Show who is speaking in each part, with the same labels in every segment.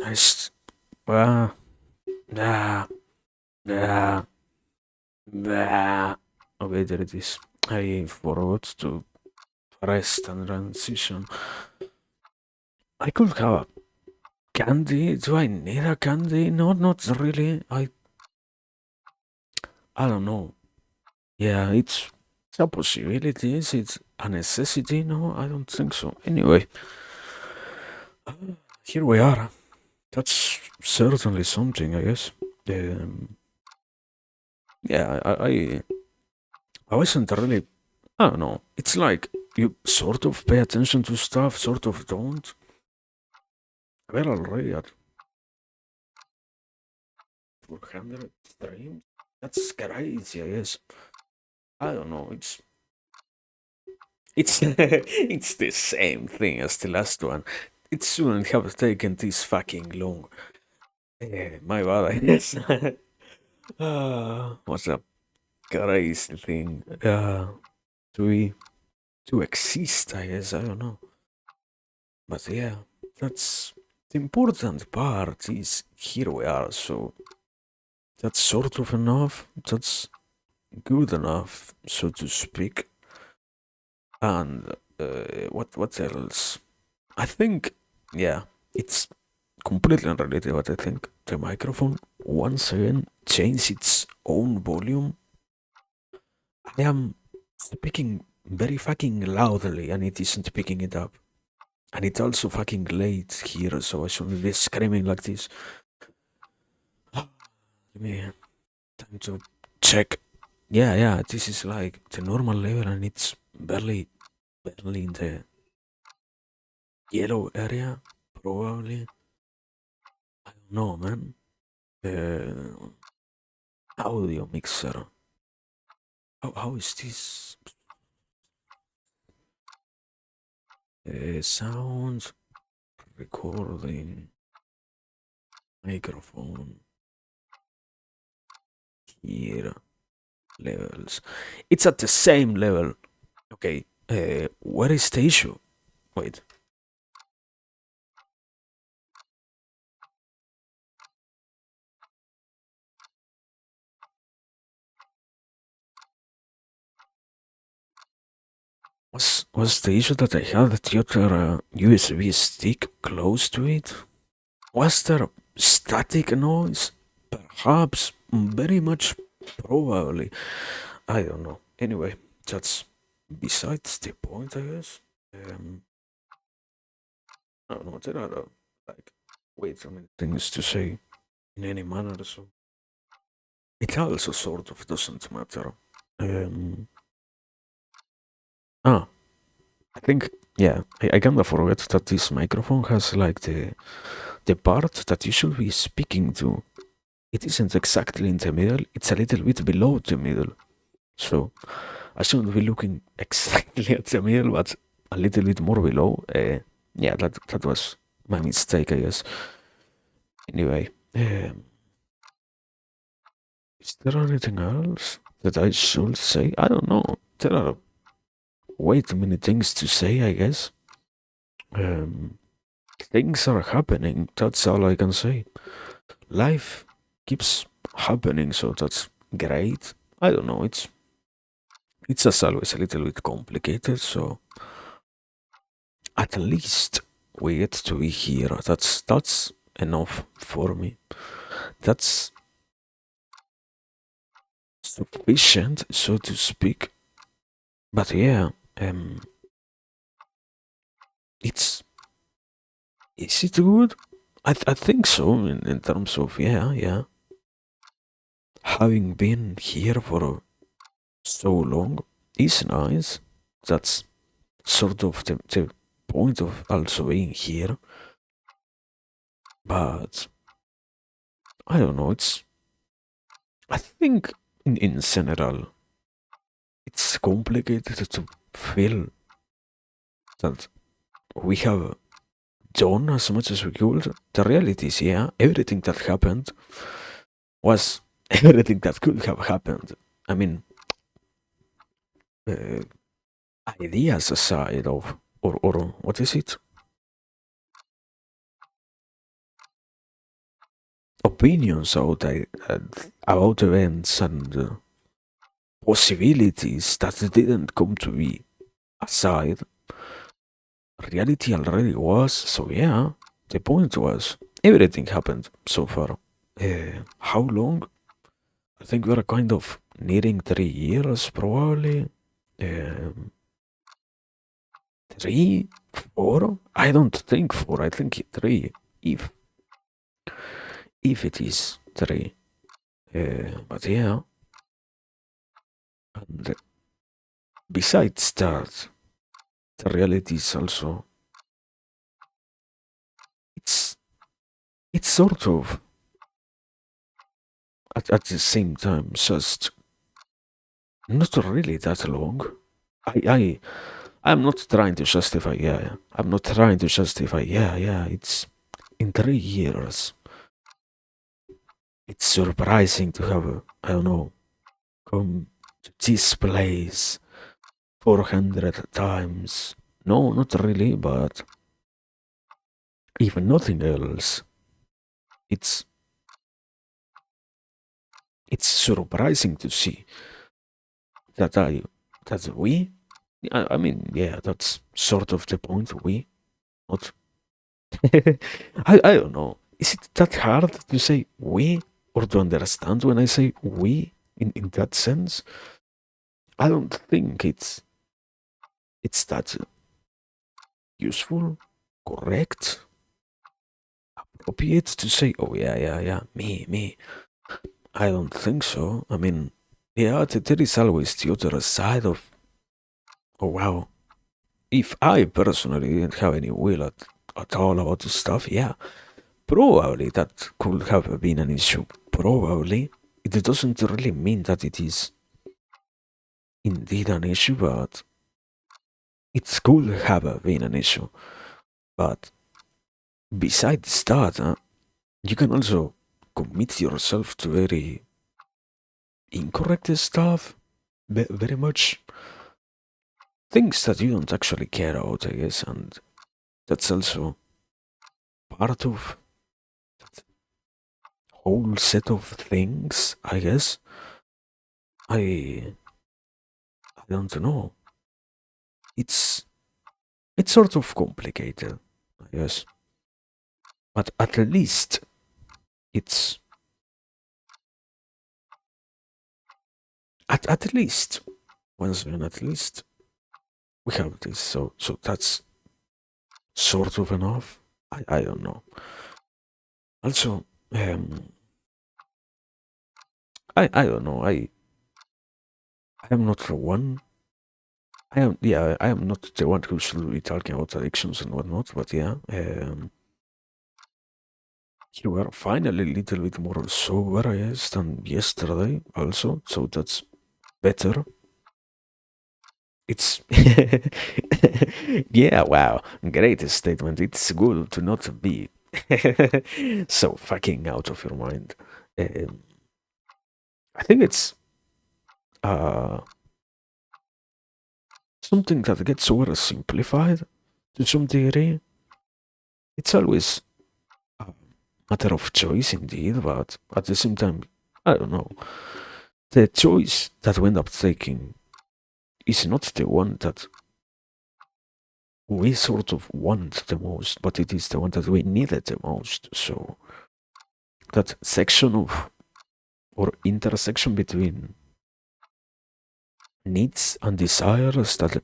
Speaker 1: I st- ah, ah, ah, ah. Okay, there it is. I forgot to rest and transition. I could have a candy. Do I need a candy? No, not really. I don't know. Yeah, it's a possibility. Is it a necessity? No, I don't think so. Anyway, here we are. That's certainly something, I guess. Um, yeah, I wasn't really. I don't know. It's like you sort of pay attention to stuff, sort of don't. We're already at 400 streams. That's crazy, I guess. I don't know. It's it's the same thing as the last one. It shouldn't have taken this fucking long. My bad, I guess. What's a crazy thing? To be, to exist, I guess. I don't know. But yeah, that's the important part. Is here we are. So that's sort of enough. That's good enough, so to speak. And what else? I think, yeah, it's completely unrelated, but I think the microphone once again changed its own volume. I am speaking very fucking loudly and it isn't picking it up. And it's also fucking late here, so I shouldn't be screaming like this. Let me time to check. Yeah, this is like the normal level and it's barely in the yellow area, probably. I don't know, man. Uh, audio mixer. How is this? Sound recording microphone here levels. It's at the same level. Okay. Where is the issue? Wait. Was the issue that I had the other USB stick close to it? Was there static noise? Perhaps, very much probably. I don't know. Anyway, that's besides the point, I guess. Um, I don't know. There are like way too many things to say in any manner, so it also sort of doesn't matter. Um, ah, I think yeah, I kind of forget that this microphone has like the part that you should be speaking to. It isn't exactly in the middle, it's a little bit below the middle. So I shouldn't be looking exactly at the middle, but a little bit more below. Yeah, that was my mistake, I guess. Anyway, is there anything else that I should say? I don't know. There are way too many things to say, I guess. Um, things are happening. That's all I can say. Life keeps happening, so that's great. I don't know. It's as always a little bit complicated, so at least we get to be here. That's enough for me. That's sufficient, so to speak. But yeah, it's is it good? I think so in terms of yeah. Having been here for so long is nice. That's sort of the point of also being here. But I don't know, I think in general it's complicated to feel that we have done as much as we could. The reality is, yeah, everything that happened was everything that could have happened. I mean, uh, ideas aside of, or what is it? opinions about events and possibilities that didn't come to be aside. Reality already was, so yeah, the point was everything happened so far. How long? I think we're kind of nearing 3 years, probably. Um, three, four? I don't think four. I think three. If if it is three. But yeah, and besides that, the reality is also it's it's sort of at the same time just not really that long. I I'm not trying to justify. Yeah, yeah. I'm not trying to justify. Yeah, yeah. It's in 3 years. It's surprising to have I don't know come to this place 400 times. No, not really, but even nothing else. It's it's surprising to see that we. I mean, yeah, that's sort of the point. We not. I don't know. Is it that hard to say we or to understand when I say we in that sense? I don't think it's that useful, correct, appropriate to say, oh yeah, yeah, yeah, me. I don't think so. I mean, yeah, there is always the other side of, oh wow, if I personally didn't have any will at all about the stuff, yeah, probably that could have been an issue. Probably. It doesn't really mean that it is indeed an issue, but it could have been an issue. But besides that, you can also commit yourself to very incorrect stuff, very much things that you don't actually care about, I guess, and that's also part of that whole set of things, I guess. I I don't know. It's it's sort of complicated, I guess. But at least it's at least once again at least we have this, so that's sort of enough. I don't know. Also, I don't know. I am not the one. I am not the one who should be talking about addictions and whatnot. But yeah, you are finally a little bit more sober, I guess, than yesterday. Also, so that's better. It's yeah, wow, great statement. It's good to not be so fucking out of your mind. Um, I think it's uh, something that gets oversimplified to some degree. It's always a matter of choice, indeed, but at the same time, I don't know. The choice that we end up taking is not the one that we sort of want the most, but it is the one that we needed the most. So that section of or intersection between needs and desires that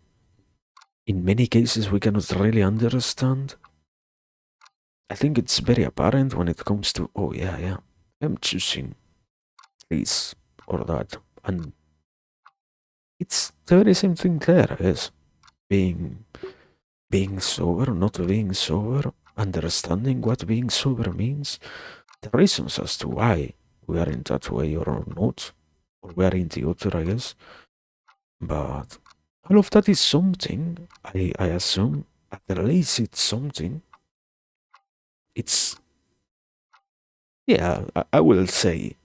Speaker 1: in many cases we cannot really understand. I think it's very apparent when it comes to, oh yeah, yeah, I'm choosing this or that. And it's the very same thing there as being being sober, not being sober, understanding what being sober means, the reasons as to why we are in that way or not, or we are in the other, I guess. But all of that is something, I assume, at least it's something. It's, yeah, I will say,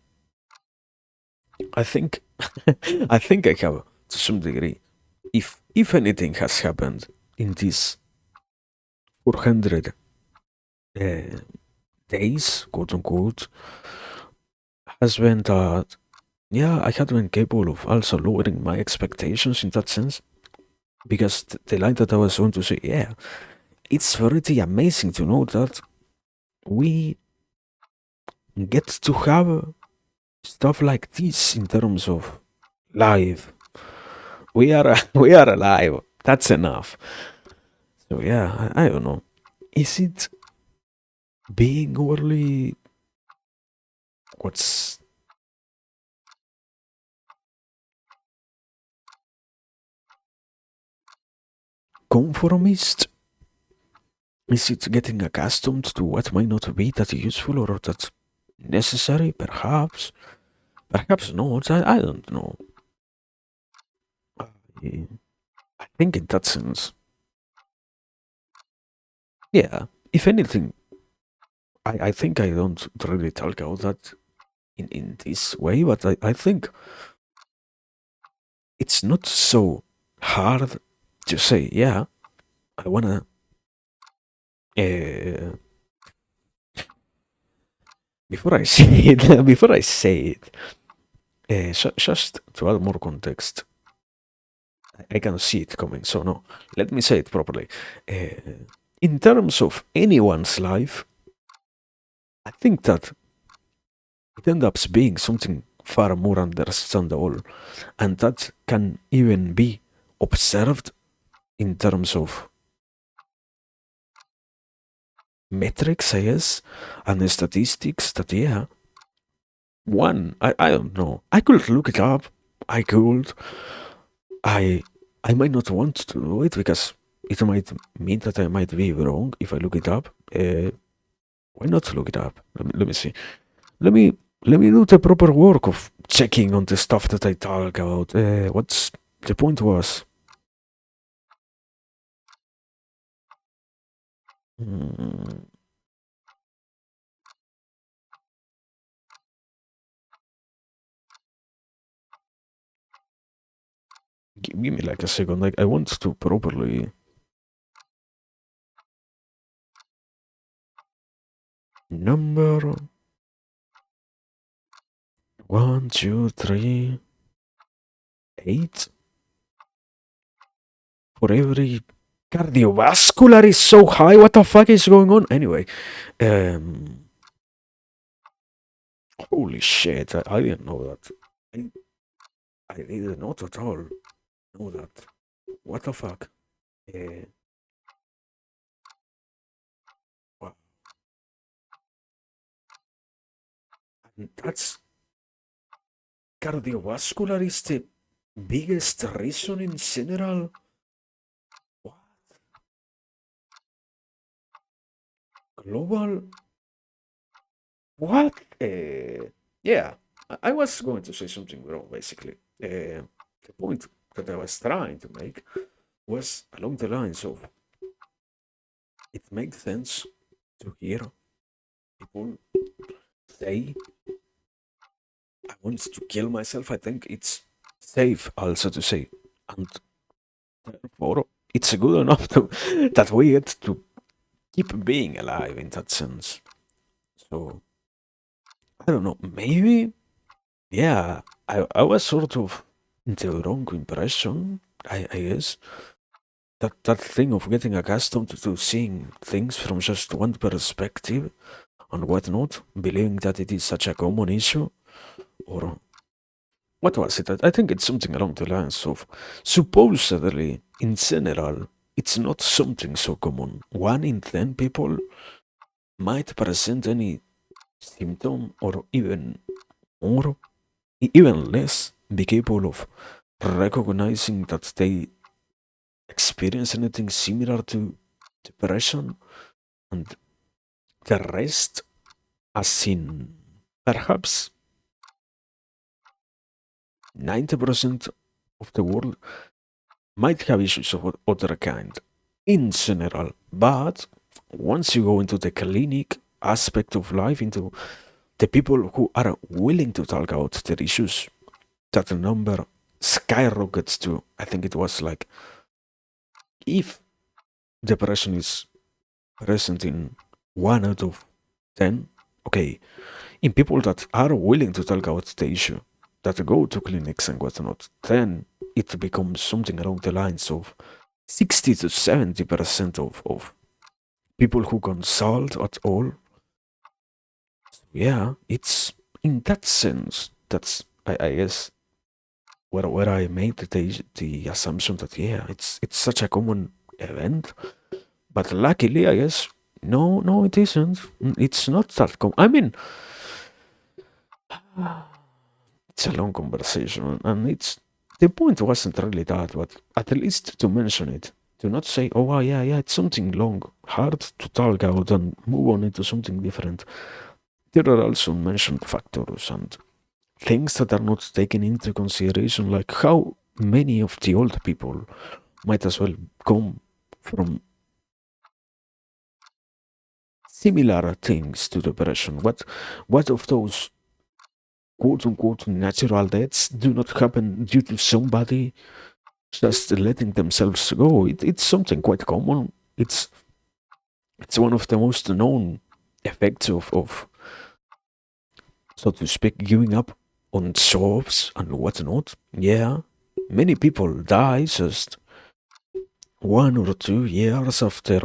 Speaker 1: I think, I think I have, to some degree, if anything has happened in these 400 days, quote unquote, has been that, yeah, I had been capable of also lowering my expectations in that sense. Because the line that I was going to say, yeah, it's pretty amazing to know that we get to have stuff like this in terms of live. We are we are alive. That's enough. So yeah, I don't know. Is it being overly what's conformist? Is it getting accustomed to what might not be that useful or that necessary? Perhaps. Perhaps not. I don't know. I, I think in that sense, yeah. If anything, I think I don't really talk about that in this way, but I think it's not so hard to say, yeah, I wanna uh, before I say it, before I say it, just to add more context, I can see it coming. So no, let me say it properly. In terms of anyone's life, I think that it ends up being something far more understandable, and that can even be observed in terms of metrics, I guess, and the statistics. That yeah, one, I don't know. I could look it up. I could. I I might not want to do it because it might mean that I might be wrong if I look it up. Why not look it up? Let me see. Let me let me do the proper work of checking on the stuff that I talk about. What's the point was? Mm, give me like a second. Like I want to properly number one, two, three, eight for every cardiovascular is so high. What the fuck is going on? Anyway, um, holy shit! I didn't know that. I, I did not at all know that. What the fuck? Uh, wow. And that's cardiovascular is the biggest reason in general. What? Global? What? Yeah, I was going to say something wrong, basically. The point that I was trying to make was along the lines of it makes sense to hear people say, I want to kill myself. I think it's safe also to say. And therefore, it's good enough to, that we get to keep being alive in that sense. So, I don't know, maybe, yeah, I was sort of the wrong impression, I guess. That thing of getting accustomed to seeing things from just one perspective and whatnot, believing that it is such a common issue, or what was it? I think it's something along the lines of supposedly, in general, it's not something so common. 1 in 10 people might present any symptom, or even more, even less, be capable of recognizing that they experience anything similar to depression, and the rest, as in perhaps 90% of the world, might have issues of other kind in general. But once you go into the clinic aspect of life, into the people who are willing to talk about their issues, that number skyrockets to, I think it was like, if depression is present in 1 out of 10, okay, in people that are willing to talk about the issue, that go to clinics and whatnot, then it becomes something along the lines of 60 to 70% of people who consult at all. Yeah, it's in that sense that's I guess where I made the assumption that yeah, it's such a common event. But luckily, I guess no, it isn't. It's not that common. I mean, it's a long conversation, and it's the point wasn't really that, but at least to mention it, to not say, oh, yeah, it's something long, hard to talk out and move on into something different. There are also mentioned factors and things that are not taken into consideration, like how many of the old people might as well come from similar things to depression. What of those quote unquote natural deaths do not happen due to somebody just letting themselves go? It's something quite common. It's one of the most known effects of so to speak giving up on jobs and whatnot. Yeah, many people die just 1 or 2 years after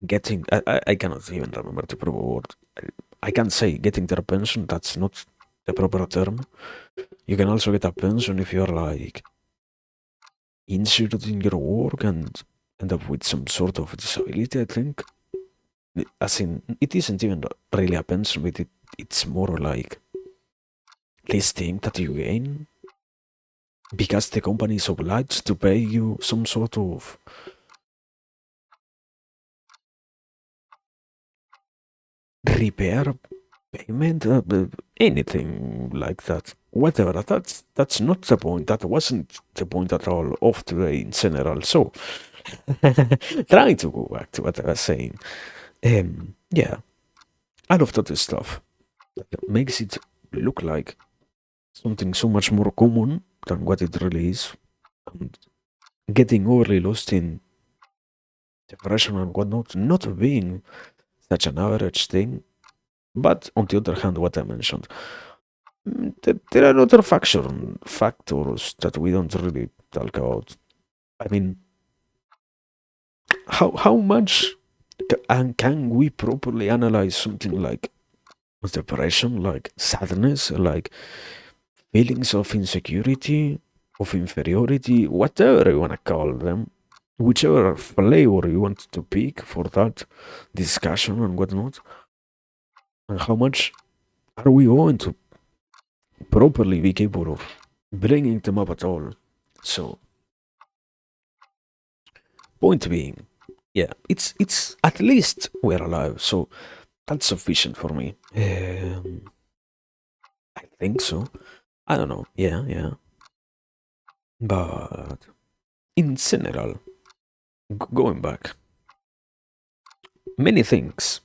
Speaker 1: getting. I cannot even remember the proper word. I can say getting their pension. That's not the proper term. You can also get a pension if you're like injured in your work and end up with some sort of disability, I think. As in, it isn't even really a pension, but it's more like this thing that you gain because the company is obliged to pay you some sort of repair payment, anything like that. Whatever. That's not the point. That wasn't the point at all of today in general. So, trying to go back to what I was saying. Yeah, all of that stuff that makes it look like something so much more common than what it really is. And getting overly lost in depression and whatnot, not being such an average thing. But on the other hand, what I mentioned, there are other factors that we don't really talk about. I mean, how much and can we properly analyze something like depression, like sadness, like feelings of insecurity, of inferiority, whatever you want to call them, whichever flavor you want to pick for that discussion and whatnot, and how much are we going to properly be capable of bringing them up at all? So, point being, yeah, it's at least we're alive, so that's sufficient for me. I think so. I don't know. Yeah, but in general, going back, many things.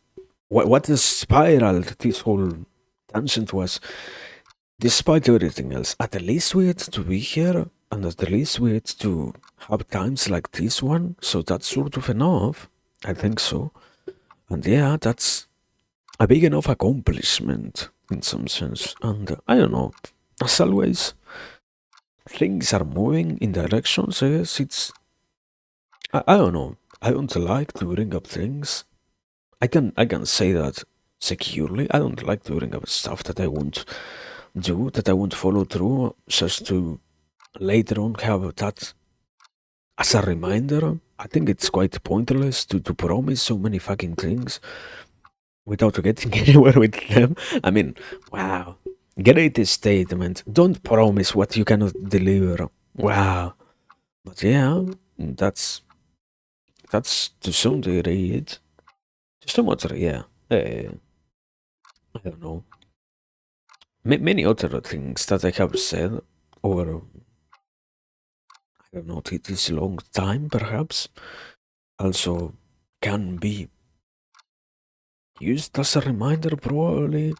Speaker 1: What has spiraled this whole tangent was, despite everything else, at least we had to be here, and at least we had to have times like this one, so that's sort of enough. I think so. And yeah, that's a big enough accomplishment in some sense. And I don't know, as always, things are moving in directions. I guess I don't know. I don't like to bring up things. I can say that securely. I don't like to bring up stuff that I won't do, that I won't follow through, just to later on have that as a reminder. I think it's quite pointless to promise so many fucking things without getting anywhere with them. I mean, wow. Great statement. Don't promise what you cannot deliver. Wow. But yeah, that's to some degree it. To some degree, yeah. I don't know. Many other things that I have said over, I don't know, this long time perhaps, also can be used as a reminder probably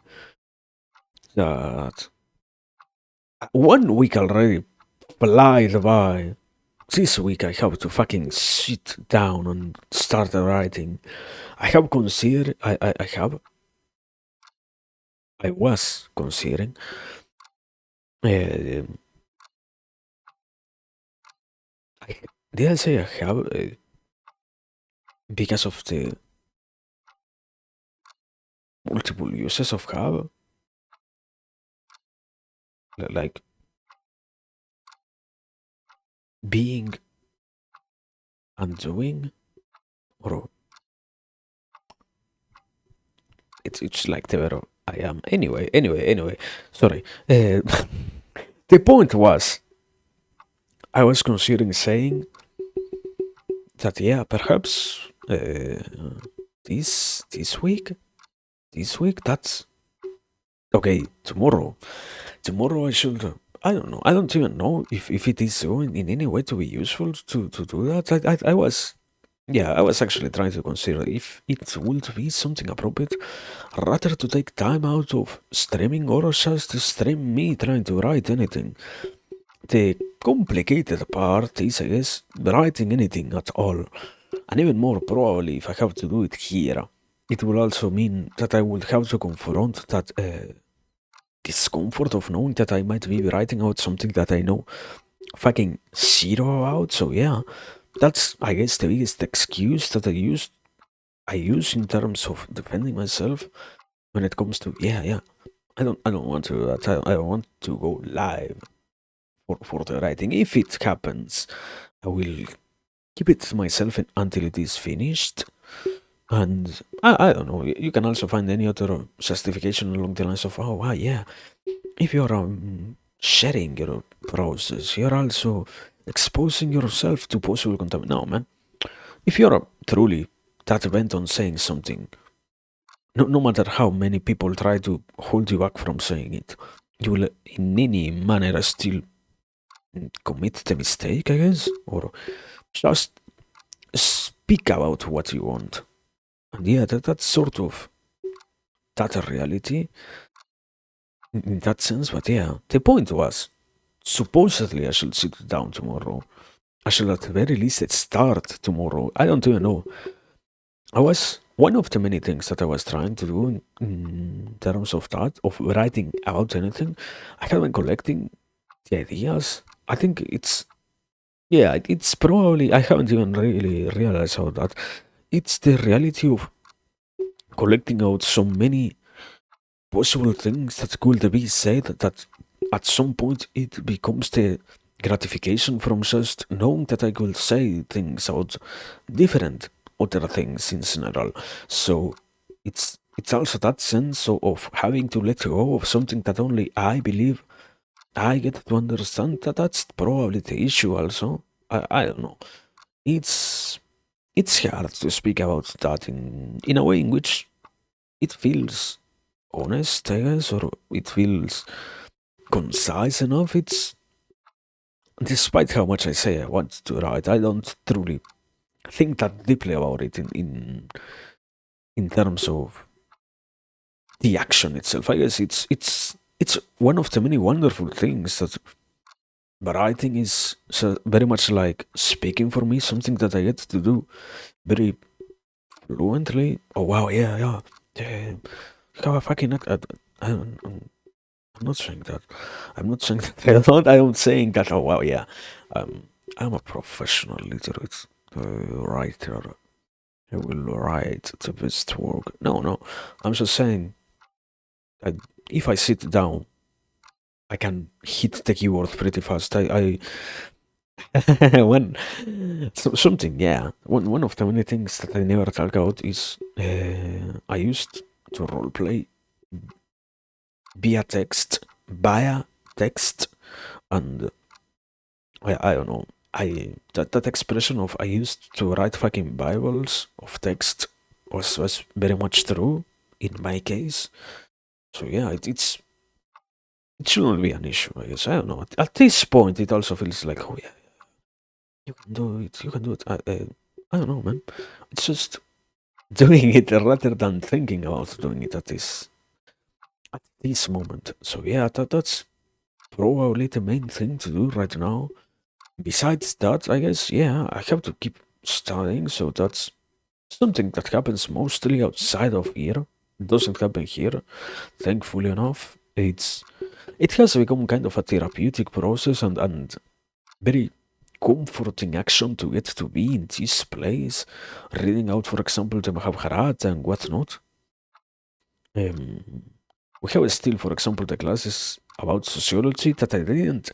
Speaker 1: that 1 week already flies by. This week I have to fucking sit down and start writing. I have considered, I have. I was considering. Uh, I, did I say I have because of the multiple uses of have, like being and doing, or it's like the verb I am. Anyway. Sorry. The point was, I was considering saying that yeah, perhaps this week that's okay. Tomorrow I should. I don't know. I don't even know if it is going in any way to be useful to do that. I was yeah, I was actually trying to consider if it would be something appropriate rather to take time out of streaming or just to stream me trying to write anything. The complicated part is, I guess, writing anything at all. And even more probably, if I have to do it here, it will also mean that I would have to confront that discomfort of knowing that I might be writing out something that I know fucking zero about. So yeah, that's I guess the biggest excuse that I use in terms of defending myself when it comes to yeah. I don't want to I don't want to go live for the writing. If it happens, I will keep it to myself until it is finished. And I don't know. You can also find any other justification along the lines of, oh, wow, yeah. If you're sharing your process, you're also exposing yourself to possible contamination. No, man. If you're truly that bent on saying something, no matter how many people try to hold you back from saying it, you will in any manner still commit the mistake, I guess, or just speak about what you want. And yeah, that's sort of that reality in that sense. But yeah, the point was supposedly I should sit down tomorrow. I should at the very least start tomorrow. I don't even know. I was one of the many things that I was trying to do in terms of that, of writing about anything. I have been collecting the ideas. I think yeah, it's probably, I haven't even really realized how that. It's the reality of collecting out so many possible things that could be said that at some point it becomes the gratification from just knowing that I could say things about different other things in general. So it's also that sense of having to let go of something that only I believe I get to understand. That's probably the issue also. I don't know. It's it's hard to speak about that in a way in which it feels honest, I guess, or it feels concise enough. It's despite how much I say I want to write, I don't truly think that deeply about it in terms of the action itself. I guess it's one of the many wonderful things that writing is so very much like speaking for me, something that I get to do very fluently. Oh wow, yeah. Yeah. You have a fucking I don't, I'm not saying that. I'm not saying that. I'm saying that. Oh wow, yeah. Um, I'm a professional literate writer. I will write the best work. No. I'm just saying that if I sit down, I can hit the keyboard pretty fast. When something, yeah. One of the many things that I never talk about is I used to roleplay via text, and I don't know. That expression of I used to write fucking Bibles of text was very much true in my case. So yeah, it shouldn't be an issue. I guess I don't know. At this point, it also feels like oh yeah, you can do it. You can do it. I don't know, man. It's just doing it rather than thinking about doing it at this moment. So yeah, that's probably the main thing to do right now. Besides that, I guess, yeah, I have to keep studying, so that's something that happens mostly outside of here. doesn't happen here, thankfully enough. It has become kind of a therapeutic process and very comforting action to get to be in this place, reading out, for example, the Mahabharata and whatnot. Um, we have still, for example, the classes about sociology that I didn't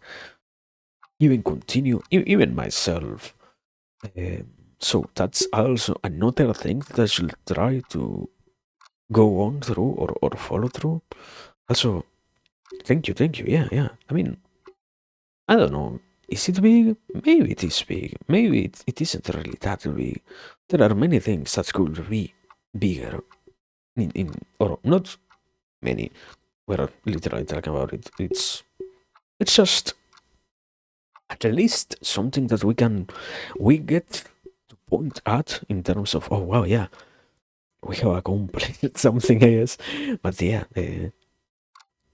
Speaker 1: even continue, even myself. Um, so that's also another thing that I should try to go on through or follow through. Also, thank you. Yeah, yeah. I mean, I don't know. Is it big? Maybe it is big. Maybe it isn't really that big. There are many things that could be bigger in or not many. We're literally talking about it. It's just at least something that we get to point at in terms of, oh wow, yeah, we have accomplished something, I guess. But yeah,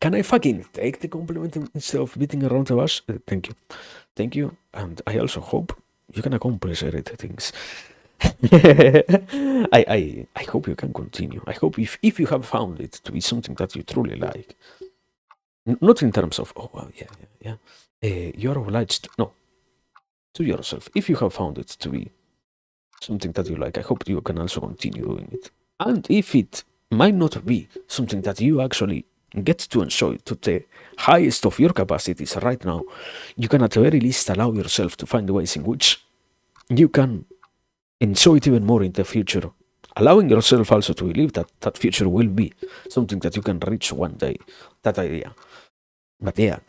Speaker 1: can I fucking take the compliment instead of beating around the bush? Thank you, and I also hope you can accomplish great things. I hope you can continue. I hope if you have found it to be something that you truly like, not in terms of, oh well, yeah, you're obliged, no, to yourself. If you have found it to be something that you like, I hope you can also continue doing it. And if it might not be something that you actually get to enjoy to the highest of your capacities right now, you can at the very least allow yourself to find ways in which you can enjoy it even more in the future, allowing yourself also to believe that that future will be something that you can reach one day. That idea. But yeah,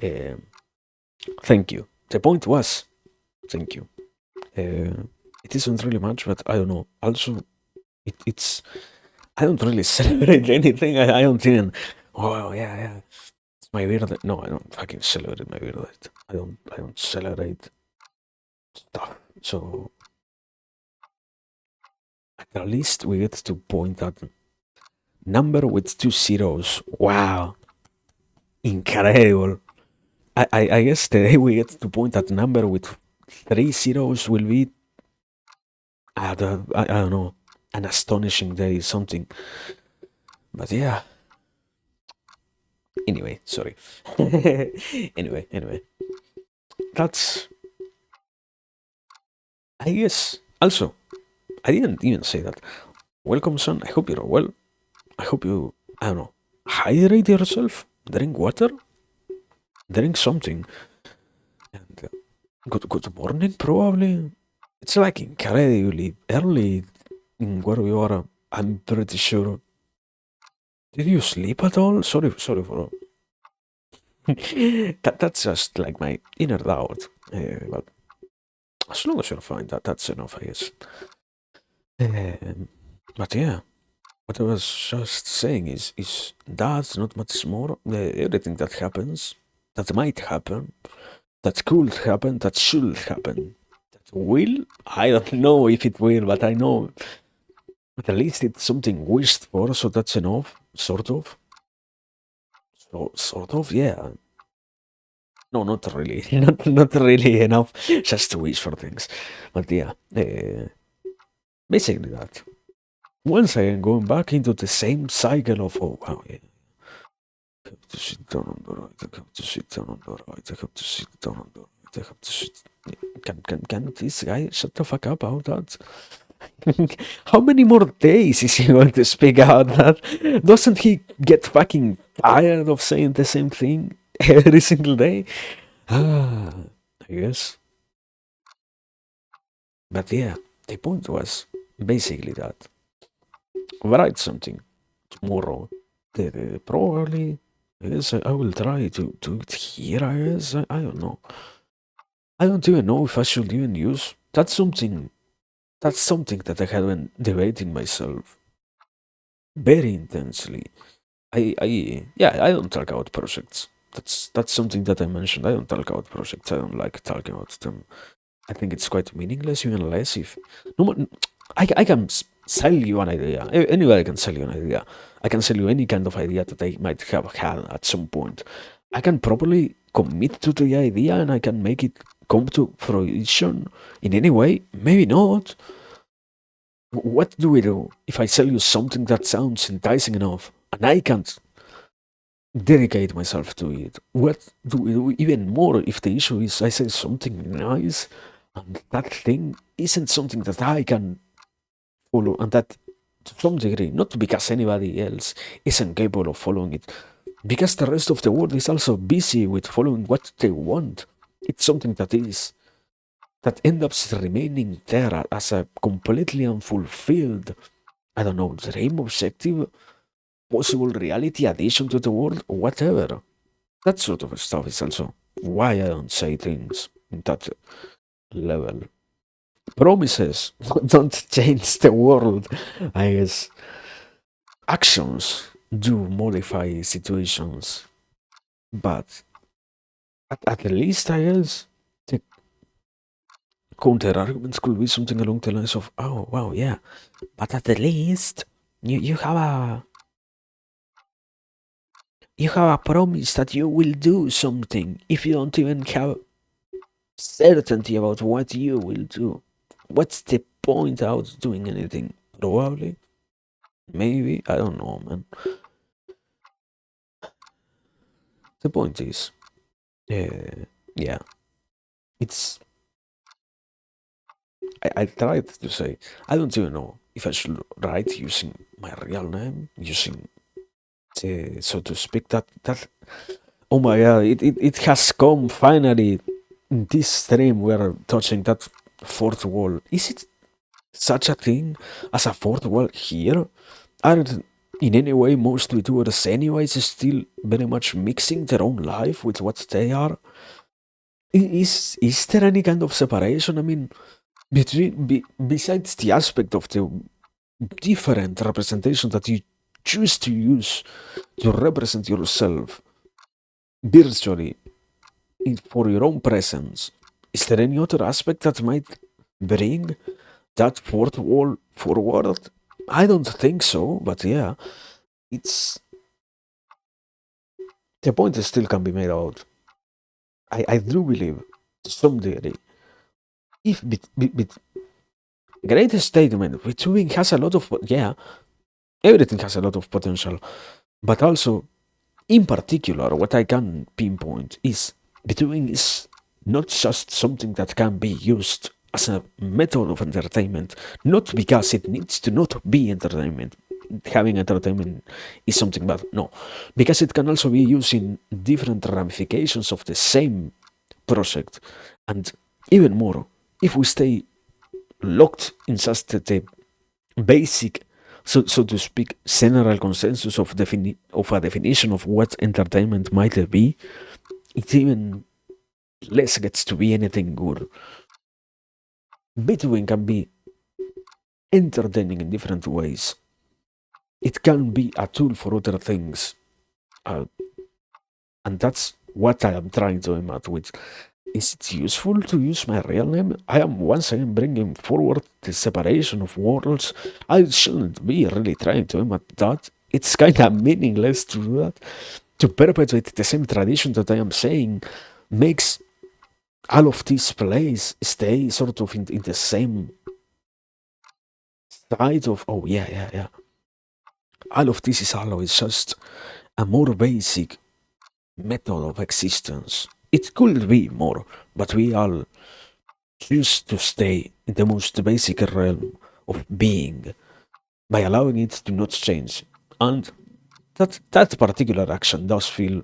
Speaker 1: thank you. The point was, thank you. It isn't really much, but I don't know. Also, it's I don't really celebrate anything. I don't even. Oh yeah. It's my birthday. No, I don't fucking celebrate my birthday. I don't celebrate stuff. So at least we get to point at number with two zeros. Wow, incredible. I guess the day we get to point at number with three zeros will be I don't know, an astonishing day, something. But yeah. Anyway, sorry. anyway, that's I guess. Also, I didn't even say that. Welcome, son. I hope you're well. I hope you, I don't know, hydrate yourself. Drink water. Drink something. And good morning, probably. It's like incredibly early in where we are. I'm pretty sure. Did you sleep at all? Sorry for that's just like my inner doubt. But as long as you're fine, that's enough, I guess. Um, but yeah, what I was just saying is that not much more. Everything that happens, that might happen, that could happen, that should happen, that will. I don't know if it will, but I know at least it's something wished for, so that's enough, sort of. So sort of, yeah. No, not really, not really enough, just to wish for things. But yeah, basically that. Once again, going back into the same cycle of, oh wow, yeah, I have to sit down on the right, I have to sit down on the right, I have to sit down on the right, I have to sit. Can this guy shut the fuck up about that? How many more days is he going to speak out that? Doesn't he get fucking tired of saying the same thing every single day? Ah, I guess. But yeah, the point was basically that. Write something tomorrow. Probably, yes, I will try to do it here, I guess. I don't know. I don't even know if I should even use. That's something that I have been debating myself very intensely. Yeah, I don't talk about projects. That's something that I mentioned. I don't talk about projects. I don't like talking about them. I think it's quite meaningless, even less if no one. I can sell you an idea. Anybody can sell you an idea. I can sell you any kind of idea that I might have had at some point. I can probably commit to the idea and I can make it come to fruition in any way. Maybe not. What do we do if I sell you something that sounds enticing enough and I can't dedicate myself to it? What do we do even more if the issue is I say something nice and that thing isn't something that I can follow, and that to some degree, not because anybody else isn't capable of following it, because the rest of the world is also busy with following what they want. It's something that ends up remaining there as a completely unfulfilled, I don't know, dream, objective, possible reality addition to the world, or whatever. That sort of stuff is also why I don't say things in that level. Promises don't change the world, I guess. Actions do modify situations, but at the least, I guess, the counter arguments could be something along the lines of, oh, wow, yeah, but at the least, you have a promise that you will do something if you don't even have certainty about what you will do. What's the point out doing anything? Probably, maybe, I don't know, man. The point is, yeah, it's. I tried to say, I don't even know if I should write using my real name, using the, so to speak, that. Oh my god, it has come finally in this stream. We are touching that fourth wall. Is it such a thing as a fourth wall here? Aren't in any way most Vtubers anyways still very much mixing their own life with what they are? Is there any kind of separation? I mean, besides the aspect of the different representation that you choose to use to represent yourself virtually for your own presence, is there any other aspect that might bring that fourth wall forward? I don't think so, but yeah, it's the point is still can be made out. I do believe to some degree, if greatest statement, Vtuber has a lot of, yeah, everything has a lot of potential, but also, in particular, what I can pinpoint is Vtuber is not just something that can be used as a method of entertainment, not because it needs to not be entertainment. Having entertainment is something bad, no, because it can also be used in different ramifications of the same project, and even more, if we stay locked in just the basic, so to speak, general consensus of a definition of what entertainment might be, it even less gets to be anything good. Between can be entertaining in different ways. It can be a tool for other things, uh, and that's what I am trying to aim at with. Is it useful to use my real name? I am once again bringing forward the separation of worlds. I shouldn't be really trying to aim at that. It's kind of meaningless to do that. To perpetuate the same tradition that I am saying makes all of these plays stay sort of in the same side of, oh, yeah, yeah, yeah. All of this is always just a more basic method of existence. It could be more, but we all choose to stay in the most basic realm of being by allowing it to not change. And that particular action does feel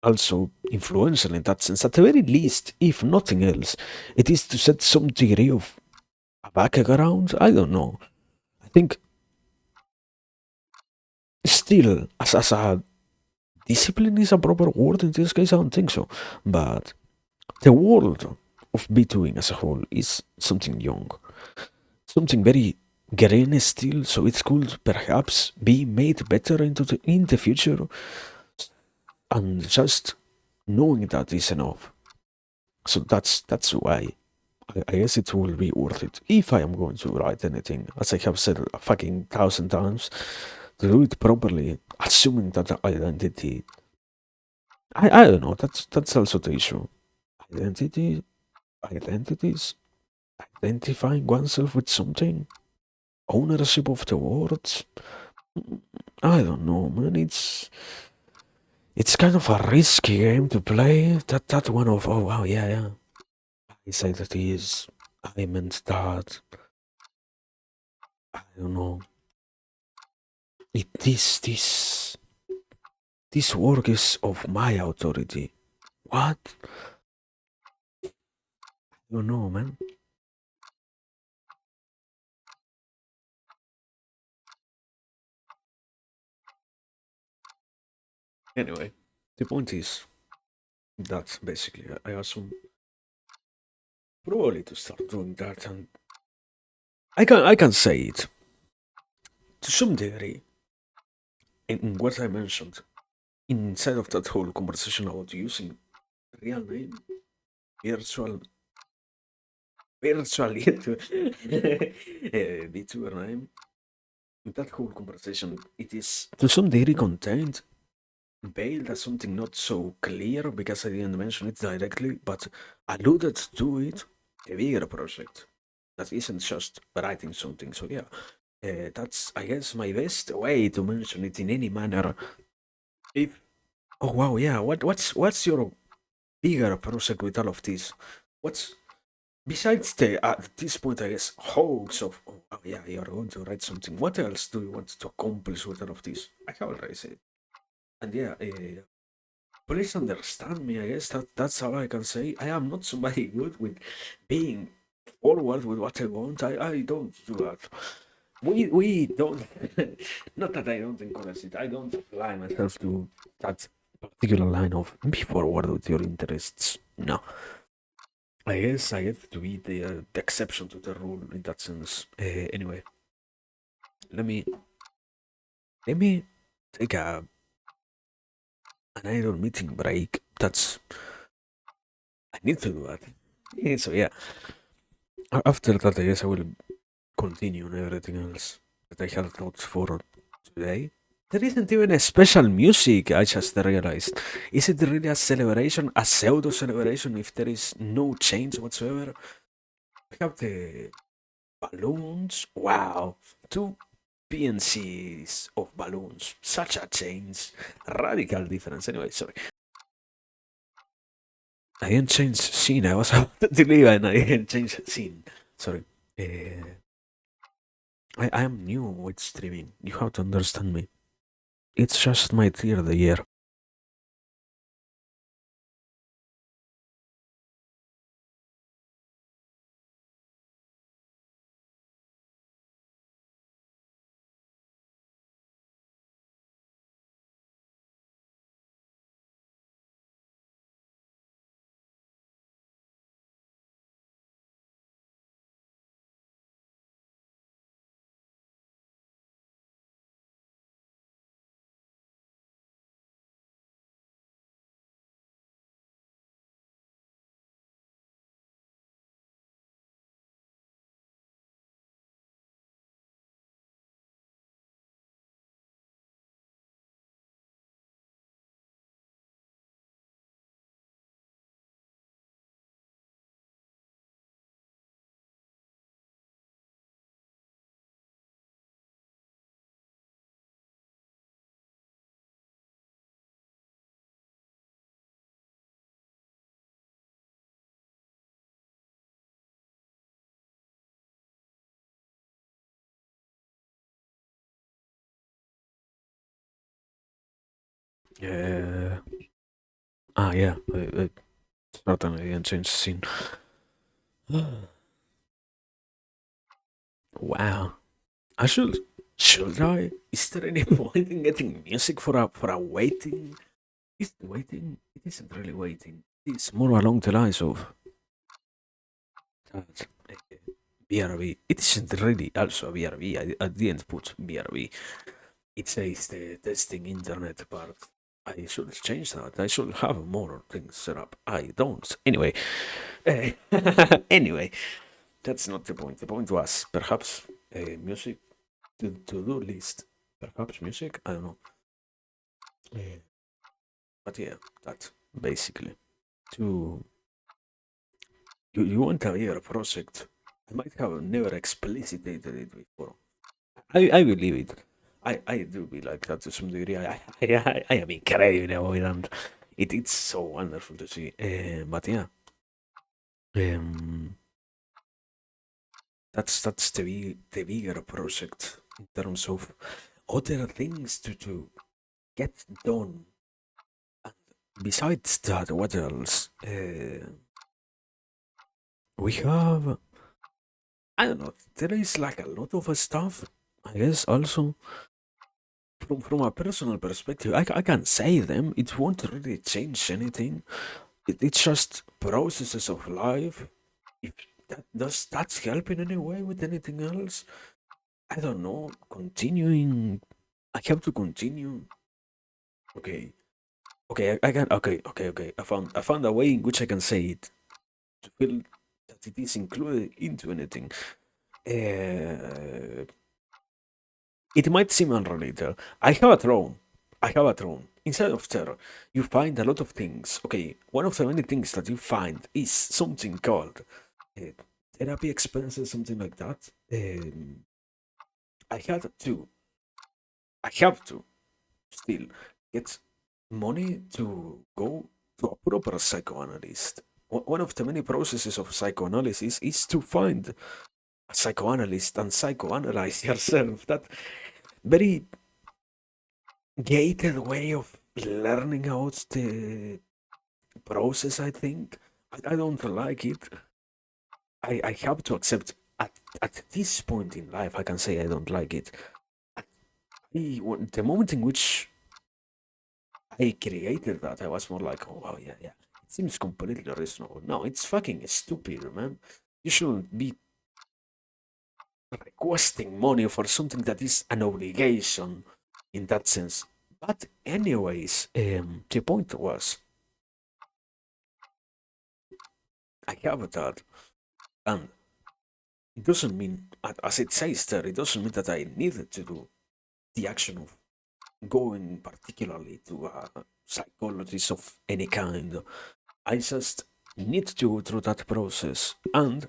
Speaker 1: also influential in that sense. At the very least, if nothing else, it is to set some degree of a background. I don't know. I think still, as a discipline is a proper word in this case, I don't think so. But the world of B2ing as a whole is something young, something very green still, so it could perhaps be made better in the future, and just knowing that is enough. So that's why I guess it will be worth it if I am going to write anything, as I have said a fucking thousand times, to do it properly, assuming that the identity. I don't know. That's also the issue. Identity, identities, identifying oneself with something. ownership of the world. I don't know, man. It's kind of a risky game to play. That one of, oh wow, yeah, yeah. I say that he is. I meant that. I don't know. This work is of my authority. What? I don't know, man. Anyway, the point is that basically I assume probably to start doing that, and I can say it to some degree in what I mentioned inside of that whole conversation about using real name, virtual virtual Vtuber name. That whole conversation, it is to some degree contained, veiled as something not so clear because I didn't mention it directly, but alluded to it, a bigger project that isn't just writing something. So yeah, that's I guess my best way to mention it in any manner. If oh wow, yeah, what's your bigger project with all of this? What's besides the at this point, I guess hopes of oh yeah, you're going to write something. What else do you want to accomplish with all of this? I have already said, and yeah, please understand me. I guess that's all I can say. I am not somebody good with being forward with what I want. I don't do that. We don't. Not that I don't encourage it. I don't apply myself to that particular line of be forward with your interests. No, I guess I have to be the exception to the rule in that sense. Anyway, let me let me take an idle meeting break. I need to do that. So yeah, after that, I guess I will continue on everything else that I had thought for today. There isn't even a special music, I just realized. Is it really a celebration, a pseudo celebration, if there is no change whatsoever? I have the balloons. Wow. Two PNCs of balloons. Such a change. Radical difference. Anyway, sorry. I didn't change scene. I was about to leave and I didn't change scene. Sorry. Uh, I am new with streaming. You have to understand me. It's just my third year. Uh, yeah. Certainly didn't change scene. Wow. I should I? Is there any point in getting music for a waiting? Is it waiting? It isn't really waiting. It's more along the lines of that BRB. It isn't really also a BRB. I didn't put BRB. It says the testing internet part. I should change that. I should have more things set up. I don't. Anyway, eh, anyway, that's not the point. The point was perhaps music to do list. Perhaps music. I don't know. Eh, but yeah, that basically to you want a bigger project. I might have never explicitated it before. I believe it. I do be like that to some degree. I am incredible about it, and it's so wonderful to see. But yeah, um, that's the bigger project in terms of other things to get done. And besides that, what else? We have, I don't know. There is like a lot of stuff. I guess also from a personal perspective, I can't say them. It won't really change anything. It's just processes of life. If does that help in any way with anything else? I don't know. Continuing, I have to continue. Okay, okay, I can. Okay, okay, okay. I found a way in which I can say it to feel that it is included into anything. Uh, it might seem unrelated. I have a throne. I have a throne. Inside of Terra, you find a lot of things. Okay, one of the many things that you find is something called uh, therapy expenses, something like that. I had to, I have to still get money to go to a proper psychoanalyst. One of the many processes of psychoanalysis is to find a psychoanalyst and psychoanalyze yourself. That very gated way of learning about the process, I think. I don't like it. I have to accept at this point in life, I can say I don't like it. The moment in which I created that, I was more like, oh, wow, yeah, yeah. It seems completely reasonable. No, it's fucking stupid, man. You shouldn't be requesting money for something that is an obligation in that sense. But, anyways, the point was, I have that, and it doesn't mean, as it says there, it doesn't mean that I needed to do the action of going particularly to a psychologist of any kind. I just need to go through that process. And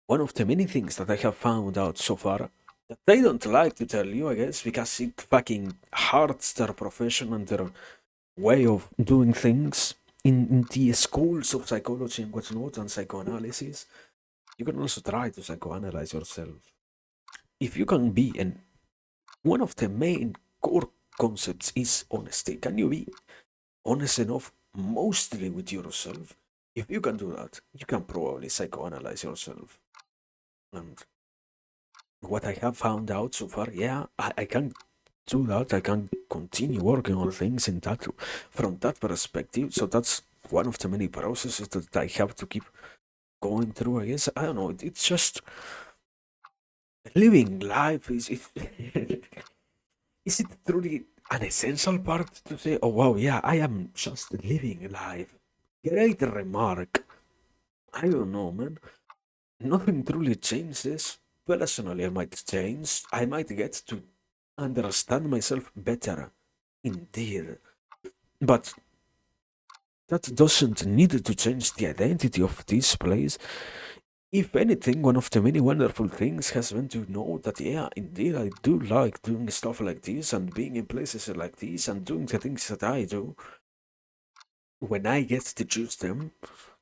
Speaker 1: one of the many things that I have found out so far that they don't like to tell you, I guess, because it fucking hurts their profession and their way of doing things in the schools of psychology and what's not and psychoanalysis. You can also try to psychoanalyze yourself. If you can be, and one of the main core concepts is honesty. Can you be honest enough mostly with yourself? If you can do that, you can probably psychoanalyze yourself. And what I have found out so far, yeah, I can do that. I can continue working on things in that from that perspective. So that's one of the many processes that I have to keep going through. I guess I don't know. It's just living life. Is it truly an essential part to say, "Oh wow, yeah, I am just living life"? Great remark. I don't know, man. Nothing truly changes. Personally, I might change. I might get to understand myself better. Indeed. But that doesn't need to change the identity of this place. If anything, one of the many wonderful things has been to know that, yeah, indeed, I do like doing stuff like this and being in places like this and doing the things that I do when I get to choose them.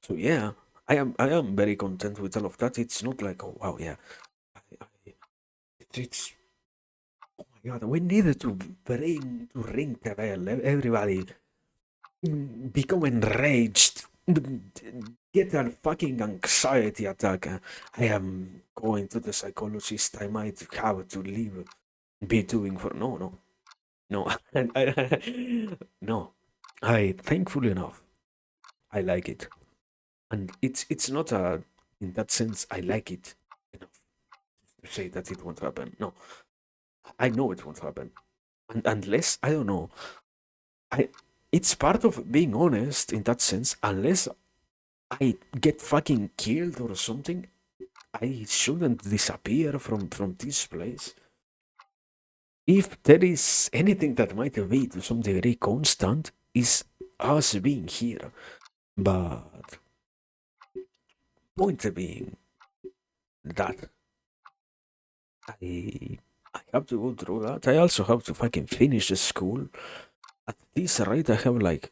Speaker 1: So, yeah, I am very content with all of that. It's not like, oh, wow, yeah, it's oh my god, we needed to ring the bell. Everybody become enraged. Get a fucking anxiety attack. I am going to the psychologist. I might have to leave. Be doing for no. No. I thankfully enough, I like it, and it's not a in that sense I like it enough to say that it won't happen. No, I know it won't happen, and unless I don't know. I it's part of being honest in that sense. Unless I get fucking killed or something, I shouldn't disappear from this place. If there is anything that might be to some degree constant, is us being here. But point being that I I have to go through that. I also have to fucking finish the school. At this rate, I have like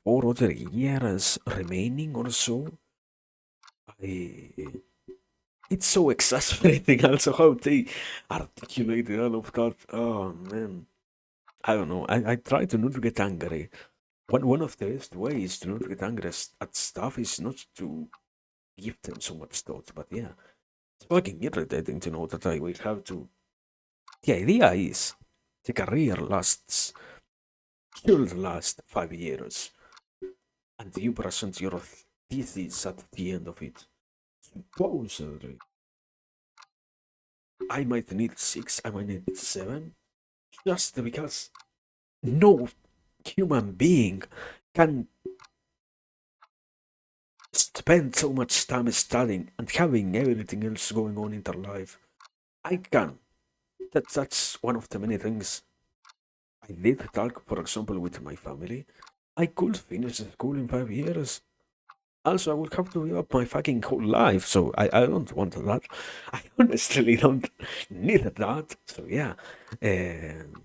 Speaker 1: 4 other years remaining or so. I It's so exasperating also how they articulated all of that. Oh man. I don't know. I try to not get angry. One of the best ways to not get angry at stuff is not to give them so much thought. But yeah, it's fucking irritating to know that I will have to. The idea is the career lasts, should last 5 years, and you present your thesis at the end of it. Supposedly, I might need 6, I might need 7, just because no human being can spend so much time studying and having everything else going on in their life. I can. That's one of the many things I did talk, for example, with my family. I could finish the school in 5 years. Also, I would have to give up my fucking whole life, so I don't want that. I honestly don't need that. So yeah, um,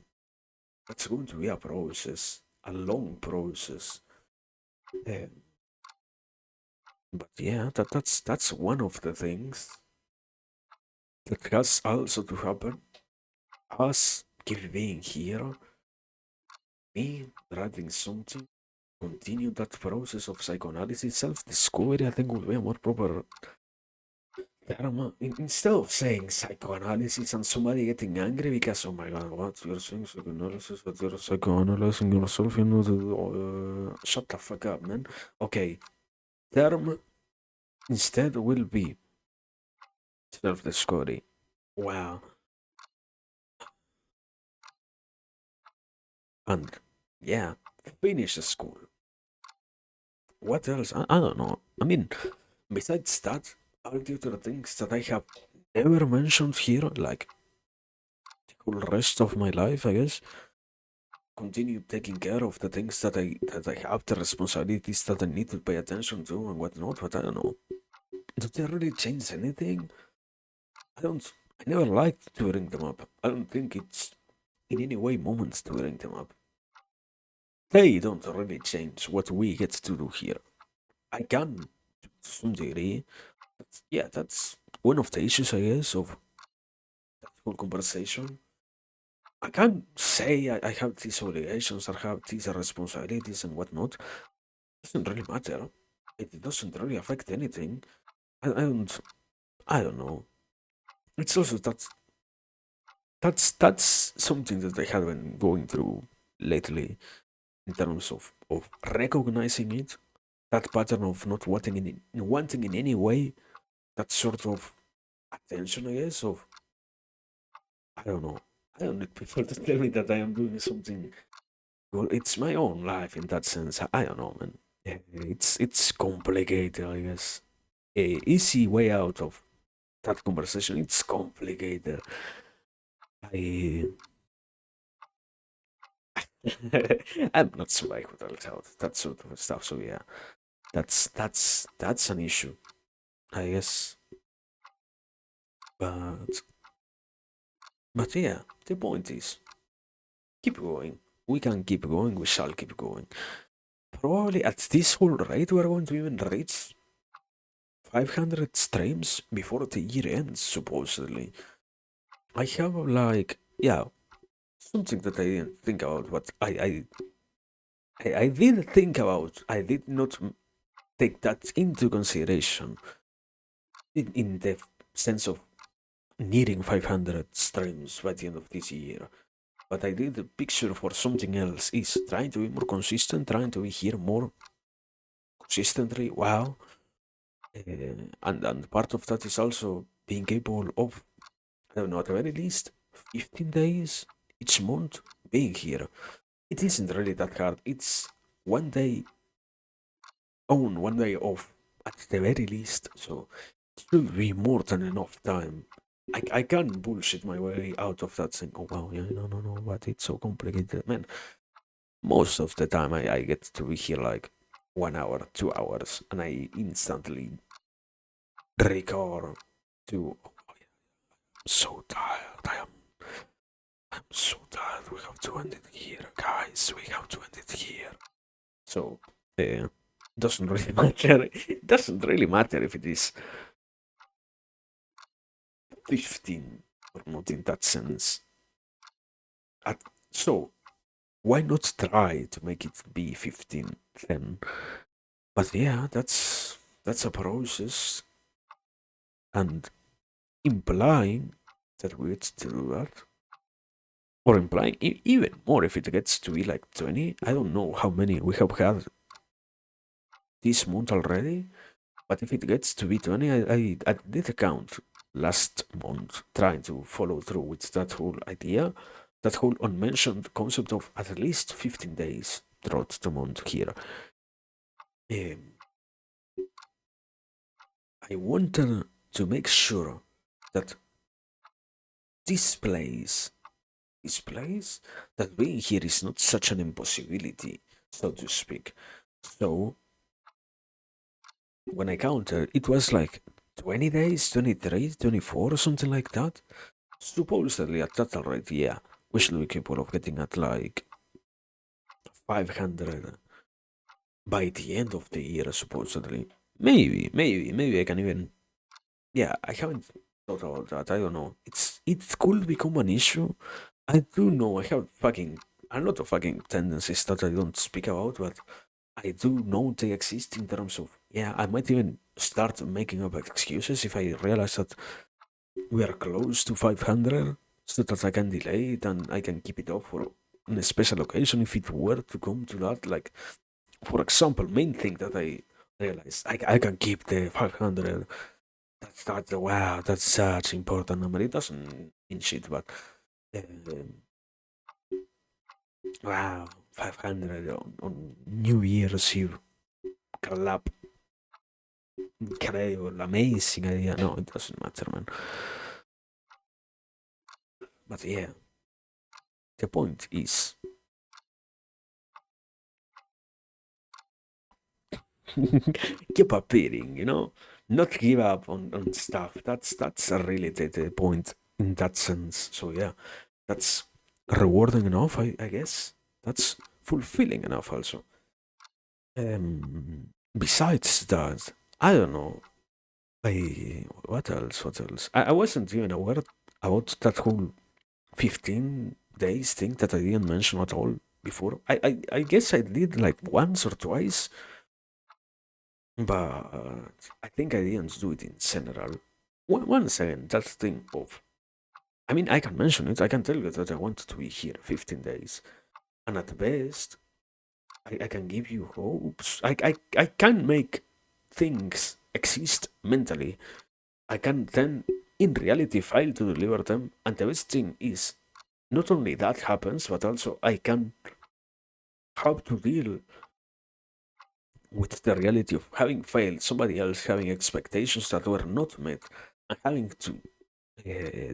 Speaker 1: it's going to be a process, a long process. Um, but yeah, that's one of the things that has also to happen. Us being here, me writing something, continue that process of psychoanalysis, self-discovery. I think will be a more proper term. Instead of saying psychoanalysis and somebody getting angry because, oh my god, what you're saying psychoanalysis, but you're psychoanalyzing yourself, you know, shut the fuck up, man. Okay, term instead will be self-discovery. Wow. And yeah, finish the school. What else? I don't know. I mean, besides that, all the other things that I have never mentioned here, like the whole rest of my life, I guess, continue taking care of the things that I have, the responsibilities that I need to pay attention to and whatnot. But I don't know. Do they really change anything? I don't. I never liked touring them up. I don't think it's in any way moments touring them up. They don't really change what we get to do here. I can, to some degree. Yeah, that's one of the issues, I guess, of that whole conversation. I can't say I have these obligations, I have these responsibilities and whatnot. It doesn't really matter. It doesn't really affect anything. I don't know. It's also that's something that I have been going through lately in terms of recognizing it. That pattern of not wanting in any way that sort of attention, I guess, of I don't know. I don't need people to tell me that I am doing something. Well, it's my own life in that sense. I don't know, man. It's complicated, I guess. A easy way out of that conversation. It's complicated. I I'm not so like without out that sort of stuff. So yeah, that's an issue, I guess. But but yeah, the point is keep going. We can keep going. We shall keep going. Probably at this whole rate, we're going to even reach 500 streams before the year ends, supposedly. I have like, yeah, something that I didn't think about, but I did think about. I did not take that into consideration in the sense of needing 500 streams by the end of this year. But I did the picture for something else is trying to be more consistent, trying to be here more consistently. Wow. And part of that is also being capable of, I don't know, at the very least, 15 days each month being here. It isn't really that hard. It's one day on, one day off, at the very least. So it should be more than enough time. I can't bullshit my way out of that thing. Oh, wow, yeah, no, but it's so complicated. Man, most of the time I get to be here like 1 hour, 2 hours, and I instantly recover to, oh, yeah, I'm so tired. I am to end it here, guys. We have to end it here. So, doesn't really matter. It doesn't really matter if it is 15 or not in that sense. At, so, why not try to make it be 15 then? But yeah, that's a process, and implying that we get to do that, or implying even more if it gets to be like 20. I don't know how many we have had this month already, but if it gets to be 20, I did a count last month trying to follow through with that whole idea, that whole unmentioned concept of at least 15 days throughout the month here. Um, I wanted to make sure that this place, that being here is not such an impossibility, so to speak. So when I counted, it was like 20 days, 23, 24, or something like that. Supposedly at that rate, yeah, we should be capable of getting at like 500 by the end of the year, supposedly. Maybe I can even. Yeah, I haven't thought about that. I don't know. It could become an issue. I do know I have fucking a lot of fucking tendencies that I don't speak about, but I do know they exist in terms of, yeah, I might even start making up excuses if I realize that we are close to 500 so that I can delay it and I can keep it off for a special occasion if it were to come to that. Like, for example, main thing that I realized, I can keep the 500. That's wow, that's such important number. It doesn't mean shit, but um, wow, 500 on New Year's Eve. Clap. Incredible, amazing idea. No, it doesn't matter, man. But yeah, the point is keep appearing, not give up on stuff. That's really the point in that sense. So yeah, that's rewarding enough, I guess. That's fulfilling enough also. Besides that, I don't know. What else? What else? I wasn't even aware about that whole 15 days thing that I didn't mention at all before. I guess I did like once or twice, but I think I didn't do it in general. Once again, that thing of, I mean, I can mention it. I can tell you that I want to be here 15 days, and at best, I can give you hopes. I can make things exist mentally. I can then, in reality, fail to deliver them. And the best thing is, not only that happens, but also I can have to deal with the reality of having failed, somebody else having expectations that were not met, and having to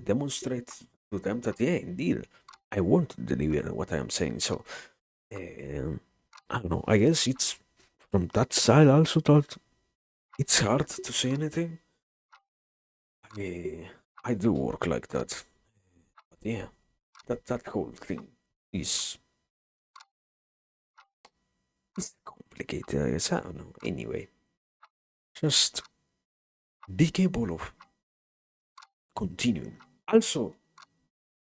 Speaker 1: demonstrate to them that, yeah, indeed, I want to deliver what I am saying. So, I don't know. I guess it's from that side also that it's hard to say anything. I, I do work like that. But yeah, that whole thing is is complicated, I guess. I don't know. Anyway, just be capable of continuing. Also,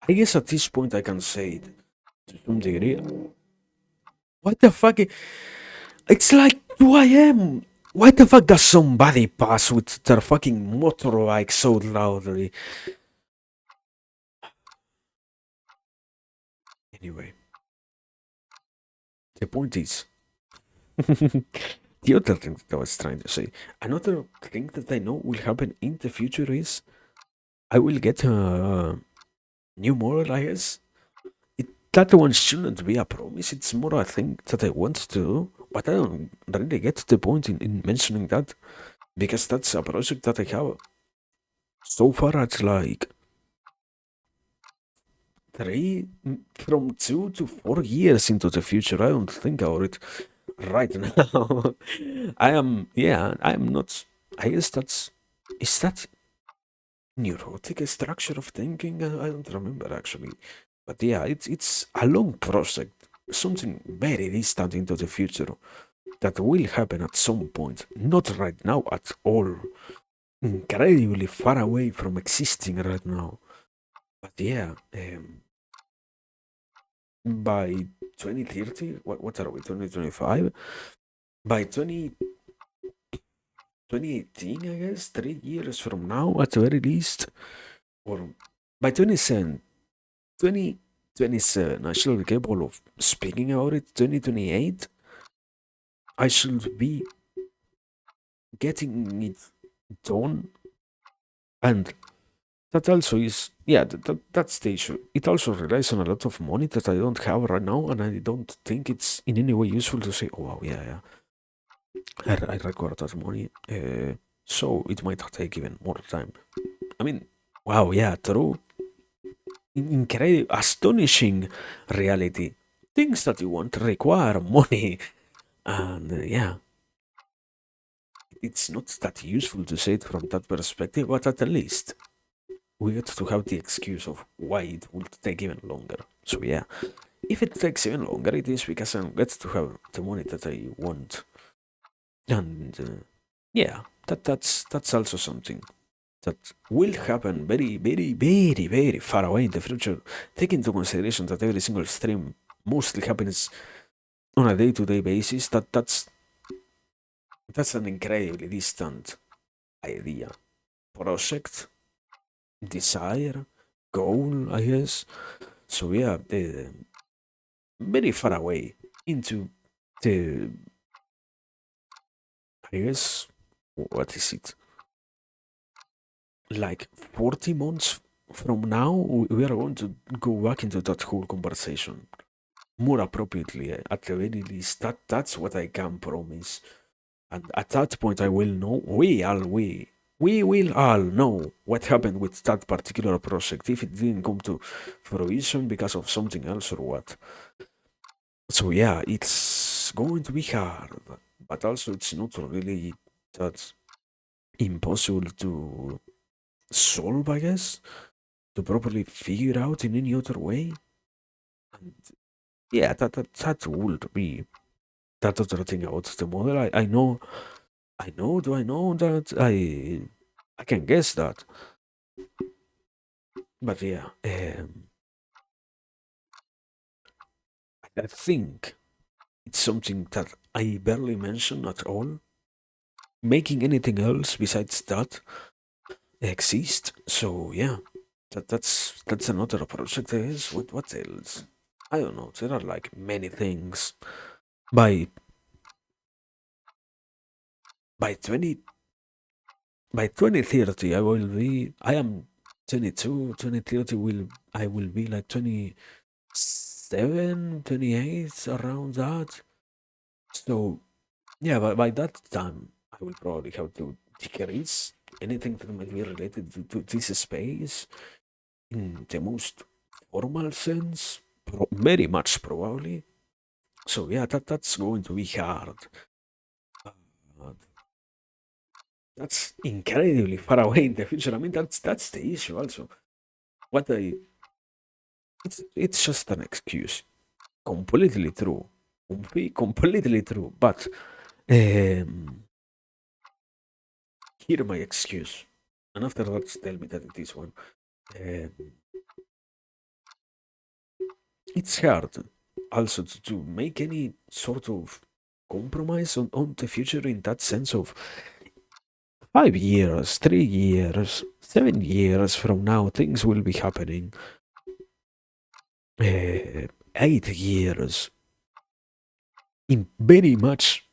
Speaker 1: I guess at this point I can say it to some degree. What the fuck? It's like 2 a.m. Why the fuck does somebody pass with their fucking motorbike so loudly? Anyway, the point is, the other thing that I was trying to say, another thing that I know will happen in the future is I will get a new model, I guess. That one shouldn't be a promise, it's more a thing that I want to do, but I don't really get the point in mentioning that because that's a project that I have so far at like from 2 to 4 years into the future. I don't think about it right now. I am not. I guess is that neurotic structure of thinking? I don't remember actually. But yeah, it's a long project, something very distant into the future that will happen at some point, not right now at all, incredibly far away from existing right now. But yeah, by 2030, what are we, 2025? By 2018, I guess, 3 years from now at the very least, or by 2027, I shall be capable of speaking about it. 2028, I should be getting it done, and that also is, yeah, that's the issue. It also relies on a lot of money that I don't have right now, and I don't think it's in any way useful to say, oh, wow, yeah, yeah, I record that money. So it might take even more time. I mean, wow, yeah, true. Incredible, astonishing reality. Things that you want require money. And yeah, it's not that useful to say it from that perspective, but at least we get to have the excuse of why it would take even longer. So yeah, if it takes even longer, it is because I get to have the money that I want, and yeah, that's also something that will happen very, very, very, very far away in the future. Take into consideration that every single stream mostly happens on a day-to-day basis. That's an incredibly distant idea, project, desire, goal, I guess. So yeah, very far away into the, I guess, what is it, like 40 months from now, we are going to go back into that whole conversation more appropriately, at the very least. That's what I can promise. And at that point, I will know. We will all know what happened with that particular project, if it didn't come to fruition because of something else or what. So yeah, it's going to be hard, but also it's not really that impossible to solve, I guess, to properly figure out in any other way. And yeah, that would be that other thing about the model. Do I know that? I can guess that. But yeah, I think it's something that I barely mention at all. Making anything else besides that exist. So yeah, that's another project. I guess. What else? I don't know. There are like many things. By by 2030, I am 22. 2030 I will be like 27, 28, around that. So yeah, by that time, I will probably have to decrease anything that might be related to this space in the most formal sense, very much probably. So yeah, that's going to be hard. Uh, that's incredibly far away in the future. I mean, that's the issue also. What I it's just an excuse. Completely true. Completely true. But hear my excuse, and after that, tell me that it is one. Um, it's hard also to make any sort of compromise on the future in that sense of 5 years, 3 years, 7 years from now, things will be happening. 8 years, in very much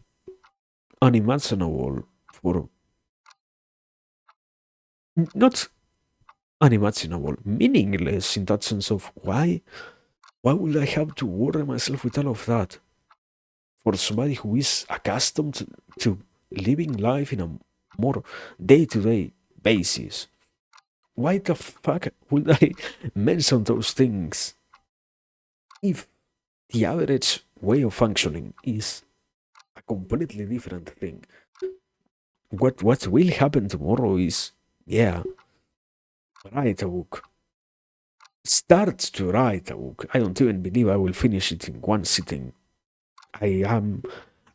Speaker 1: unimaginable for not unimaginable, meaningless in that sense of why would I have to worry myself with all of that for somebody who is accustomed to living life in a more day-to-day basis? Why the fuck would I mention those things if the average way of functioning is a completely different thing? What will happen tomorrow is, yeah, write a book, start to write a book. I don't even believe I will finish it in one sitting. I am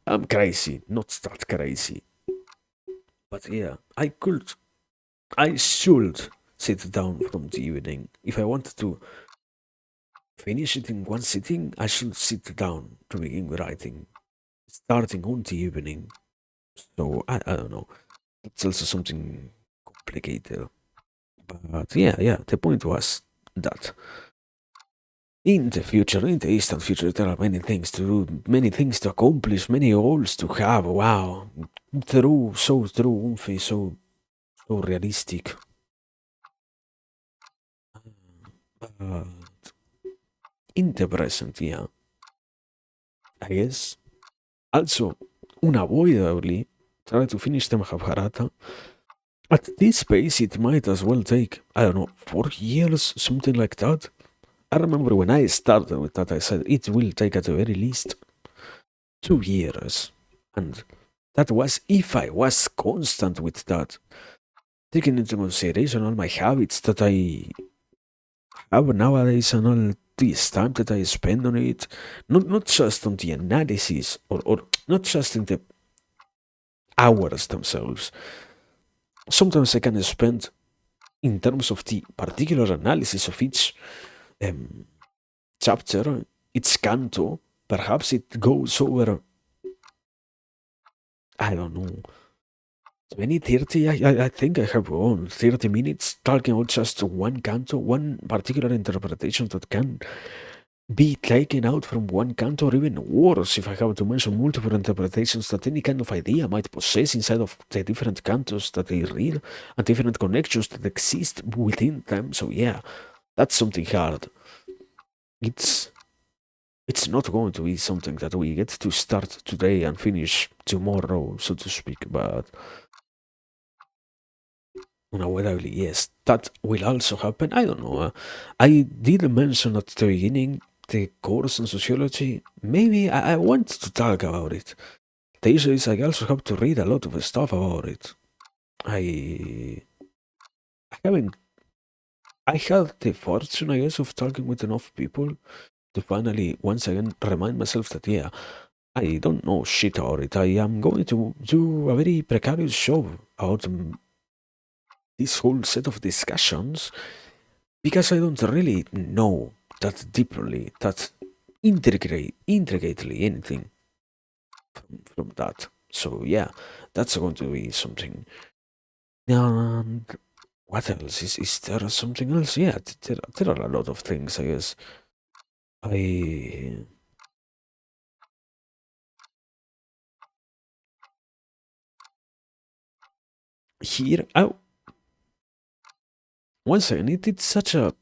Speaker 1: I'm crazy, not that crazy. But yeah, I should sit down from the evening. If I wanted to finish it in one sitting, I should sit down to begin writing, starting on the evening. So I don't know. It's also something complicated. But yeah, the point was that in the future, in the distant future, there are many things to do, many things to accomplish, many goals to have. Wow. True, so true, Umfi, so realistic. But in the present, yeah, I guess. Also, unavoidably, try to finish the Mahabharata. At this pace, it might as well take, I don't know, 4 years, something like that. I remember when I started with that, I said it will take at the very least 2 years. And that was if I was constant with that, taking into consideration all my habits that I have nowadays and all this time that I spend on it, not just on the analysis or not just in the hours themselves. Sometimes I can spend in terms of the particular analysis of each um, chapter, its canto. Perhaps it goes over, I don't know, 20, 30. I think I have gone 30 minutes talking about just one canto, one particular interpretation that can be taken out from one canto, or even worse, if I have to mention multiple interpretations that any kind of idea might possess inside of the different cantos that they read and different connections that exist within them. So yeah, that's something hard. It's it's not going to be something that we get to start today and finish tomorrow, so to speak, but unavoidably, yes, that will also happen. I don't know. I did mention at the beginning the course in sociology. Maybe I want to talk about it. The issue is I also have to read a lot of stuff about it. I, I haven't. I had the fortune, I guess, of talking with enough people to finally once again remind myself that yeah, I don't know shit about it. I am going to do a very precarious show about this whole set of discussions because I don't really know that deeply, that intricately anything from that. So yeah, that's going to be something. And what else? Is there something else? Yeah, there are a lot of things, I guess. I here I once again it's such a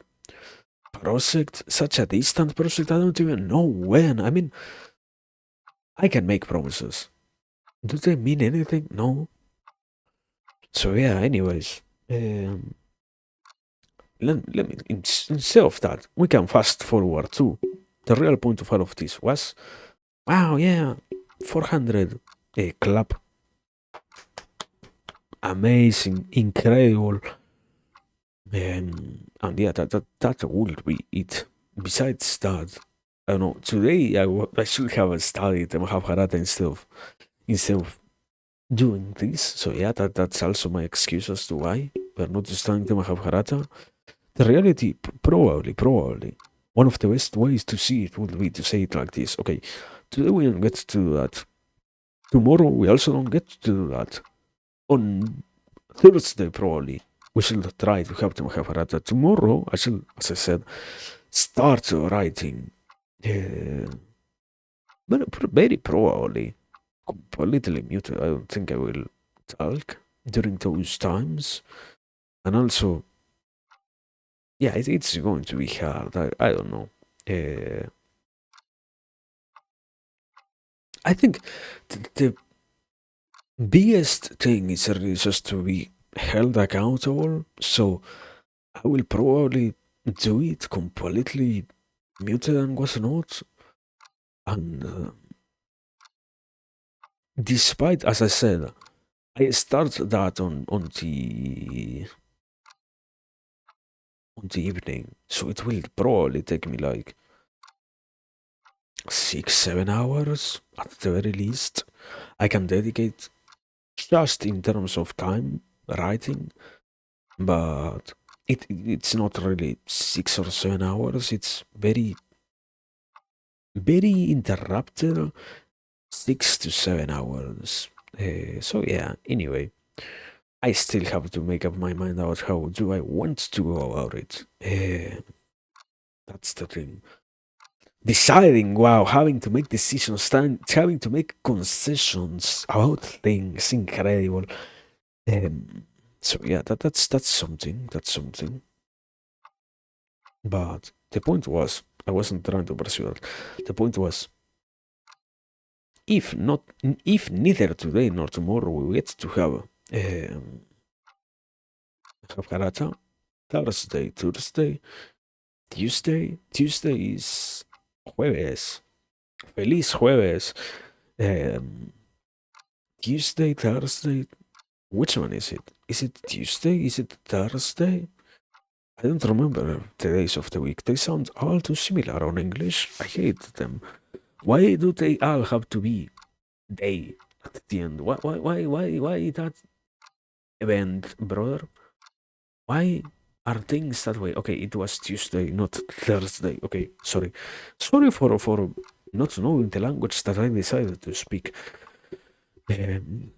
Speaker 1: project, such a distant project, I don't even know when. I mean, I can make promises. Do they mean anything? No. So yeah, anyways. Let me, instead of that, we can fast forward to the real point of all of this was, wow, yeah, 400 club, amazing, incredible, and yeah, that would be it. Besides that, I don't know. Today I should have studied the Mahabharata instead of doing this. So yeah, that's also my excuse as to why we're not studying the Mahabharata. The reality, probably, one of the best ways to see it would be to say it like this. Okay, today we don't get to do that. Tomorrow we also don't get to do that. On Thursday, probably, we shall try to have the Mahabharata. Tomorrow, I shall, as I said, start writing. Uh, very probably, completely muted. I don't think I will talk during those times. And also, yeah, it's going to be hard. I don't know. Uh, I think the biggest thing is really just to be held accountable. So I will probably do it completely muted and whatnot. And despite, as I said, I start that on the on the evening. So it will probably take me like 6, 7 hours at the very least. I can dedicate just in terms of time writing, but it's not really 6 or 7 hours. It's very interrupted, 6 to 7 hours. So yeah. Anyway, I still have to make up my mind about how do I want to go about it. That's the thing. Deciding, wow, having to make decisions, having to make concessions about things, incredible. Um, so yeah, that's something. That's something. But the point was, I wasn't trying to pursue that. The point was, if not, if neither today nor tomorrow we get to have karata, Thursday, Tuesday is jueves. Feliz jueves. Um, Tuesday, Thursday. Which one is it? Is it Tuesday? Is it Thursday? I don't remember the days of the week. They sound all too similar on English. I hate them. Why do they all have to be day at the end? Why that event, brother? Why are things that way? Okay, it was Tuesday, not Thursday. Okay, sorry. Sorry for not knowing the language that I decided to speak. Um,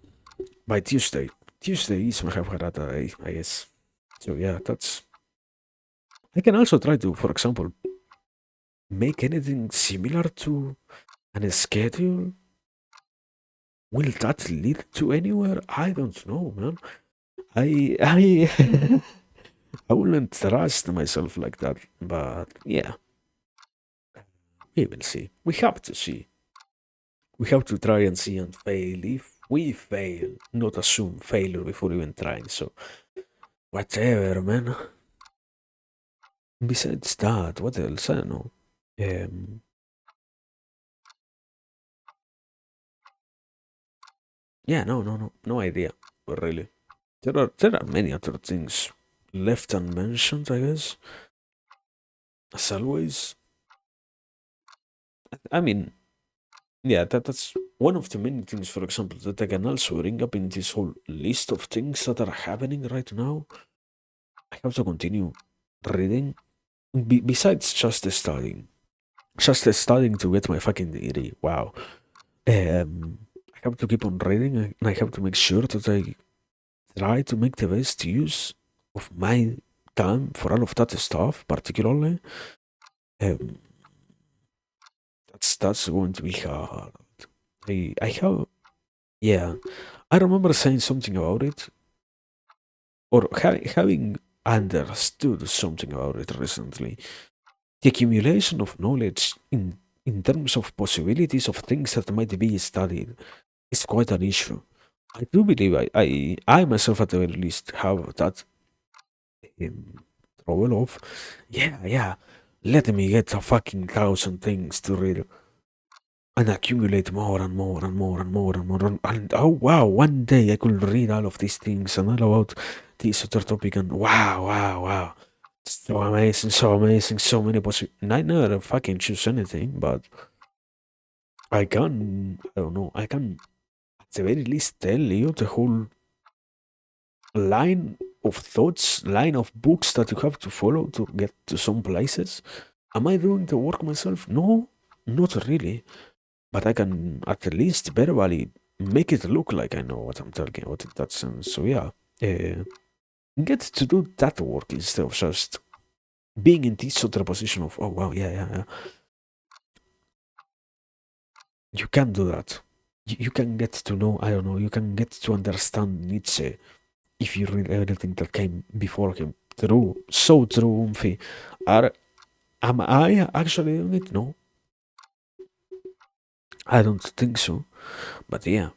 Speaker 1: by Tuesday. Tuesday is Mahabharata Day, I guess. So yeah, that's. I can also try to, for example, make anything similar to an schedule. Will that lead to anywhere? I don't know, man. I I wouldn't trust myself like that, but yeah, we will see. We have to see. We have to try and see and fail. If we fail, not assume failure before even trying. So whatever, man. Besides that, what else? I don't know. Um, yeah, no idea. Really, there are many other things left unmentioned. I guess, as always. I mean, yeah, that's one of the many things. For example, that I can also bring up in this whole list of things that are happening right now. I have to continue reading. Besides just studying to get my fucking degree. Wow. I have to keep on reading, and I have to make sure that I try to make the best use of my time for all of that stuff, particularly. Um, that's going to be hard. I have, yeah, I remember saying something about it, or having understood something about it recently. The accumulation of knowledge in terms of possibilities of things that might be studied is quite an issue. I do believe I myself at the very least have that trouble of, yeah, let me get a fucking thousand things to read and accumulate more and more and more and more and more. And oh wow, one day I could read all of these things and all about this other topic, and wow. So amazing, so many possibilities. I never fucking choose anything, but I don't know, I can at the very least tell you the whole line of thoughts, line of books that you have to follow to get to some places. Am I doing the work myself? No, not really. But I can at least verbally make it look like I know what I'm talking about in that sense. So yeah, uh, get to do that work instead of just being in this other position of, oh wow, yeah. You can do that. You can get to know, I don't know, you can get to understand Nietzsche if you read everything that came before him. True, so true, Umfi. Are, am I actually doing it? No, I don't think so. But yeah,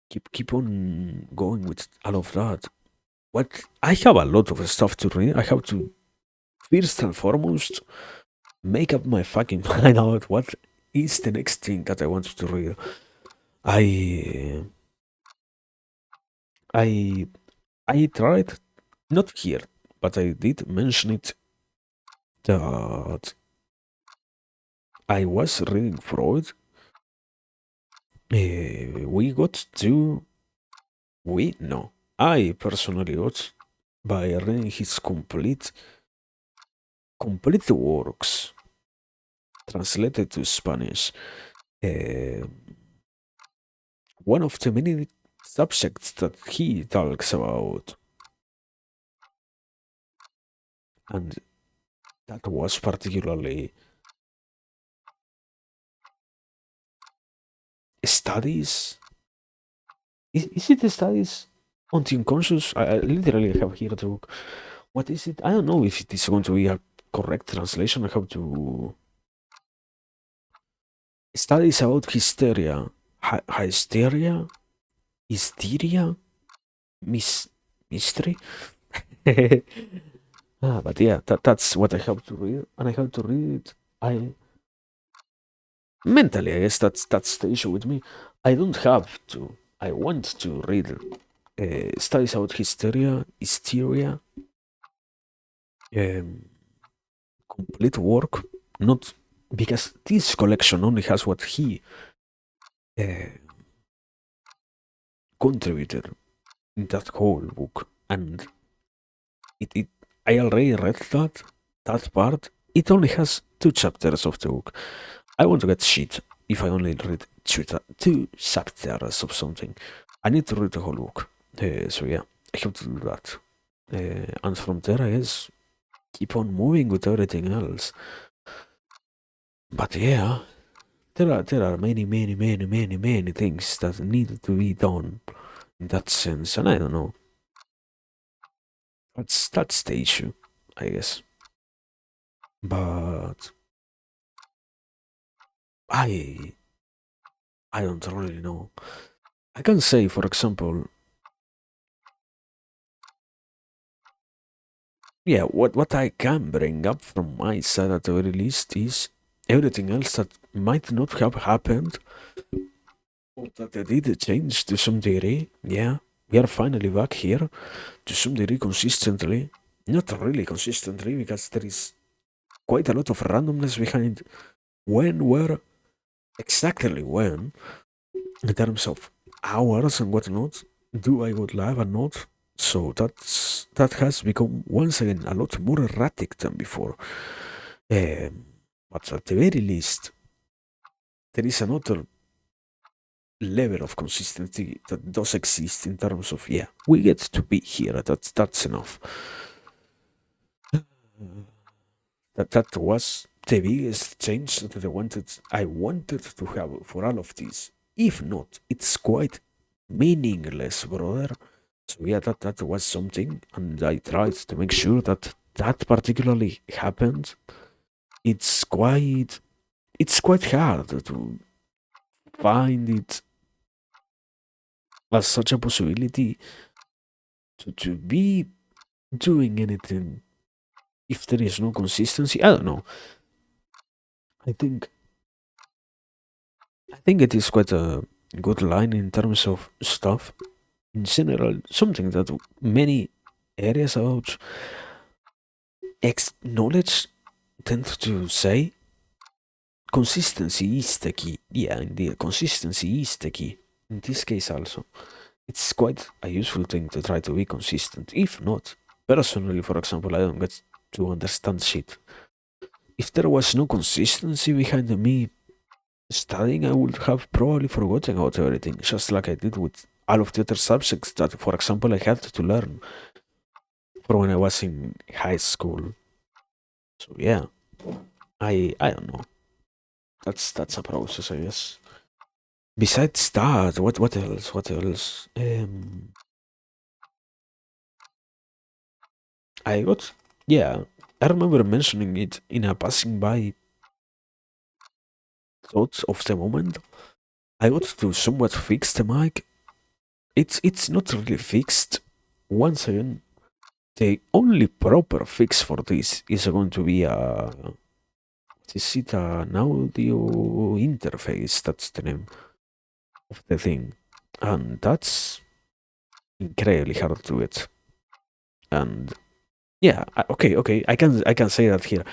Speaker 1: keep on going with all of that. What I have a lot of stuff to read. I have to first and foremost make up my fucking mind out what is the next thing that I want to read. I I I tried not here, but I did mention it that I was reading Freud. We got to we no. I personally got by reading his complete works translated to Spanish. Uh, One of the many subjects that he talks about, and that was particularly studies. Is it studies on the unconscious? I literally have here the book. What is it? I don't know if it is going to be a correct translation. I have to studies about hysteria, hysteria, hysteria, mis mystery. But yeah, that's what I have to read, and I have to read it. I mentally, I guess that's the issue with me. I don't have to. I want to read studies about hysteria, um, complete work, not because this collection only has what he uh, contributed in that whole book, and it I already read that part. It only has two chapters of the book. I want to get shit if I only read two chapters of something. I need to read the whole book. So yeah, I have to do that. And from there, I guess keep on moving with everything else. But yeah, there are many things that need to be done in that sense, and I don't know. That's the issue, I guess. But I I don't really know. I can say, for example, yeah, what I can bring up from my side at the very least is everything else that might not have happened or that they did change to some degree. Yeah, we are finally back here to some degree consistently. Not really consistently because there is quite a lot of randomness behind when, where, exactly when, in terms of hours and whatnot, do I go live and not. So that has become once again a lot more erratic than before. Um, but at the very least, there is another level of consistency that does exist in terms of yeah, we get to be here. That's enough. That was the biggest change that I wanted to have for all of this. If not, it's quite meaningless, brother. So yeah, that was something, and I tried to make sure that that particularly happened. It's quite it's quite hard to find it as such a possibility to be doing anything if there is no consistency. I don't know. I think I think it is quite a good line in terms of stuff in general. Something that many areas about knowledge tend to say consistency is the key. Yeah, indeed, consistency is the key. In this case, also, it's quite a useful thing to try to be consistent. If not, personally, for example, I don't get to understand shit. If there was no consistency behind me studying, I would have probably forgotten about everything, just like I did with all of the other subjects that, for example, I had to learn for when I was in high school. So yeah, I don't know. That's a process, I guess. Besides that, what else? What else? I got yeah. I remember mentioning it in a passing by thoughts of the moment. I got to somewhat fix the mic. It's not really fixed. Once again, the only proper fix for this is going to be a is it an audio interface? That's the name of the thing, and that's incredibly hard to get. And Yeah, okay. I can say that here.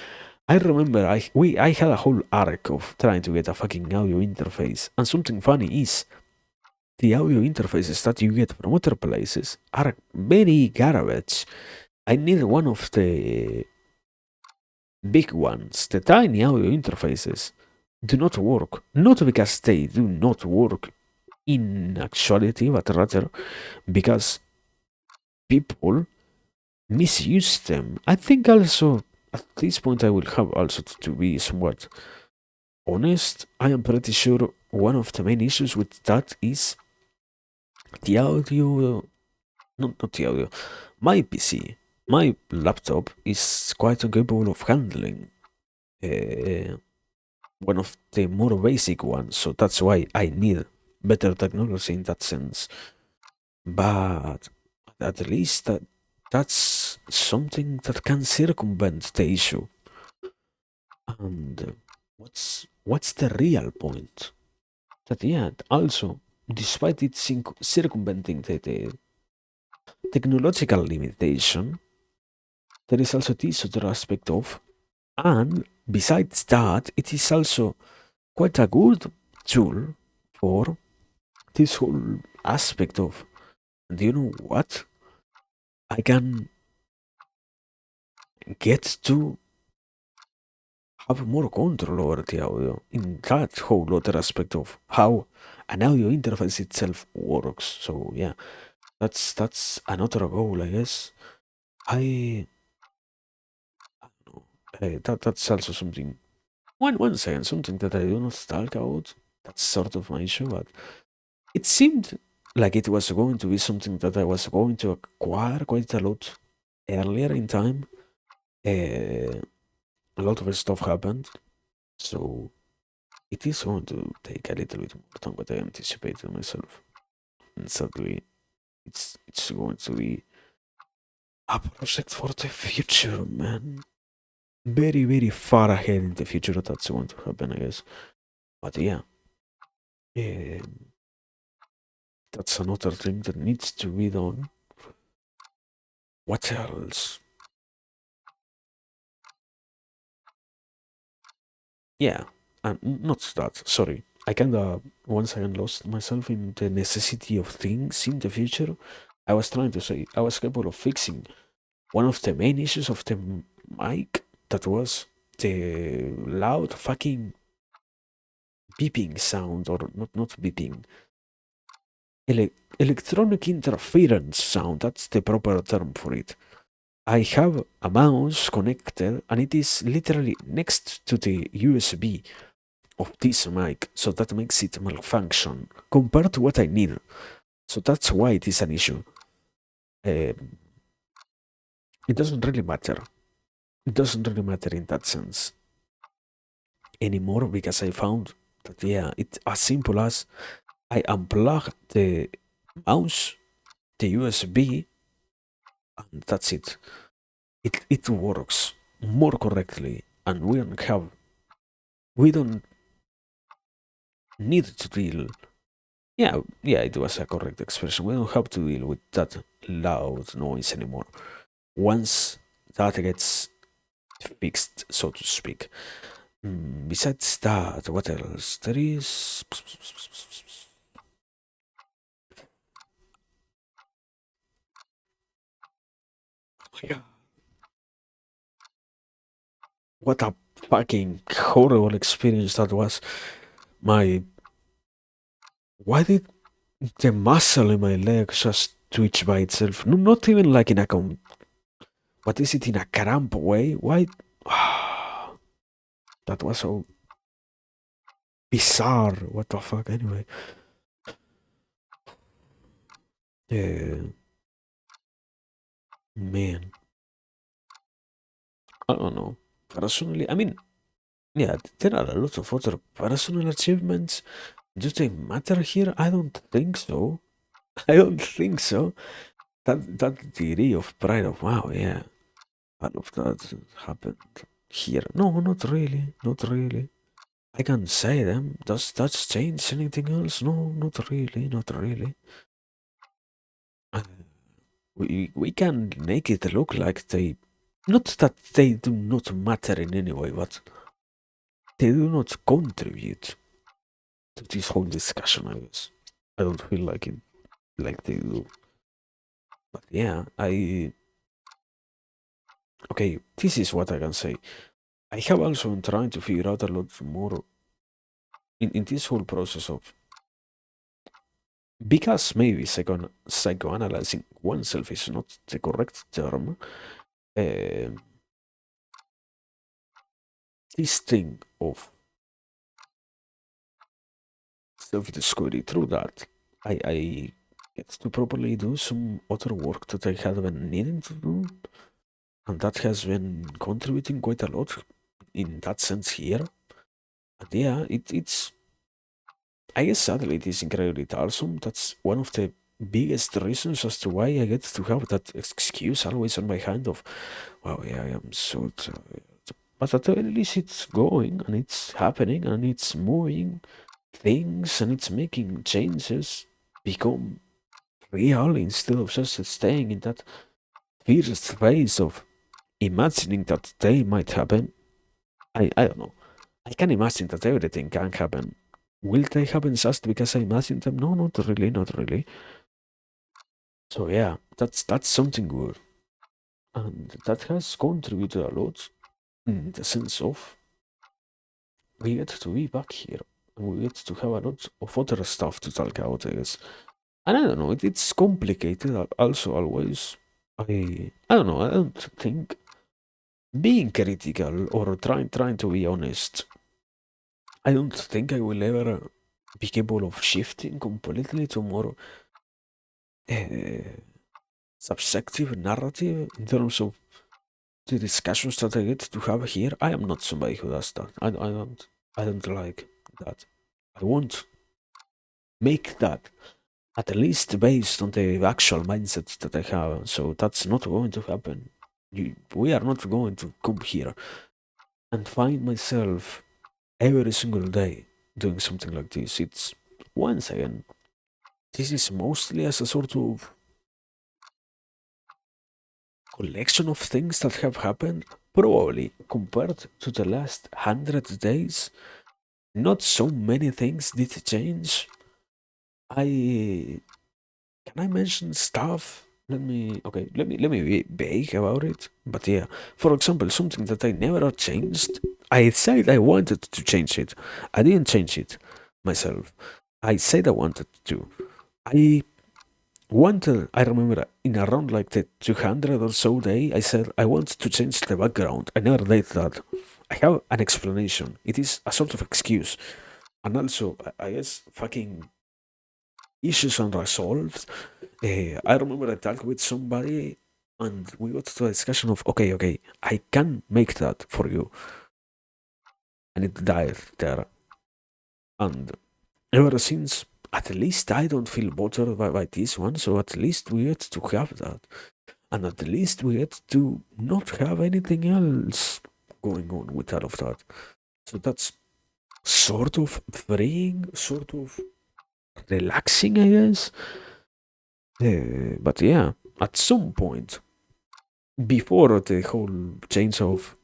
Speaker 1: I remember I had a whole arc of trying to get a fucking audio interface, and something funny is the audio interfaces that you get from other places are very garbage. I need one of the big ones. The tiny audio interfaces do not work, not because they do not work in actuality, but rather because people misuse them. I think also at this point I will have also to be somewhat honest. I am pretty sure one of the main issues with that is the audio, not the audio. My PC, my laptop is quite incapable of handling uh, one of the more basic ones, so that's why I need better technology in that sense. But at least that's something that can circumvent the issue. And what's the real point? That yeah, also, despite it circumventing the technological limitation, there is also this other aspect of, and besides that, it is also quite a good tool for this whole aspect of, do you know what? I can get to have more control over the audio in that whole other aspect of how an audio interface itself works. So yeah, that's another goal, I guess. I, I don't know. That's also something. One second, something that I do not talk about. That's sort of my issue, but it seemed like it was going to be something that I was going to acquire quite a lot earlier in time. Uh, a lot of stuff happened, so it is going to take a little bit more time, but I anticipated myself. And sadly, it's going to be a project for the future, man. Very, very far ahead in the future that's going to happen, I guess. But yeah, um, that's another thing that needs to be done. What else? Yeah, and not that. Sorry, I kinda once again lost myself in the necessity of things in the future. I was trying to say I was capable of fixing one of the main issues of the mic, that was the loud fucking beeping sound, or not beeping, electronic interference sound. That's the proper term for it. I have a mouse connected, and it is literally next to the USB of this mic, so that makes it malfunction compared to what I need. So that's why it is an issue. Um, it doesn't really matter. It doesn't really matter in that sense anymore, because I found that yeah, it's as simple as I unplug the mouse, the USB, and that's it. It works more correctly, and we don't need to deal. Yeah, it was a correct expression. We don't have to deal with that loud noise anymore. Once that gets fixed, so to speak. Besides that, what else? There is. Yeah. What a fucking horrible experience that was. My. Why did the muscle in my leg just twitch by itself? No, not even like in a. What is it, in a cramp way? Why? That was so bizarre. What the fuck, anyway? Yeah, man. I don't know. Personally, I mean, yeah, there are a lot of other personal achievements. Do they matter here? I don't think so. I don't think so. That degree of pride of, wow, yeah, all of that happened here. No, not really, not really. I can say them. Does that change anything else? No, not really, not really. Uh, we can make it look like they Not that they do not matter in any way, but they do not contribute to this whole discussion, I guess. I don't feel like it like they do. But yeah, okay, this is what I can say. I have also been trying to figure out a lot more in this whole process of, because maybe psychoanalyzing oneself is not the correct term. Uh, this thing of self-discovery through that, I get to properly do some other work that I have been needing to do, and that has been contributing quite a lot in that sense here. And yeah, it's I guess sadly it is incredibly tiresome. That's one of the biggest reasons as to why I get to have that excuse always on my hand of, wow, yeah, I am so tired. But at the very least it's going and it's happening and it's moving things and it's making changes become real instead of just staying in that first phase of imagining that they might happen. I don't know. I can imagine that everything can happen. Will they happen just because I imagine them? No, not really, not really. So yeah, that's something good. And that has contributed a lot in the sense of we get to be back here. And we get to have a lot of other stuff to talk about, I guess. And I don't know, it's complicated also always. I don't know, I don't think being critical or trying to be honest, I don't think I will ever be capable of shifting completely to more uh, subjective narrative in terms of the discussions that I get to have here. I am not somebody who does that. I don't like that. I won't make that at least based on the actual mindset that I have. So that's not going to happen. We are not going to come here and find myself every single day doing something like this. It's once again, this is mostly as a sort of collection of things that have happened, probably compared to the last 100 days. Not so many things did change. I can I mention stuff? Let me be vague about it. But yeah, for example, something that I never changed. I said I wanted to change it. I didn't change it myself. I said I wanted to. I I remember in around like the 200 or so day, I said I want to change the background. I never did that. I have an explanation. It is a sort of excuse. And also, I guess fucking issues unresolved. I remember I talked with somebody and we got to a discussion of, okay, I can make that for you. And it died there. And ever since, at least I don't feel bothered by this one. So at least we get to have that. And at least we get to not have anything else going on with all of that. So that's sort of freeing, sort of relaxing, I guess. But yeah, at some point, before the whole change of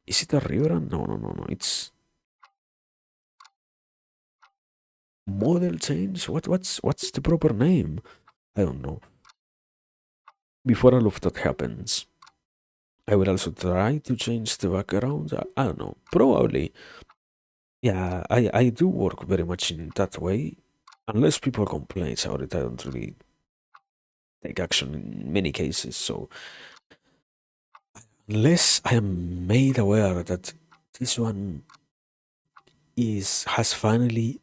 Speaker 1: is it a river? No. It's model change. What's the proper name? I don't know. Before all of that happens, I will also try to change the background. I don't know. Probably, yeah. I do work very much in that way. Unless people complain about it, I don't really take action in many cases. So unless I am made aware that this one is has finally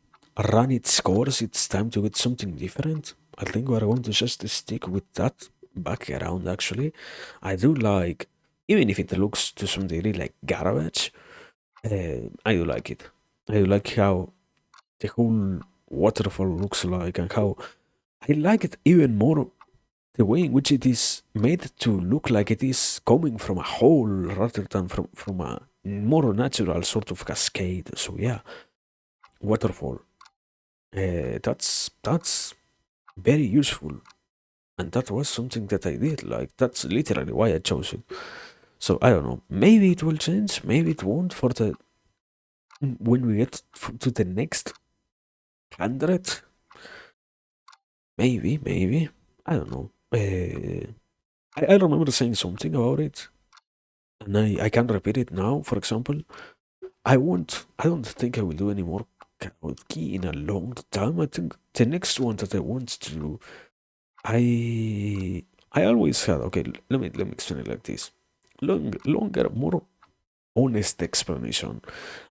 Speaker 1: run its course, it's time to get something different. I think we're going to just stick with that background actually. I do like, even if it looks to some degree like garbage, I do like it. I do like how the whole waterfall looks like and how I like it even more the way in which it is made to look like it is coming from a hole rather than from a more natural sort of cascade. So yeah, waterfall. That's very useful. and that was something that I did. Like that's literally why I chose it. So I don't know. Maybe it will change. Maybe it won't. For the when we get to the next 100, maybe. I don't know. I remember saying something about it, and I can repeat it now. For example, I won't. I don't think I will do any more karaoke in a long time. I think the next one that I want to do, I always had. Okay, let me explain it like this. Longer, more honest explanation.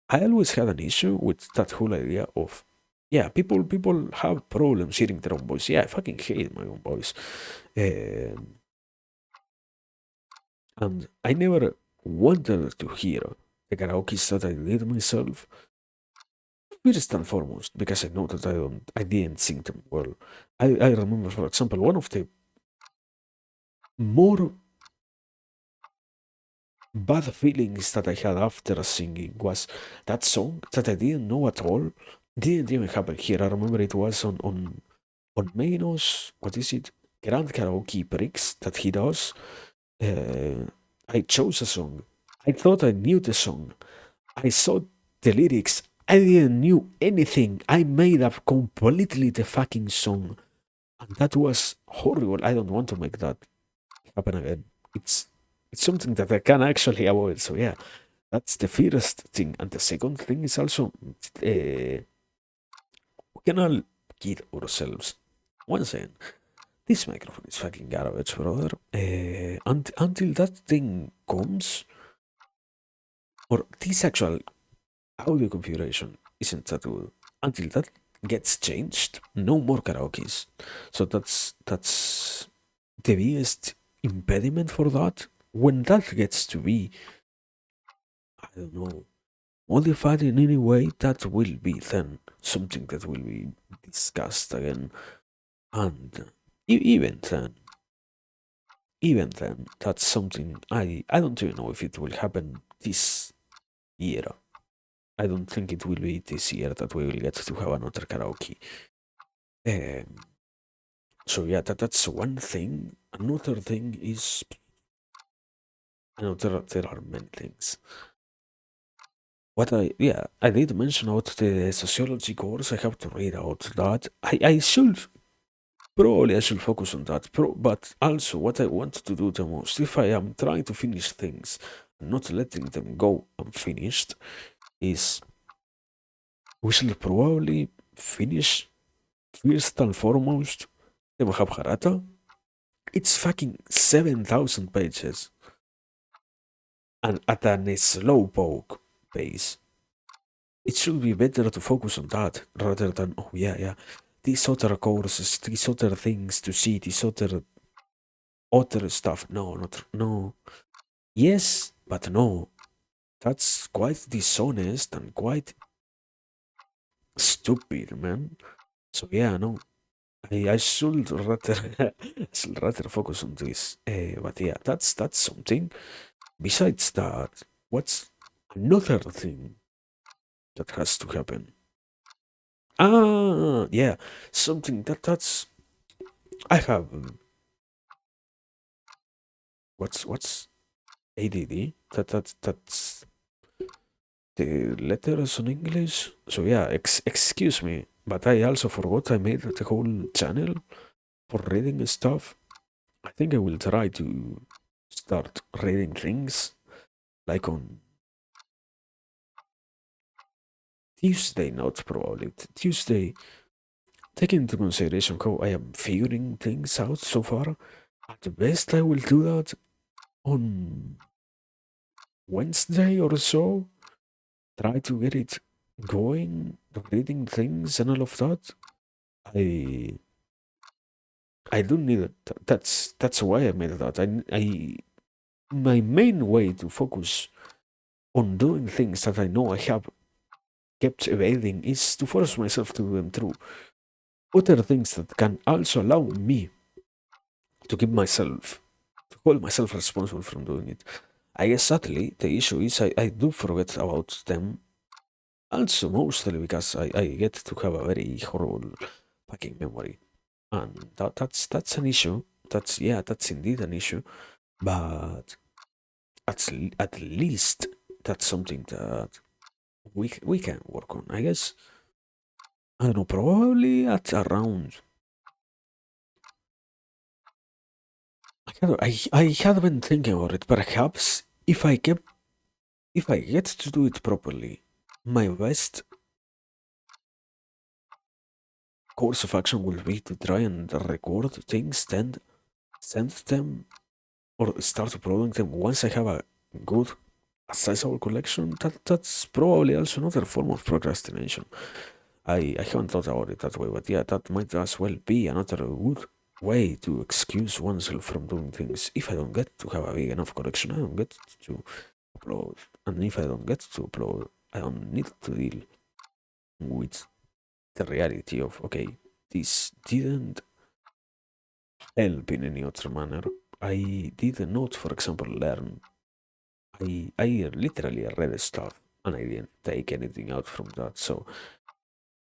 Speaker 1: I always had an issue with that whole idea of, yeah, people have problems hearing their own voice. Yeah, I fucking hate my own voice. Um, and I never wanted to hear the karaoke that I did myself. First and foremost, because I know that I didn't sing them well. I remember, for example, one of the more bad feelings that I had after singing was that song that I didn't know at all. Didn't even happen here. I remember it was on Menos, what is it? Grand Karaoke Bricks that he does. Uh, I chose a song. I thought I knew the song. I saw the lyrics. I didn't knew anything. I made up completely the fucking song. And that was horrible. I don't want to make that happen again. It's it's something that I can actually avoid. So yeah, that's the first thing. And the second thing is also we can all kid ourselves. One second. This microphone is fucking garbage, brother. Until that thing comes, or this actual audio configuration isn't that good. Until that gets changed, no more karaoke's. So that's the biggest impediment for that. When that gets to be, I don't know, modified in any way, that will be then something that will be discussed again. And even then, that's something I don't even know if it will happen this year. I don't think it will be this year that we will get to have another karaoke. Um, so yeah, that's one thing. Another thing is, I know there are many things. What I did mention about the sociology course. I have to read out that. I should probably I should focus on that. But also, what I want to do the most, if I am trying to finish things, and not letting them go unfinished, is we should probably finish first and foremost the Mahabharata. It's fucking 7,000 pages, and at a slow poke pace. It should be better to focus on that rather than, oh yeah, these other courses, these other things to see, these other stuff. No, not no. Yes, but no. That's quite dishonest and quite stupid, man. So yeah, no. I should rather should rather focus on this. But yeah, that's something. Besides that, what's another thing that has to happen? Ah, yeah, something that's I have. What's ADD? That's the letters on English. So yeah, excuse me, but I also forgot I made the whole channel for reading stuff. I think I will try to start reading things like on Tuesday, not probably Tuesday. Taking into consideration how I am figuring things out so far, at the best I will do that on Wednesday or so. Try to get it going, reading things and all of that. I I don't need it. That's why I made that. I my main way to focus on doing things that I know I have kept evading is to force myself to do them through other things that can also allow me to keep myself to hold myself responsible from doing it. I guess sadly the issue is I do forget about them. Also mostly because I get to have a very horrible fucking memory. And that's an issue. that's indeed an issue. But at least that's something that we can work on. I guess I don't know, probably at around. I had been thinking about it. Perhaps if I get to do it properly, my best course of action will be to try and record things, then send them or start uploading them once I have a good, sizable collection. That's probably also another form of procrastination. I haven't thought about it that way, but yeah, that might as well be another good way to excuse oneself from doing things. If I don't get to have a big enough collection, I don't get to upload. And if I don't get to upload, I don't need to deal with the reality of, okay, this didn't help in any other manner. I did not, for example, learn. I literally read stuff and I didn't take anything out from that. So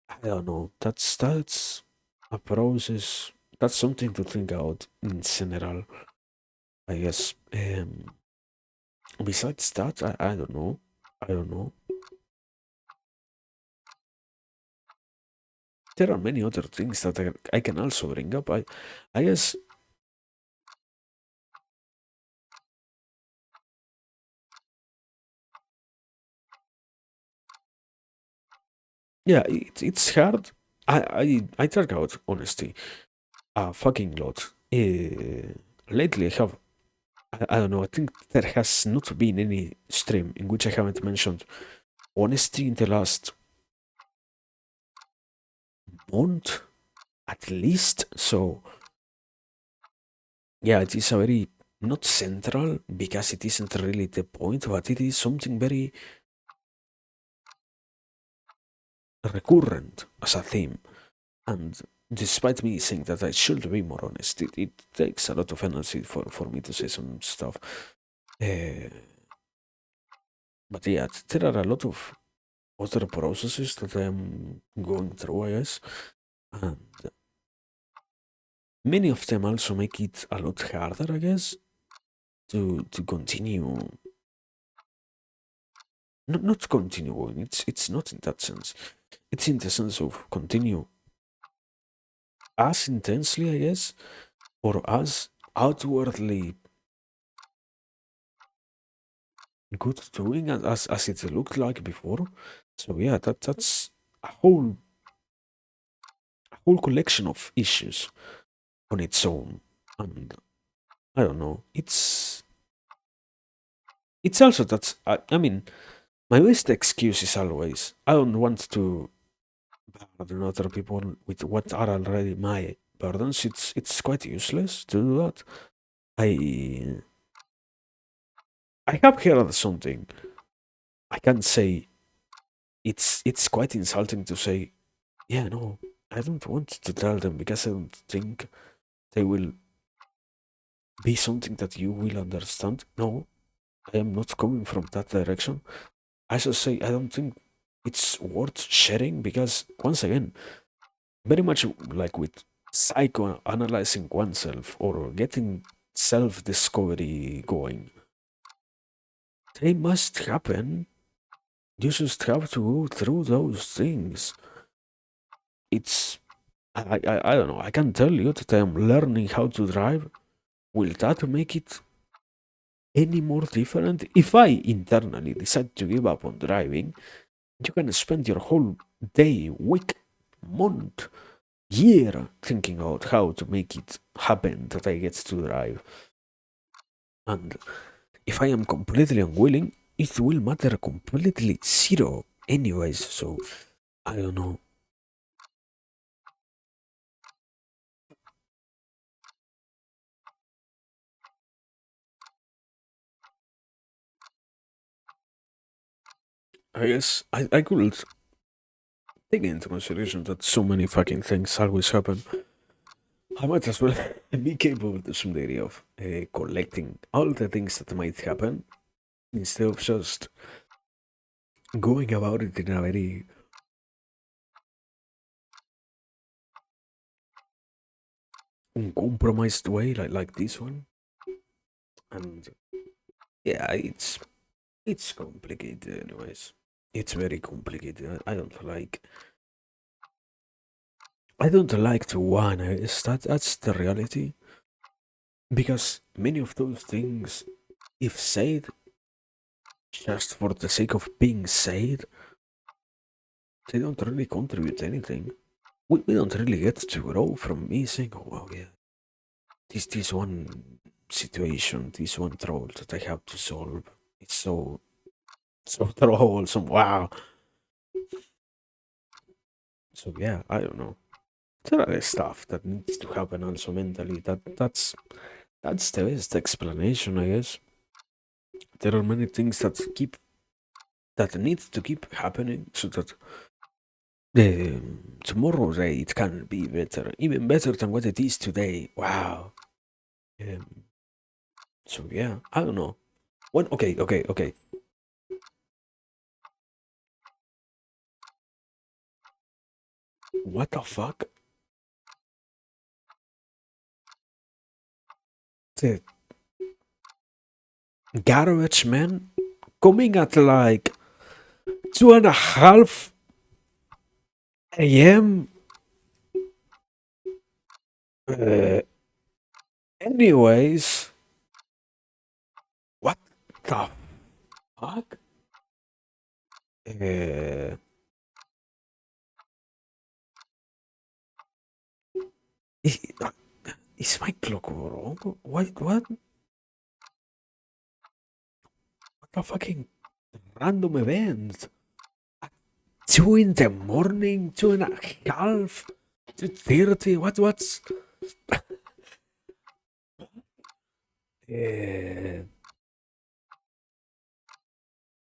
Speaker 1: I don't know. That's a process. That's something to think about in general. I guess. Besides that, I don't know. I don't know. There are many other things that I can also bring up. I guess. Yeah, it's hard. I talk about honesty a fucking lot. Lately, I don't know. I think there has not been any stream in which I haven't mentioned honesty in the last month, at least. So yeah, it is a very not central because it isn't really the point, but it is something very recurrent as a theme. And despite me saying that I should be more honest, it takes a lot of energy for me to say some stuff. Uh, but yeah, there are a lot of other processes that I'm going through, I guess. And many of them also make it a lot harder, I guess, to continue. Not continue going. It's not in that sense. It's in the sense of continue as intensely, I guess, or as outwardly good doing as it looked like before. So yeah, that's a whole collection of issues on its own. And I don't know. It's also that I mean my best excuse is always I don't want to burden other people with what are already my burdens. It's quite useless to do that. I I have heard something. I can say it's quite insulting to say, yeah, no, I don't want to tell them because I don't think they will be something that you will understand. No, I am not coming from that direction. I should say I don't think it's worth sharing because once again, very much like with psychoanalyzing oneself or getting self-discovery going, they must happen. You just have to go through those things. It's I don't know. I can tell you that I am learning how to drive. Will that make it any more different? If I internally decide to give up on driving, you can spend your whole day, week, month, year thinking about how to make it happen that I get to drive. And if I am completely unwilling, it will matter completely zero anyways. So I don't know. I guess I could take into consideration that so many fucking things always happen. I might as well be capable to some degree of collecting all the things that might happen instead of just going about it in a very uncompromised way, like this one. And yeah, it's complicated, anyways. It's very complicated. I don't like to wanna. That's the reality. Because many of those things, if said just for the sake of being said, they don't really contribute anything. We don't really get to grow from me saying, oh wow, yeah, this one situation, this one trouble that I have to solve. It's so troublesome. Wow. So yeah, I don't know. There are stuff that needs to happen also mentally. That's the best explanation, I guess. There are many things that need to keep happening so that the tomorrow day it can be better, even better than what it is today. Wow. Um, so yeah, I don't know. When okay. What the fuck? The garbage man coming at like 2:30 a.m. Uh, anyways, what the fuck? Uh, is, is my clock wrong? What a fucking random event? 2 in the morning, 2:30, 2:30. What's uh,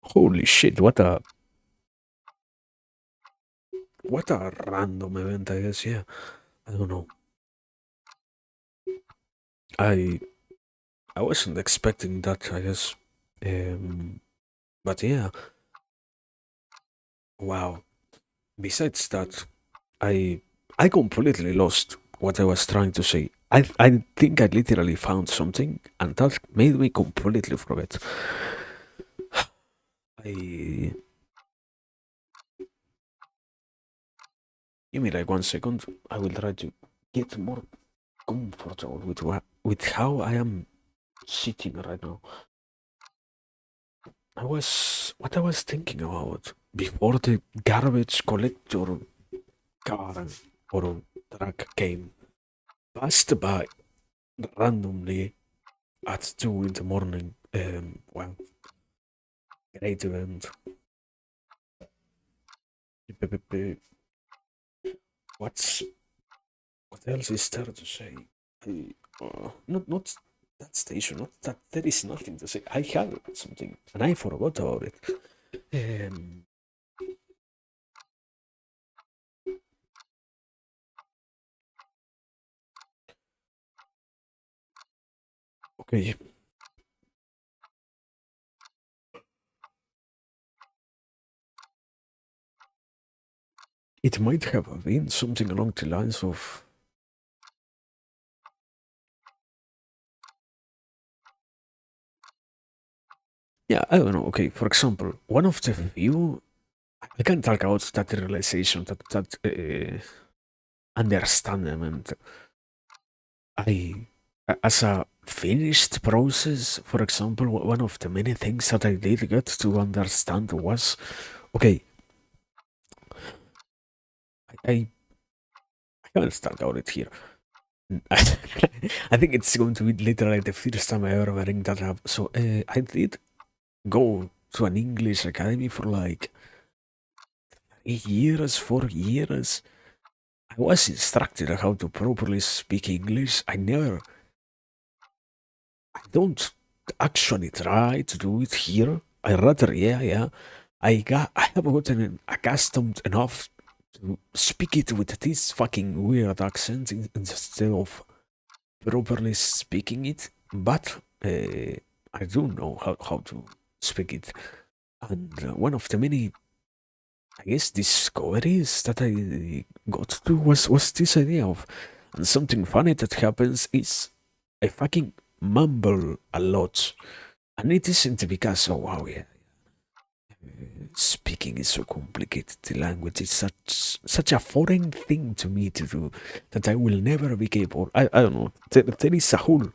Speaker 1: holy shit, what a random event, I guess, yeah. I don't know. I I wasn't expecting that, I guess. Um but yeah, wow. Besides that, I I completely lost what I was trying to say. I think I literally found something and that made me completely forget. I Give me like 1 second. I will try to get more comfortable with how I am sitting right now. What I was thinking about before the garbage collector car or truck came passed by randomly at 2 in the morning. Well, great event. What's what else is there to say? Not that station. Not that there is nothing to say. I had something and I forgot about it. Um, okay, it might have been something along the lines of yeah. I don't know. Okay, for example, one of the few I can talk about that realization, that understanding. I, as a finished process, for example, one of the many things that I did get to understand was, okay, I can't start out it here. I think it's going to be literally the first time I ever bring that up. So I did go to an English academy for like 3 years, 4 years. I was instructed on how to properly speak English. I don't actually try to do it here. I rather, yeah. I have gotten accustomed enough to speak it with this fucking weird accent instead of properly speaking it. But I do know how to speak it. And one of the many, I guess, discoveries that I got to was this idea of And something funny that happens is I fucking mumble a lot. And it isn't because, oh wow, yeah, speaking is so complicated. The language is such a foreign thing to me to do that I will never be capable. I don't know. There is a whole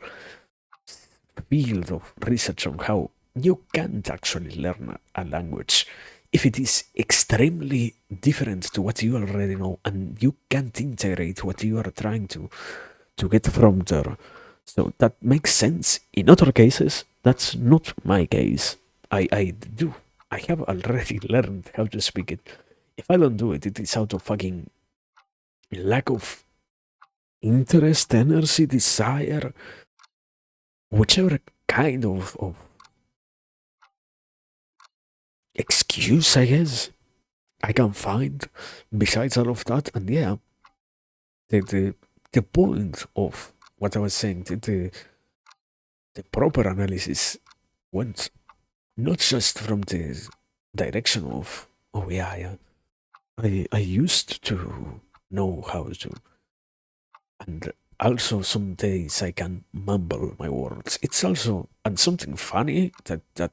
Speaker 1: field of research on how you can't actually learn a language if it is extremely different to what you already know and you can't integrate what you are trying to get from there. So that makes sense. In other cases, that's not my case. I do. I have already learned how to speak it. If I don't do it, it is out of fucking lack of interest, energy, desire, whichever kind of excuse, I guess, I can find besides all of that. And yeah, the the, the point of what I was saying, the proper analysis went not just from the direction of, oh yeah, yeah, I used to know how to, and also some days I can mumble my words. It's also, and something funny that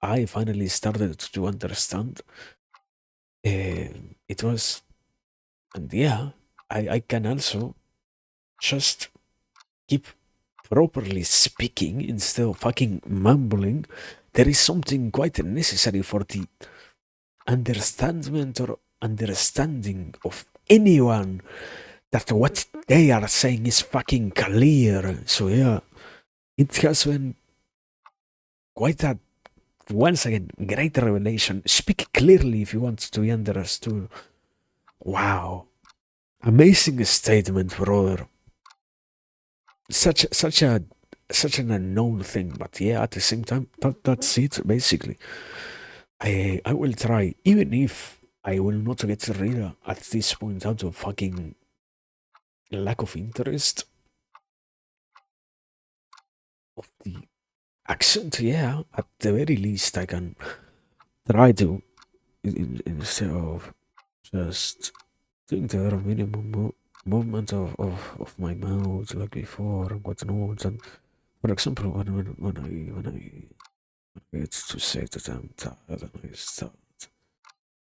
Speaker 1: I finally started to understand. It was, and yeah, I can also just keep properly speaking instead of fucking mumbling. There is something quite necessary for the understanding or understanding of anyone that what they are saying is fucking clear. So yeah, it has been quite a, once again, great revelation. Speak clearly if you want to be understood. Wow, amazing statement, brother. Such an unknown thing, but yeah, at the same time, that's it basically. I will try, even if I will not get rid of at this point out of fucking lack of interest of the accent. Yeah, at the very least, I can try to instead of just doing the very minimum movement of my mouth like before and whatnot. And for example, when I get to say that I'm tired and I start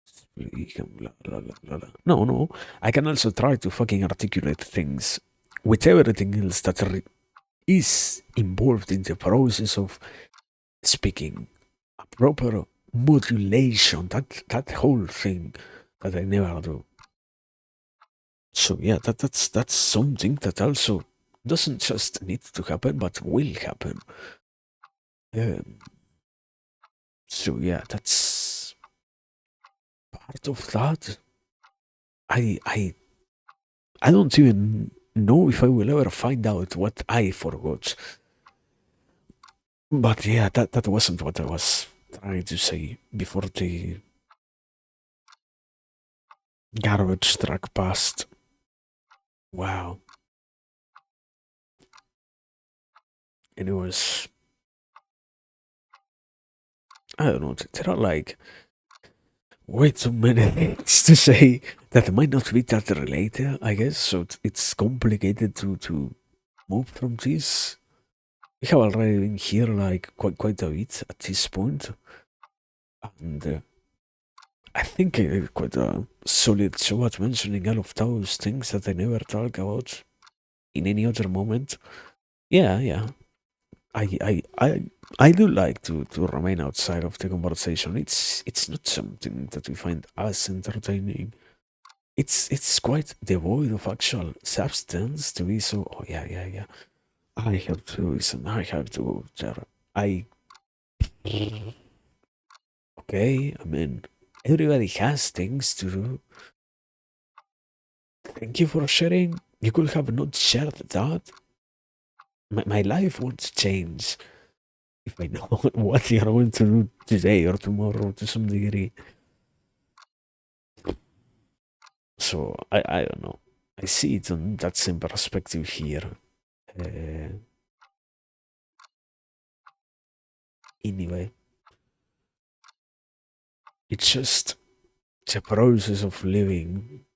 Speaker 1: speaking blah blah blah blah blah. No, no. I can also try to fucking articulate things with everything else that is involved in the process of speaking. A proper modulation, that whole thing that I never do. So yeah, that's something that also doesn't just need to happen, but will happen. Um, so yeah, that's part of that. I I I don't even know if I will ever find out what I forgot. But yeah, that wasn't what I was trying to say before the garbage truck passed. Wow. And it was, I don't know, there are like way too many things to say that might not be that related, I guess. So it's complicated to move from this. We have already been here like quite a bit at this point, and I think quite a solid show at mentioning all of those things that I never talk about in any other moment. Yeah, yeah. I I I I do like to remain outside of the conversation. It's not something that we find as entertaining. It's quite devoid of actual substance to be so. Oh yeah, yeah, yeah. I have to listen. I have to go there. I okay. I mean, everybody has things to do. Thank you for sharing. You could have not shared that. My life won't change if I know what you're going to do today or tomorrow to some degree. So I don't know. I see it on that same perspective here. Uh, anyway, it's just the process of living.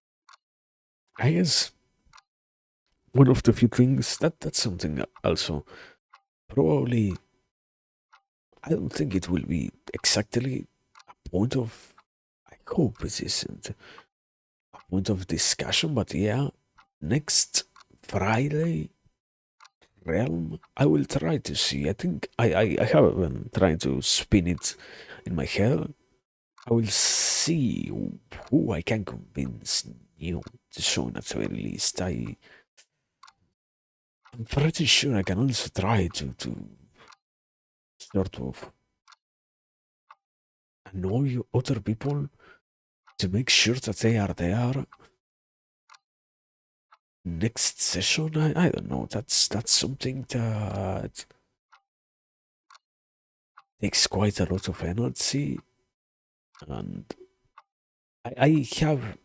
Speaker 1: I guess one of the few things that's something also probably I don't think it will be exactly a point of I hope it isn't a point of discussion, but yeah, next Friday realm I will try to see. I think I have been trying to spin it in my head. I will see who I can convince new to join at the very least. I'm pretty sure I can also try to sort of annoy other people to make sure that they are there next session. I don't know. That's something that takes quite a lot of energy, and I have,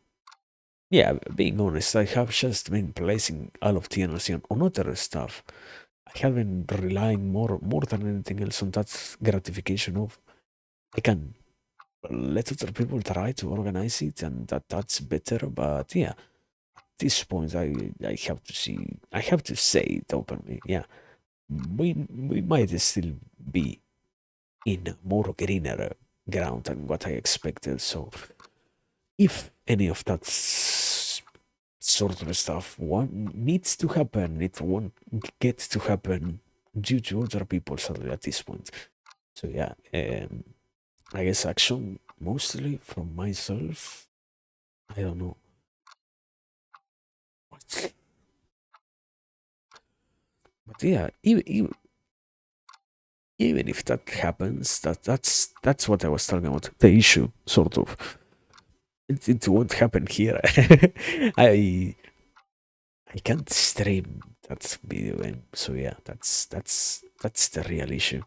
Speaker 1: yeah, being honest, I have just been placing all of the energy on other stuff. I have been relying more than anything else on that gratification of I can let other people try to organize it, and that's better. But yeah, at this point, I have to see. I have to say it openly. Yeah, we might still be in more greener ground than what I expected. So if any of that sort of stuff needs to happen, it won't get to happen due to other people sadly at this point. So yeah, I guess action mostly from myself. I don't know. But yeah, even if that happens, that's what I was talking about. The issue, sort of. It won't happen here. I I can't stream that video game. So yeah, that's the real issue.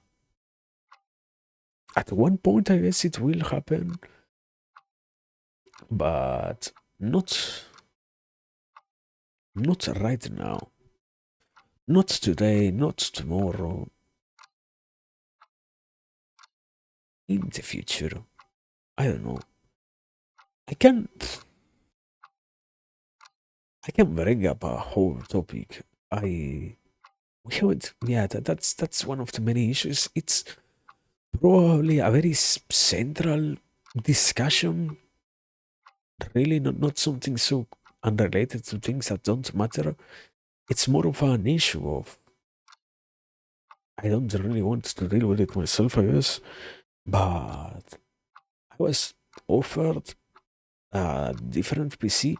Speaker 1: At one point, I guess it will happen, but not right now. Not today, not tomorrow. In the future, I don't know. I can I can bring up a whole topic. We haven't. Yeah, that's one of the many issues. It's probably a very central discussion. Really, not something so unrelated to things that don't matter. It's more of an issue of I don't really want to deal with it myself, I guess. But I was offered a different PC,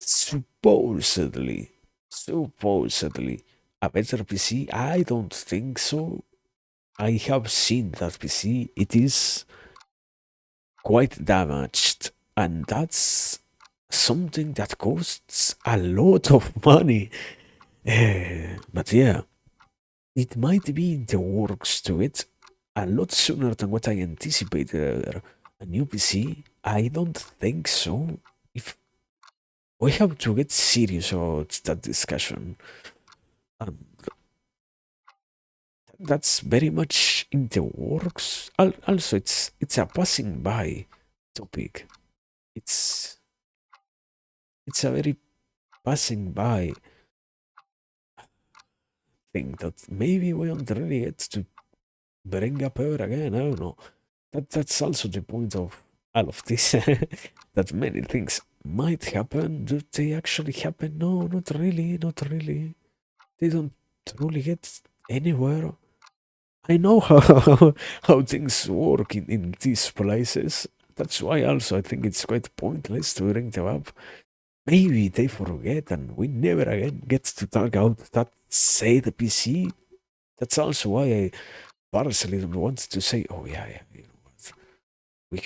Speaker 1: supposedly, supposedly a better PC. I don't think so. I have seen that PC. It is quite damaged, and that's something that costs a lot of money. But yeah, it might be in the works to it a lot sooner than what I anticipated. A new PC? I don't think so. If we have to get serious about that discussion, and that's very much in the works. Also, it's a passing by topic. It's it's a very passing by thing that maybe we don't really get to bring up ever again. I don't know. That's also the point of all of this. That many things might happen. Do they actually happen? No, not really, not really. They don't truly get anywhere. I know how things work in these places. That's why also I think it's quite pointless to bring them up. Maybe they forget and we never again get to talk out that say the PC. That's also why I partially want to say, oh yeah, yeah, you know what? We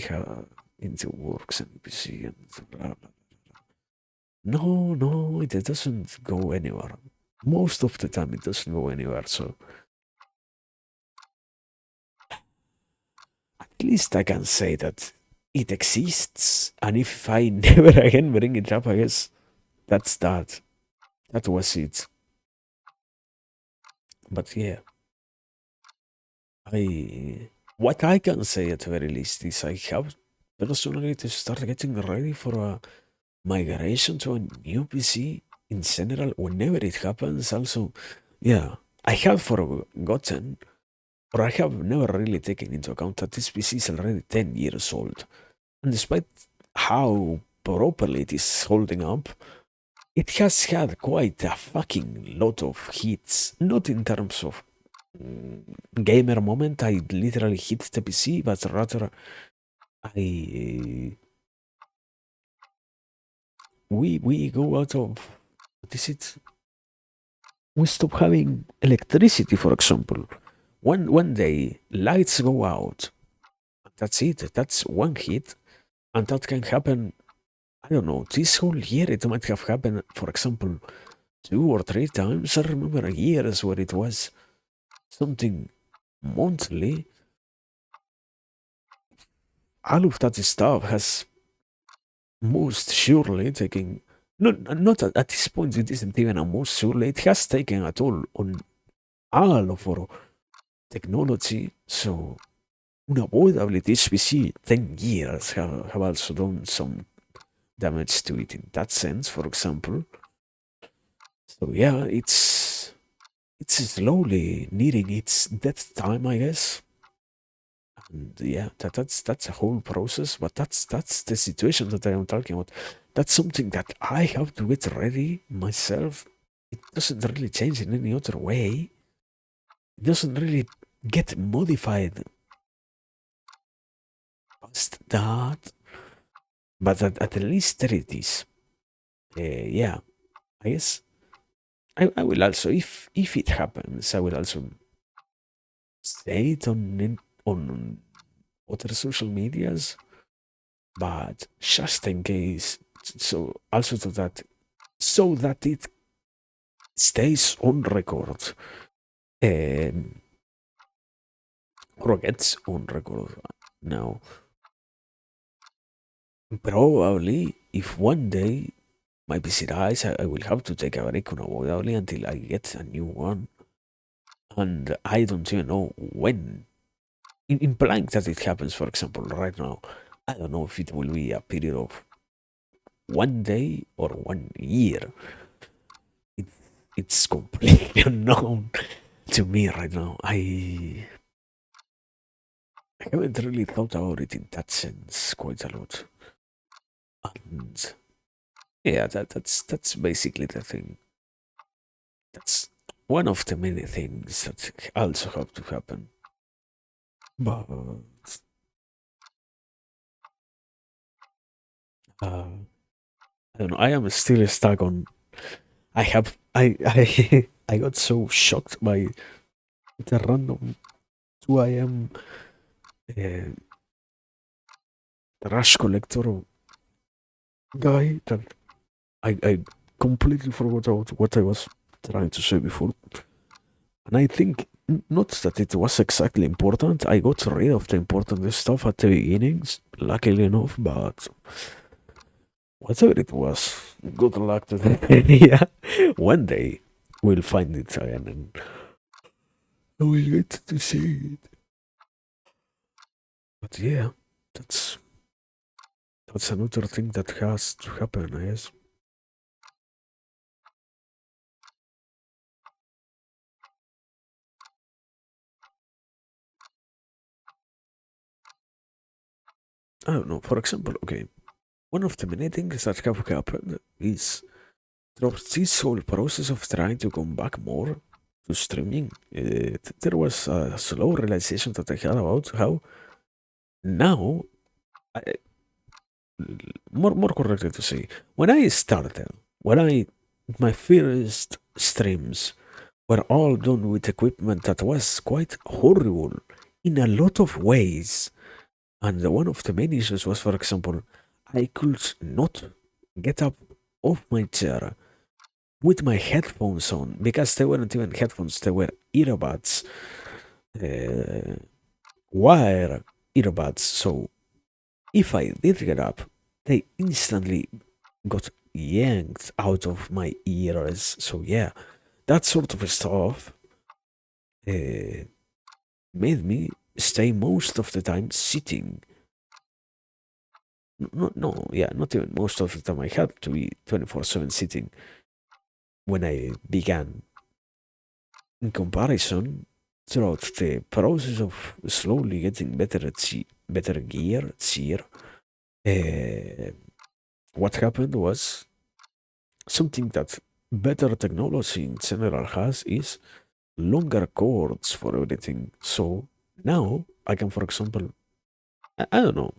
Speaker 1: have in the works and PC and blah, blah, blah. No, no, it doesn't go anywhere. Most of the time it doesn't go anywhere, so at least I can say that it exists, and if I never again bring it up, I guess that's that. That was it. But yeah, I what I can say at the very least is I have personally to start getting ready for a migration to a new PC. in general, whenever it happens, also, yeah, I have forgotten, or I have never really taken into account that this PC is already 10 years old. And despite how properly it is holding up, it has had quite a fucking lot of hits. Not in terms of mm, gamer moment, I literally hit the PC, but rather I we go out of what is it? We stop having electricity, for example. One day lights go out. That's it. That's one hit, and that can happen. I don't know. This whole year it might have happened. For example, 2 or 3 times. I remember years where it was something monthly. All of that stuff has most surely taken. Not at this point. It isn't even a most surely. It has taken a toll on all of our technology. So unavoidably, this PC 10 years have also done some damage to it in that sense, for example. So yeah, it's slowly nearing its death time, I guess. And yeah, that's a whole process, but that's the situation that I am talking about. That's something that I have to get ready myself. It doesn't really change in any other way. It doesn't really get modified past that. But at least there it is. Yeah, I guess I will also, if it happens, I will also say it on other social medias, but just in case, so also so that it stays on record, um, or gets on record. Now, probably if one day my PC dies, I will have to take a break unavoidably until I get a new one, and I don't even know when. Implying that it happens, for example, right now, I don't know if it will be a period of 1 day or 1 year. It, it's completely unknown to me right now. I haven't really thought about it in that sense quite a lot. And yeah, that's basically the thing. That's one of the many things that also have to happen. But I don't know. I am still stuck on. I got so shocked by the random 2 a.m. Uh, rush collector guy that I completely forgot about what I was trying to say before. And I think not that it was exactly important. I got rid of the important stuff at the beginnings, luckily enough, but whatever it was, good luck to them. Yeah. One day we'll find it again and I will get to see it. But yeah, that's that's another thing that has to happen, I guess. I don't know. For example, okay, one of the many things that have happened is through this whole process of trying to come back more to streaming, there was a slow realization that I had about how now, I, more correctly to say, when I started, when I my first streams were all done with equipment that was quite horrible in a lot of ways. And one of the main issues was, for example, I could not get up off my chair with my headphones on because they weren't even headphones, they were earbuds, uh, wire earbuds. So if I did get up, they instantly got yanked out of my ears. So yeah, that sort of stuff uh, made me stay most of the time sitting. No, no, yeah, not even most of the time. I had to be 24/7 sitting. when I began in comparison throughout the process of slowly getting better at better gear at year, uh, what happened was something that better technology in general has is longer cords for everything. So now I can, for example, I don't know,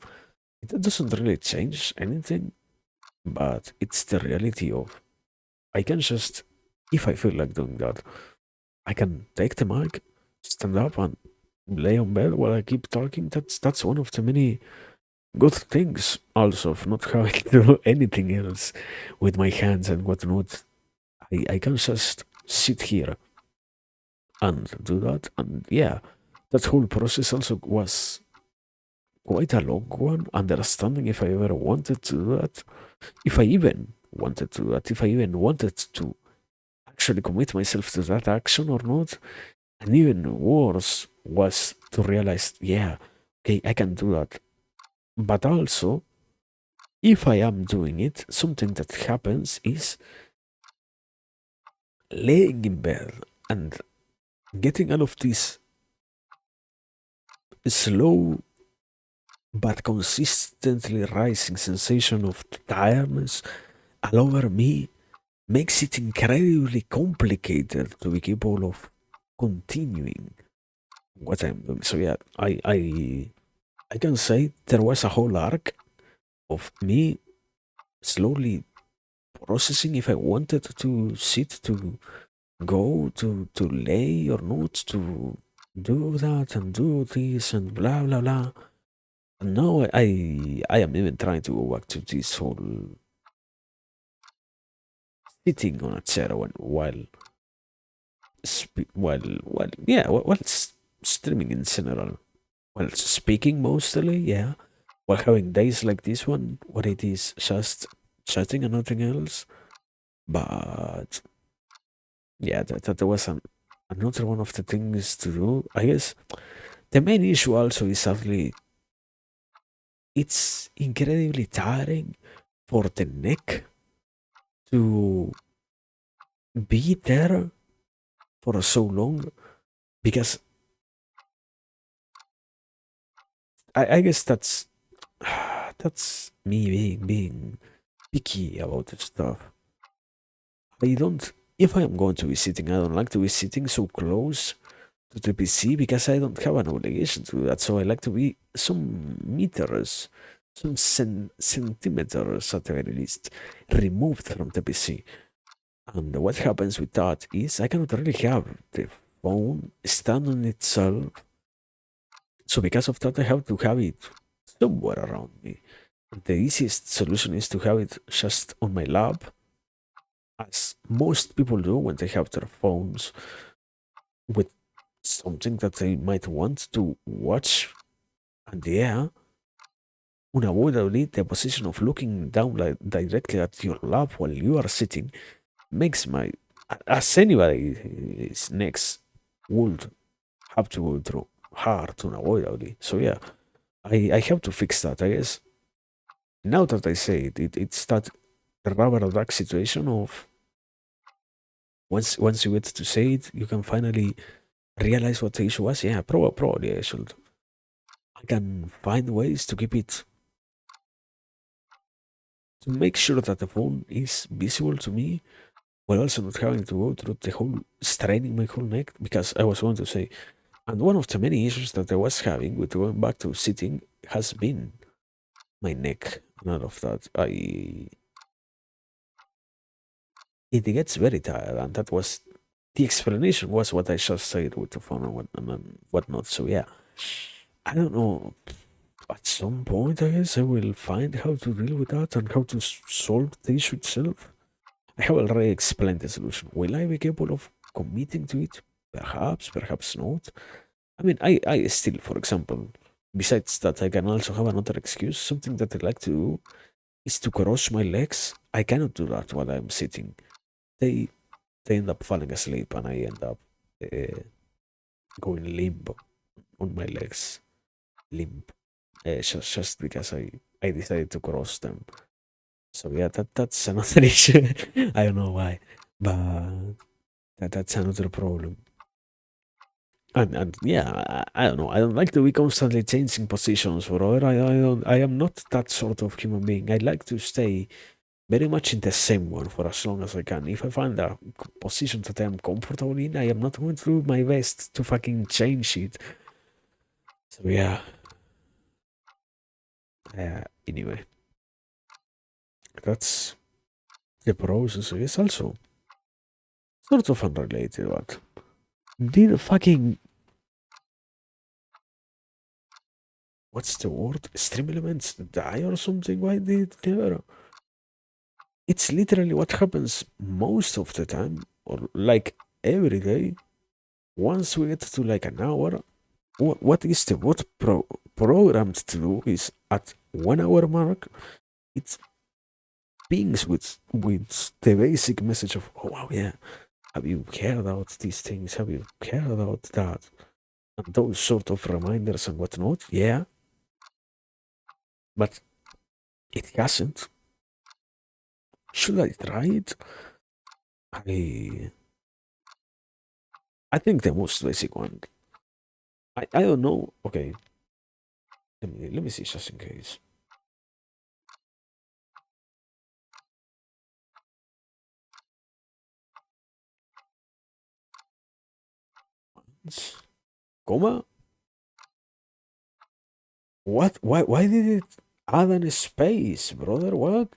Speaker 1: it doesn't really change anything, but it's the reality of I can just, if I feel like doing that, I can take the mic, stand up, and lay on bed while I keep talking. That's one of the many good things also of not having to do anything else with my hands and whatnot. I can just sit here and do that. And yeah, that whole process also was quite a long one, understanding if I ever wanted to do that, if I even wanted to do that, if I even wanted to actually commit myself to that action or not. And even worse was to realize, yeah, okay, I can do that. But also, if I am doing it, something that happens is laying in bed and getting all of this slow but consistently rising sensation of tiredness all over me makes it incredibly complicated to be capable of continuing what I'm doing. So yeah, I can say there was a whole arc of me slowly processing if I wanted to sit, to go, to lay or not, to do that and do this and blah blah blah. And now I am even trying to go back to this whole sitting on a chair while streaming in general, while speaking mostly, yeah, while having days like this one where it is just chatting and nothing else. But yeah, that was another one of the things to do. I guess the main issue also is sadly it's incredibly tiring for the neck to be there for so long because I guess that's me being picky about the stuff. I don't if I am going to be sitting, I don't like to be sitting so close to the PC because I don't have an obligation to do that. So I like to be some meters, some centimeters at the very least, removed from the PC. And what happens with that is I cannot really have the phone stand on itself. So because of that, I have to have it somewhere around me. The easiest solution is to have it just on my lap, as most people do when they have their phones with something that they might want to watch. And yeah, unavoidably, the position of looking down like directly at your lap while you are sitting makes my, as anybody's necks would have to go through hard unavoidably. So yeah, I have to fix that. I guess now that I say it's that rubber duck situation of once you get to say it, you can finally realize what the issue was. Yeah, probably I should. I can find ways to keep it to make sure that the phone is visible to me while also not having to go through the whole straining my whole neck because I was going to say, and one of the many issues that I was having with going back to sitting has been my neck. None of that. It gets very tired, and that was the explanation was what I just said with the phone and whatnot. So yeah, I don't know. At some point, I guess I will find how to deal with that and how to solve the issue itself. I have already explained the solution. Will I be capable of committing to it? Perhaps, perhaps not. I mean, I still, for example, besides that, I can also have another excuse. Something that I like to do is to cross my legs. I cannot do that while I'm sitting. They they end up falling asleep, and I end up uh, going limp on my legs, limp, just because I decided to cross them. So yeah, that's another issue. I don't know why. But that's another problem. And yeah, I don't know. I don't like to be constantly changing positions, brother. I am not that sort of human being. I like to stay very much in the same one for as long as I can. If I find a position that I am comfortable in, I am not going to do my best to fucking change it. So yeah. Anyway, that's the process. It's also sort of unrelated, but did fucking what's the word? Stream elements die or something? Why did it never? It's literally what happens most of the time, or like every day. Once we get to like an hour, what is the what programmed to do is at 1 hour mark, it pings with the basic message of, oh wow, yeah, have you cared about these things? Have you cared about that? And those sort of reminders and whatnot, yeah, but it hasn't. Should I try it? I I think the most basic one. I don't know. Okay, let me see just in case. Comma? What? Why did it add an space, brother? What?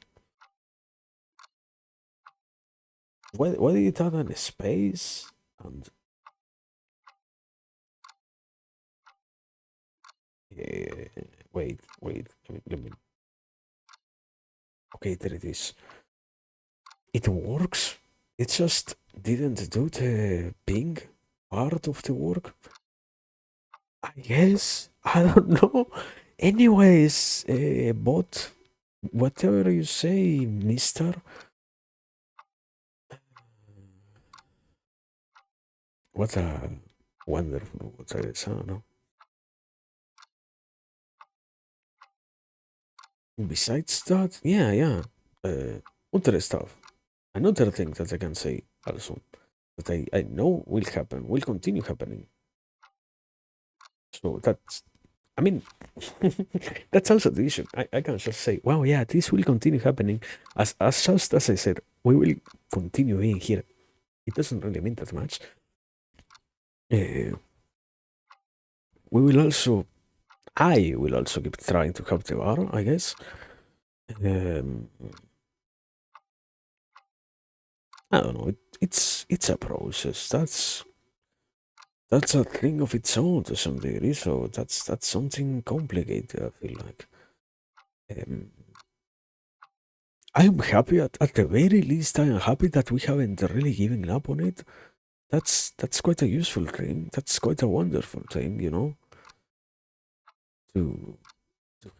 Speaker 1: Why did it add an space? And wait. Let me. Okay, there it is. It works. It just didn't do the ping part of the work. I guess. I don't know. Anyways, bot, whatever you say, mister. What a wonderful what I don't know. Besides that, yeah. Other stuff. Another thing that I can say also that I know will happen, will continue happening. So that's, I mean, that's also the issue. I can just say, wow, yeah, this will continue happening. As just as I said, we will continue being here. It doesn't really mean that much. Uh, we will also, I will also keep trying to help the bar, I guess. Um, I don't know. It's a process. That's a thing of its own to some degree. So that's something complicated. I feel like. Um, I'm happy at the very least. I am happy that we haven't really given up on it. That's quite a useful thing. That's quite a wonderful thing, to to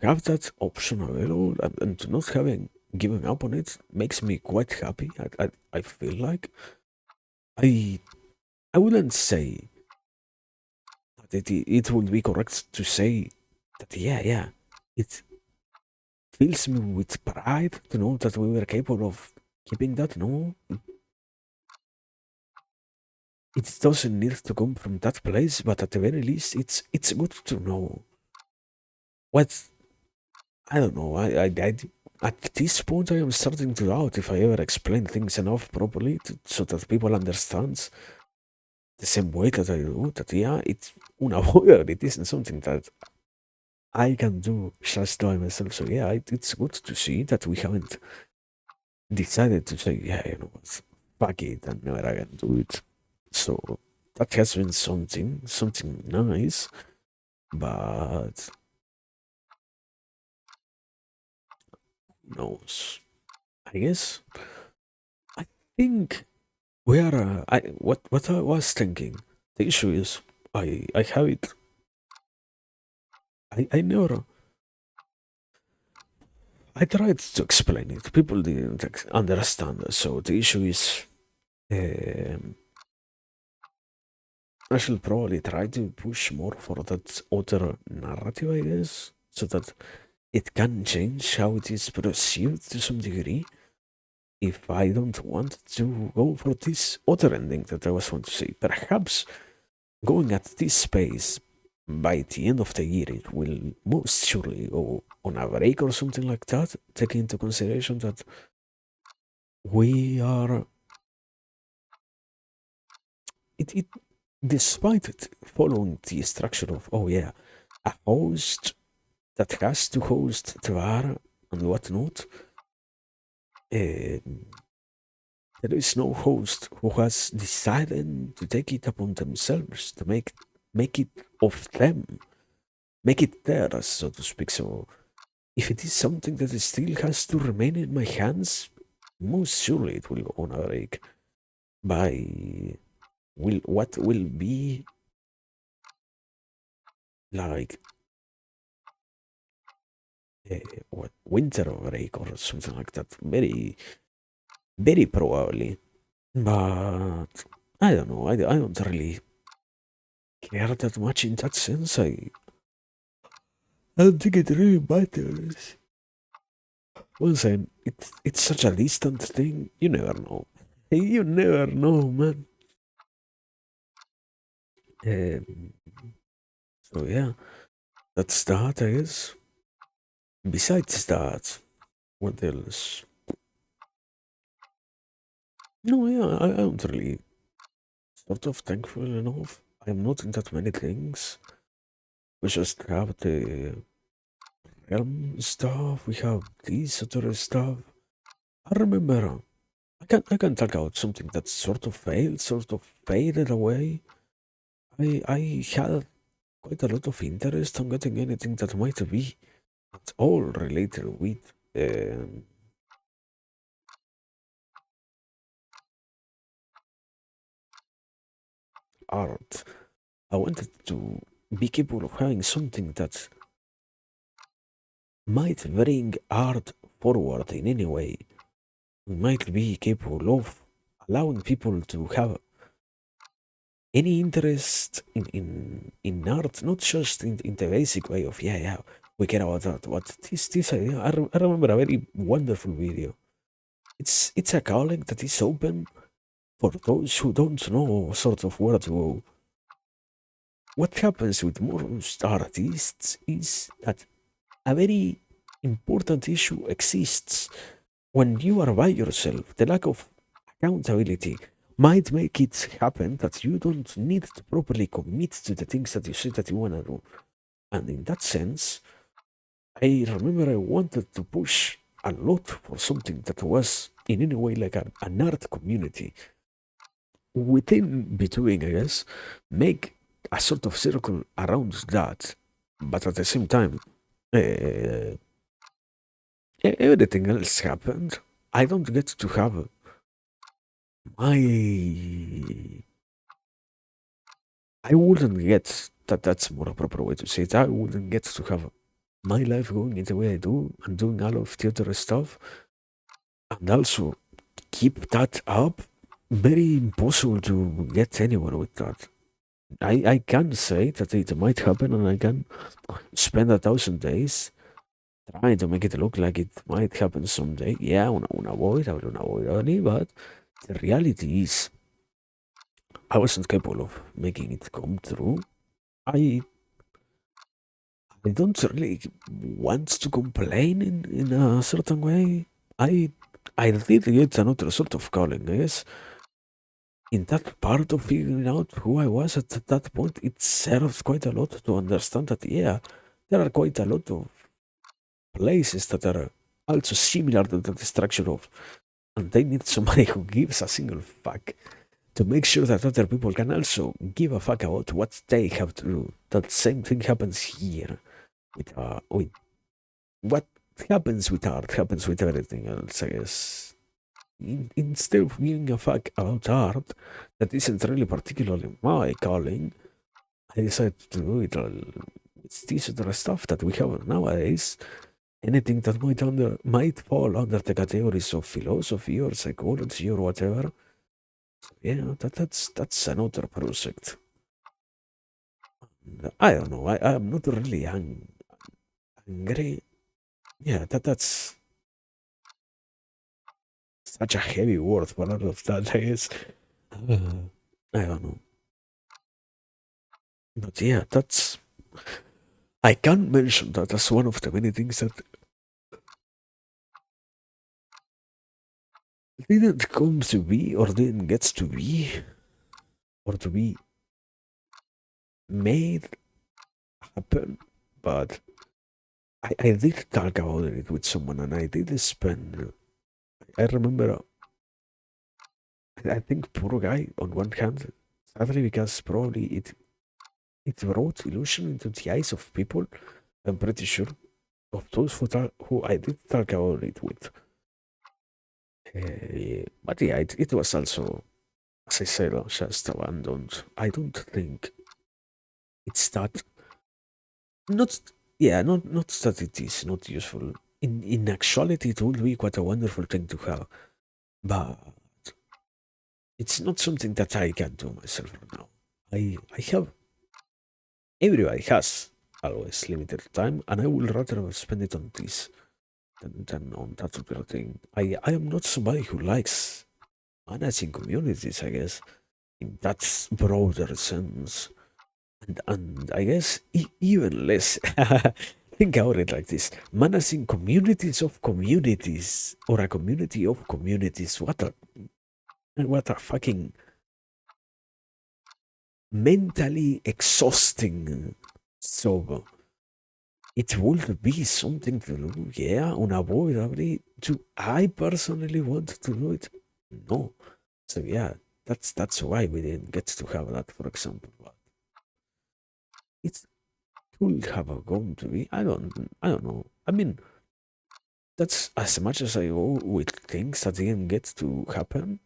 Speaker 1: have that option available and to not having given up on it makes me quite happy. I feel like I I wouldn't say that it would be correct to say that yeah it fills me with pride to know that we were capable of keeping that. No, it doesn't need to come from that place, but at the very least, it's good to know what I don't know. At this point, I am starting to doubt if I ever explain things enough properly so that people understand the same way that I do. That yeah, it's unavoidable. It isn't something that I can do just by myself. So yeah, it's good to see that we haven't decided to say, yeah, what, fuck it, and never again do it. So that has been something nice, but who knows? I guess I think we are. What I was thinking. The issue is I have it. I never. I tried to explain it. People didn't understand. So the issue is. Um, I should probably try to push more for that other narrative, I guess, so that it can change how it is perceived to some degree. if I don't want to go for this other ending that I was going to say. Perhaps going at this pace, by the end of the year, it will most surely go on a break or something like that, taking into consideration that we are, it despite it following the structure of, oh yeah, a host that has to host the bar and whatnot, um, there is no host who has decided to take it upon themselves to make it of them, make it theirs, so to speak. So if it is something that still has to remain in my hands, most surely it will go on a break. By will what will be like what winter break or something like that. Very probably. But I don't know. I don't really care that much in that sense. I don't think it really matters. Once I, it's such a distant thing. You never know. You never know, man. Um, so yeah, that's that, I guess. Besides that, what else? No, yeah, I don't really sort of thankful enough. I'm not in that many things. We just have the realm stuff. We have this other stuff. I remember. I can talk about something that sort of failed, sort of faded away. I had quite a lot of interest on getting anything that might be at all related with art. I wanted to be capable of having something that might bring art forward in any way, might be capable of allowing people to have any interest in art, not just in the basic way of, yeah, yeah, we care about that. What this idea, I remember a very wonderful video. It's a calling that is open for those who don't know sort of where to go. What happens with most artists is that a very important issue exists when you are by yourself. The lack of accountability might make it happen that you don't need to properly commit to the things that you say that you want to do. And in that sense, I remember I wanted to push a lot for something that was in any way like an art community within between, I guess, make a sort of circle around that, but at the same time, uh, everything else happened. I don't get to have my. I wouldn't get that. That's more a proper way to say it. I wouldn't get to have my life going in the way I do and doing all of the other stuff, and also keep that up. Very impossible to get anywhere with that. I can say that it might happen, and I can spend 1,000 days trying to make it look like it might happen someday. Yeah, I will avoid early, but the reality is I wasn't capable of making it come true. I I don't really want to complain in a certain way. I I did get another sort of calling, I guess. In that part of figuring out who I was at that point, it serves quite a lot to understand that, yeah, there are quite a lot of places that are also similar to the structure of, and they need somebody who gives a single fuck to make sure that other people can also give a fuck about what they have to do. That same thing happens here with what happens with art, happens with everything else, I guess. Instead of giving a fuck about art that isn't really particularly my calling, I decided to do it all. It's this other stuff that we have nowadays. Anything that might fall under the categories of philosophy or psychology or whatever. Yeah, that's another project. I don't know. I'm not really angry. Yeah, that's such a heavy word for all of that, I guess. I don't know. But yeah, that's. I can mention that as one of the many things that didn't come to be or didn't get to be or to be made happen. But I did talk about it with someone and I did spend. I remember, I think, poor guy on one hand, sadly, because probably it brought illusion into the eyes of people. I'm pretty sure of those who I did talk about it with. But yeah, it was also, as I said, just abandoned. I don't think it's that. Not, yeah, not that it is not useful. In actuality, it would be quite a wonderful thing to have, but it's not something that I can do myself right now. I have everybody has always limited time, and I would rather spend it on this than on that other thing. I am not somebody who likes managing communities, I guess, in that broader sense. And I guess even less. Think about it like this: managing communities of communities or a community of communities. What a fucking mentally exhausting. So it would be something to do, yeah, unavoidably. Do I personally want to do it? No. So yeah, that's why we didn't get to have that, for example. But it could have gone to be. I don't know. I mean, that's as much as I go with things that didn't get to happen.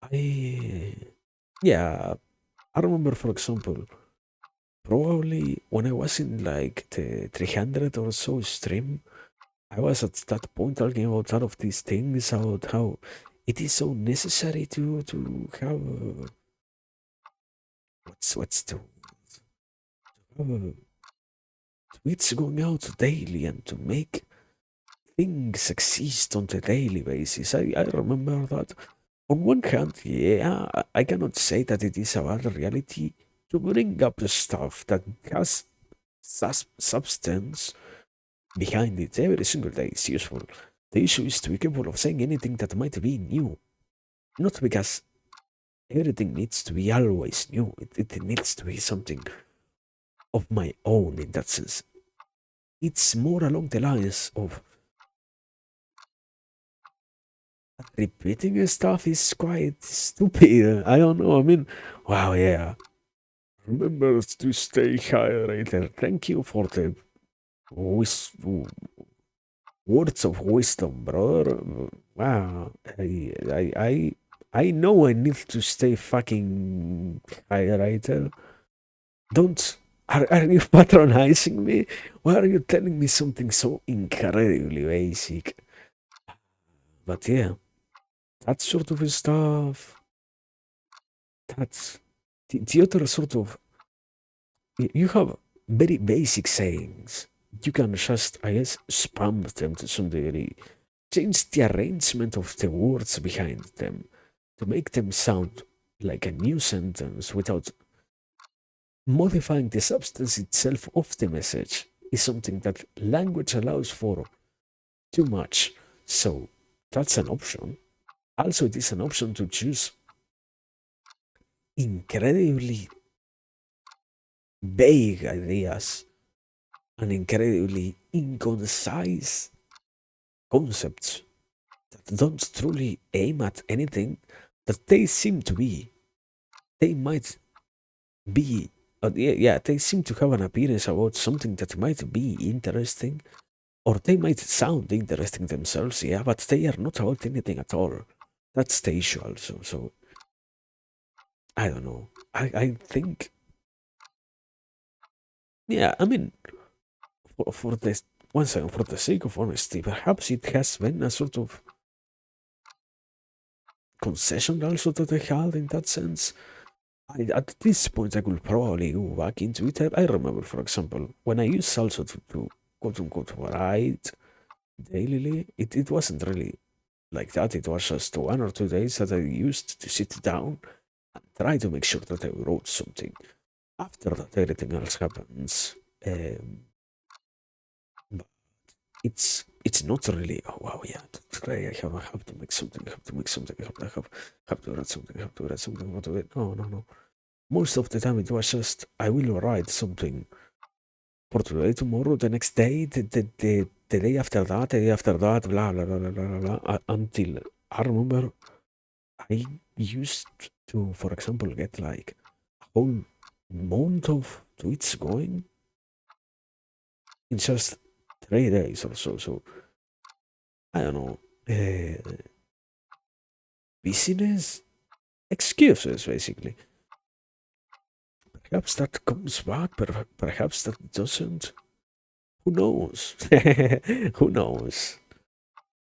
Speaker 1: I yeah, I remember, for example, probably when I was in like the 300 or so stream, I was at that point talking about all of these things, about how it is so necessary to have what's to have tweets going out daily and to make things exist on the daily basis. I remember that. On one hand, yeah, I cannot say that it is a bad reality to bring up the stuff that has substance behind it every single day is useful. The issue is to be capable of saying anything that might be new. Not because everything needs to be always new, it needs to be something of my own in that sense. It's more along the lines of repeating stuff is quite stupid. I don't know. I mean, wow, yeah. Remember to stay hydrated. Thank you for the wis- words of wisdom, brother. Wow. I know I need to stay fucking hydrated. Don't. Are you patronizing me? Why are you telling me something so incredibly basic? But yeah, that sort of stuff. That's the other sort of. You have very basic sayings. You can just, I guess, spam them to some degree. Change the arrangement of the words behind them to make them sound like a new sentence without modifying the substance itself of the message is something that language allows for too much. So that's an option. Also, it is an option to choose incredibly vague ideas and incredibly inconcise concepts that don't truly aim at anything that they seem to be. They might be, yeah, they seem to have an appearance about something that might be interesting, or they might sound interesting themselves, yeah, but they are not about anything at all. That's the issue also. So I don't know. I think, yeah, I mean, for this one second, for the sake of honesty, perhaps it has been a sort of concession also that I had in that sense. At this point, I could probably go back into it. I remember, for example, when I used also to quote unquote write daily, it wasn't really like that. It was just 1 or 2 days that I used to sit down and try to make sure that I wrote something. After that, everything else happens. But it's not really. Oh wow, yeah. Today I have to make something. I have to make something. I have to write something. I have to write something. What of it? No, no, no. Most of the time, it was just I will write something for today, tomorrow, the next day, the day after that, the day after that, blah blah blah blah blah, blah until I remember I used to, for example, get like a whole month of tweets going in just 3 days or so. So I don't know. Busyness, excuses, basically. Perhaps that comes back, perhaps that doesn't. Who knows? Who knows?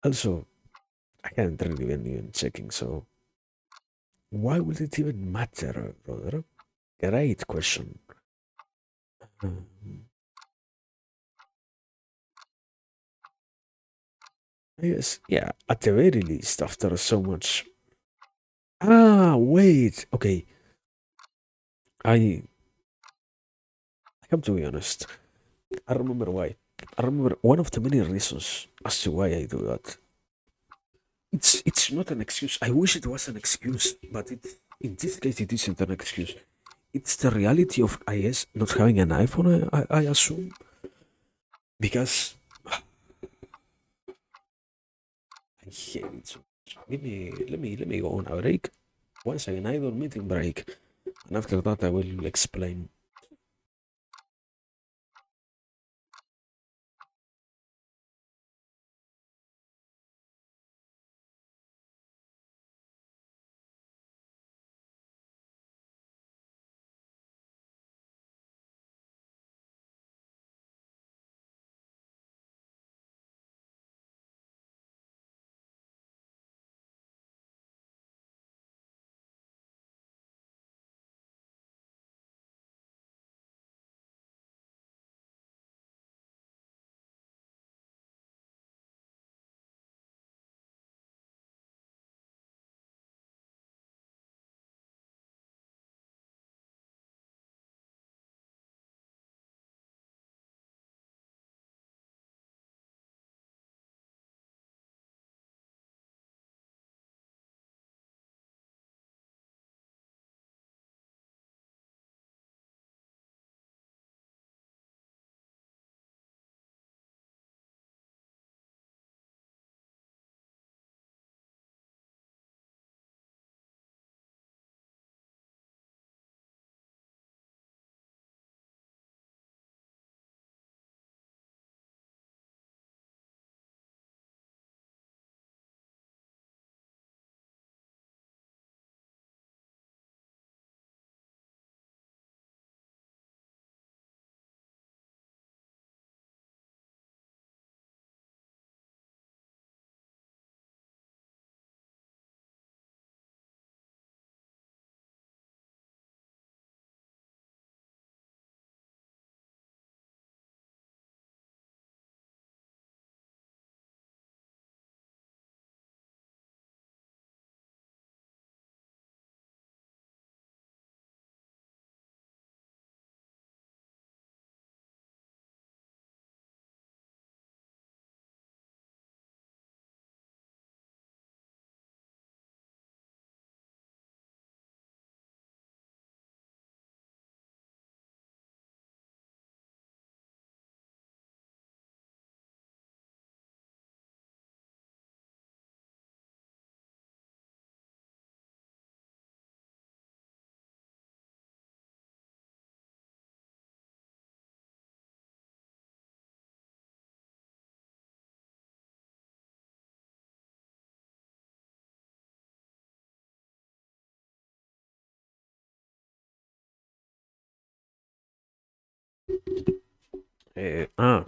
Speaker 1: Also, I haven't really been even checking, so why would it even matter, brother? Great question. Um, I guess, yeah, at the very least, after so much. Ah, wait. Okay, I have to be honest. I remember why. I remember one of the many reasons as to why I do that. It's not an excuse. I wish it was an excuse, but in this case it isn't an excuse. It's the reality of I guess not having an iPhone. I assume because I hate it so much. Let me go on a break. Once again, idle meeting break, and after that I will explain. Uh, ah,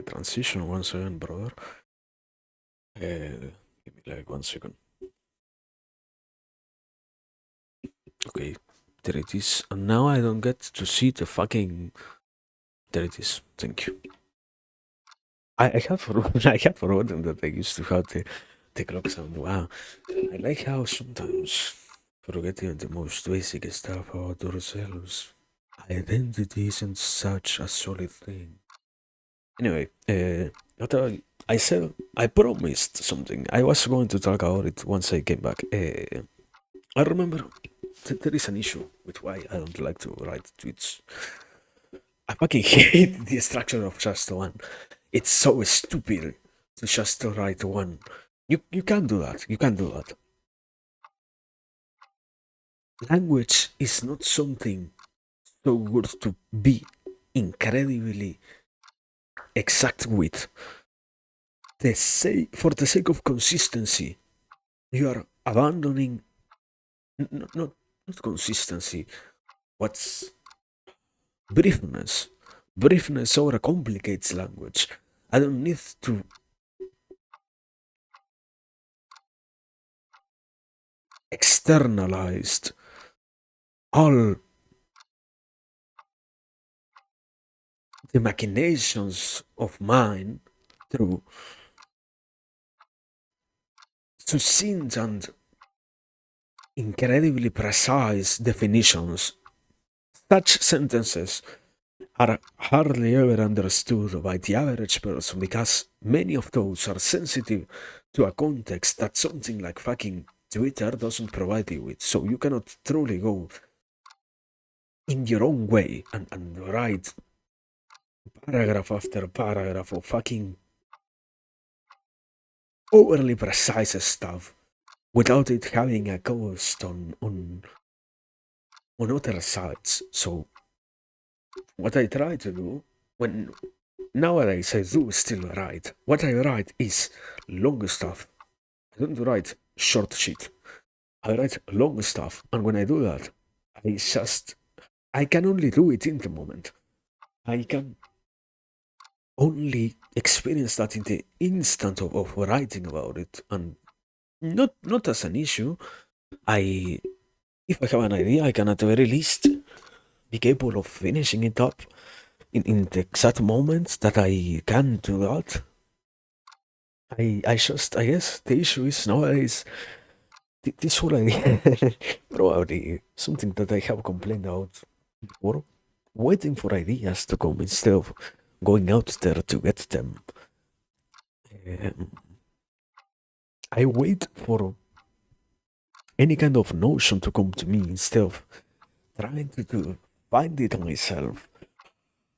Speaker 1: transition once again, brother. Give me like 1 second. Okay, there it is. And now I don't get to see the fucking. There it is. Thank you. I had forgotten. I had forgotten that I used to have the clock sound. Wow. I like how sometimes forgetting the most basic stuff about ourselves. Identity isn't such a solid thing. Anyway, I said I promised something. I was going to talk about it once I came back. I remember there is an issue with why I don't like to write tweets. I fucking hate the structure of just one. It's so stupid to just write one. You can't do that. You can't do that. Language is not something so good to be incredibly exact with. For the sake of consistency, you are abandoning not consistency. What's briefness? Briefness overcomplicates language. I don't need to externalize all the machinations of mine through succinct and incredibly precise definitions. Such sentences are hardly ever understood by the average person because many of those are sensitive to a context that something like fucking Twitter doesn't provide you with. So you cannot truly go in your own way and write paragraph after paragraph of fucking overly precise stuff without it having a cost on other sides. So what I try to do when nowadays I do still write. What I write is long stuff. I don't write short shit. I write long stuff, and when I do that, I can only do it in the moment. I can only experience that in the instant of writing about it, and not as an issue. I If I have an idea, I can at the very least be capable of finishing it up in the exact moments that I can do that. I guess the issue is nowadays this whole idea, probably something that I have complained about before, waiting for ideas to come instead of going out there to get them. Um, I wait for any kind of notion to come to me instead of trying to find it myself.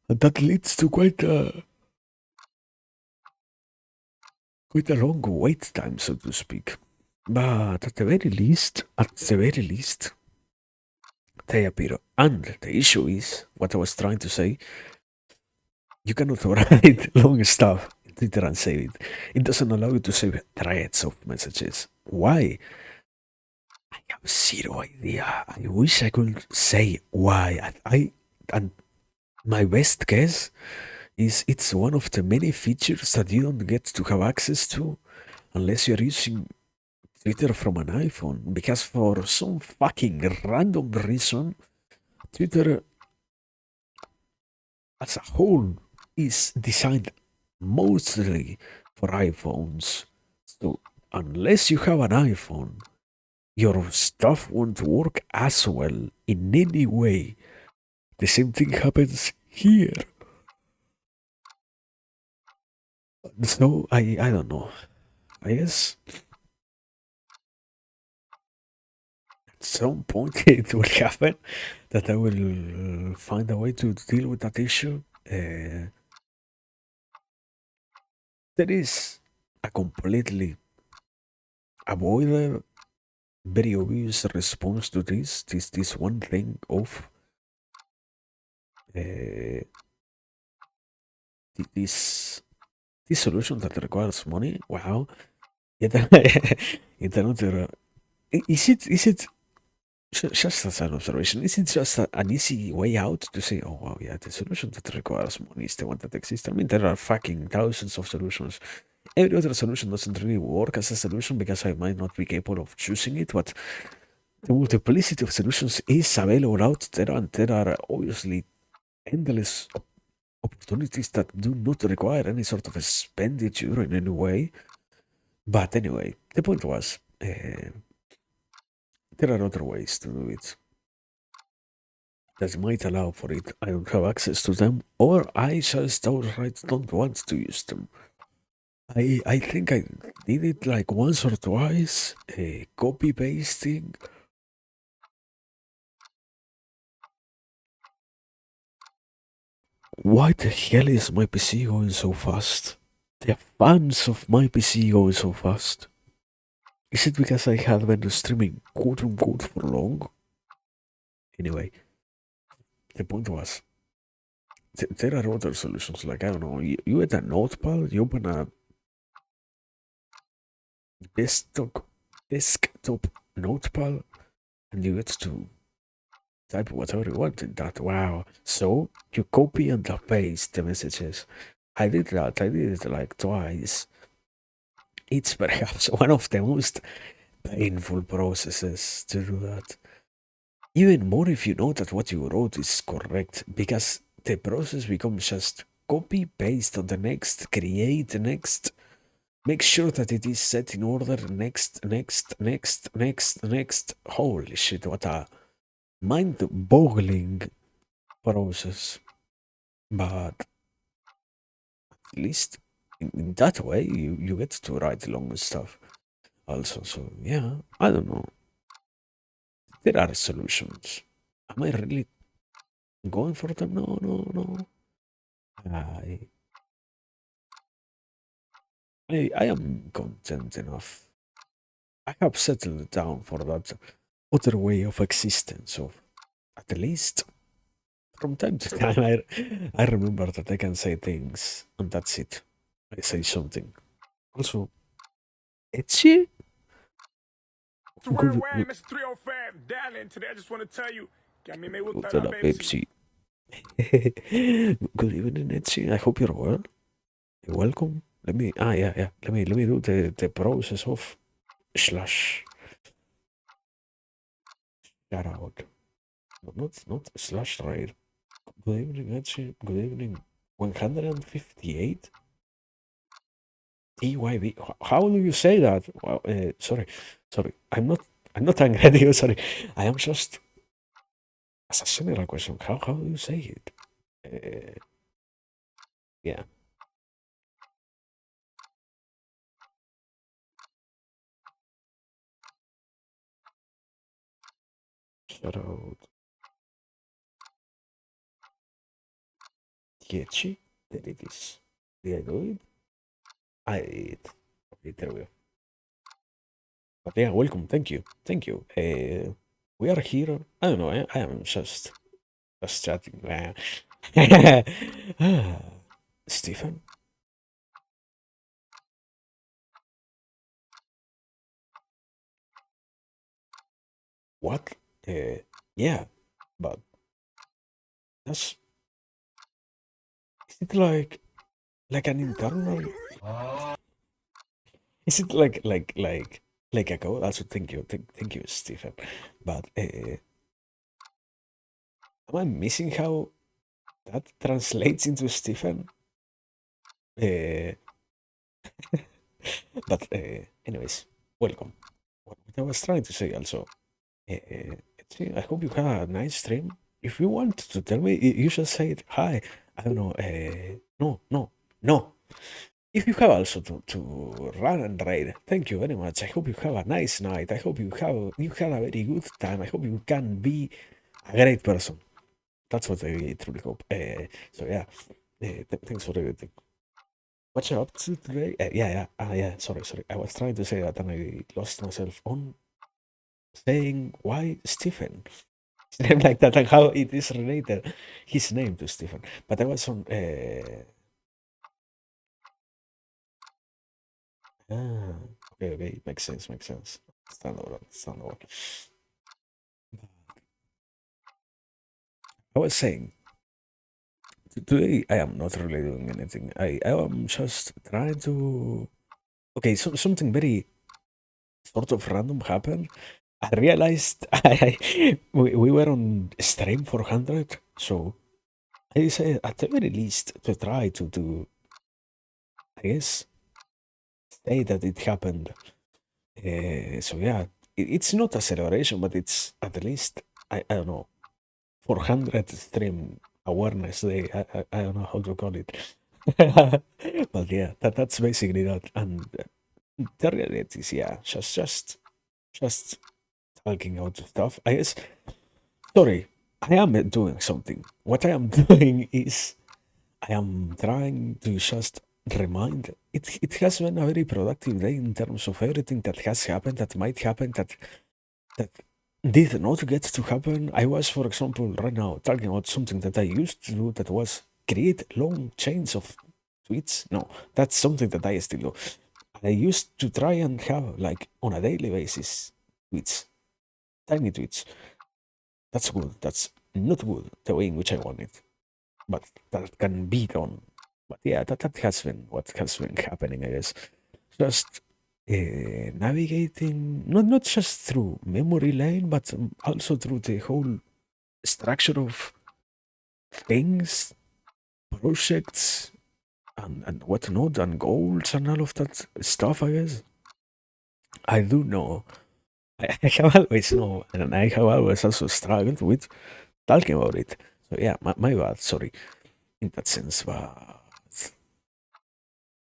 Speaker 1: And that leads to quite a long wait time, so to speak. But at the very least, they appear. And the issue is, what I was trying to say, you cannot write long stuff in Twitter and save it. It doesn't allow you to save threads of messages. Why? I have zero idea. I wish I could say why. And my best guess is it's one of the many features that you don't get to have access to unless you're using Twitter from an iPhone. Because for some fucking random reason, Twitter as a whole is designed mostly for iPhones. So unless you have an iPhone, your stuff won't work as well in any way. The same thing happens here. So I don't know. I guess at some point it will happen that I will find a way to deal with that issue. There is a completely avoided, very obvious response to this one thing of uh, this solution that requires money. Wow. Yet, yet another. Is it just as an observation? Is it just an easy way out to say, oh wow, yeah, the solution that requires money is the one that exists? I mean, there are fucking thousands of solutions. Every other solution doesn't really work as a solution because I might not be capable of choosing it, but the multiplicity of solutions is available out there, and there are obviously endless opportunities that do not require any sort of expenditure in any way. But anyway, the point was, there are other ways to do it that might allow for it. I don't have access to them, or I just outright don't want to use them. I think I did it like once or twice, copy pasting. Why the hell is my PC going so fast? The fans of my PC going so fast. Is it because I have been streaming quote unquote for long? Anyway, the point was, there are other solutions. Like, I don't know, you get a notepad, you open a desktop, desktop notepad, and you get to type whatever you want in that. Wow. So you copy and paste the messages. I did that. I did it like twice. It's perhaps one of the most painful processes to do that. Even more if you know that what you wrote is correct, because the process becomes just copy paste on the next, create the next, make sure that it is set in order, next, next, next, next, next. Holy shit, what a mind boggling process. But at least in that way, you get to write long stuff also. So, yeah, I don't know. There are solutions. Am I really going for them? No, no, no. I, I am content enough. I have settled down for that other way of existence. Of at least from time to time, I remember that I can say things, and that's it. I say something. Also, etchy.
Speaker 2: Square
Speaker 1: Good,
Speaker 2: away,
Speaker 1: good,
Speaker 2: Mr. 305. Dialing today. I just want to tell you, que a mí me gusta
Speaker 1: good
Speaker 2: la Pepsi.
Speaker 1: Pepsi. Good evening, Etsy. I hope you're well. You're welcome. Yeah, yeah. Let me do the process of slash shout out. Not slash raid. Good evening, Etsy. Good evening. 158 TYB. How do you say that? Well, sorry. I'm not angry at you. Sorry. I am just as a general question. How do you say it? Yeah. Shout out. Tietchy. There it is. Did I do it? I did. Okay, there we go. But yeah, welcome. Thank you. Thank you. We are here. I don't know. I am just chatting. Ah, Stephen, what? Yeah, but that's is it like an internal? Is it like a code? Also, thank you, Stephen. But am I missing how that translates into Stephen? Uh, but anyways, welcome. What I was trying to say also. See, I hope you had a nice stream. If you want to tell me, you should say it. Hi. I don't know. No, no, no. If you have also to run and raid, thank you very much. I hope you have a nice night. I hope you had a very good time. I hope you can be a great person. That's what I truly hope. So yeah, thanks for everything. What you up to today? Yeah. Sorry. I was trying to say that and I lost myself on saying why Stephen. His name like that and how it is related his name to Stephen. But I was on okay, makes sense. Understandable. I was saying today I am not really doing anything. I am just trying to okay, something very sort of random happened. I realized we were on stream 400, so I decided at the very least to try to do I guess say that it happened. So yeah, it's not a celebration, but it's at least I don't know 400 stream awareness day. I don't know how to call it, but yeah, that's basically that. And the reality is yeah, just talking out stuff. I guess sorry, I am doing something. What I am doing is I am trying to just remind it has been a very productive day in terms of everything that has happened, that might happen, that did not get to happen. I was, for example, right now talking about something that I used to do that was create long chains of tweets. No, that's something that I still do. I used to try and have like on a daily basis tweets, tiny tweets. That's good. That's not good the way in which I want it, but that can be done. But yeah, that has been what has been happening, I guess. Just navigating, not just through memory lane, but also through the whole structure of things, projects, and whatnot, and goals, and all of that stuff, I guess. I do know. I have always known, and I have always also struggled with talking about it. So yeah, my bad, sorry, in that sense, but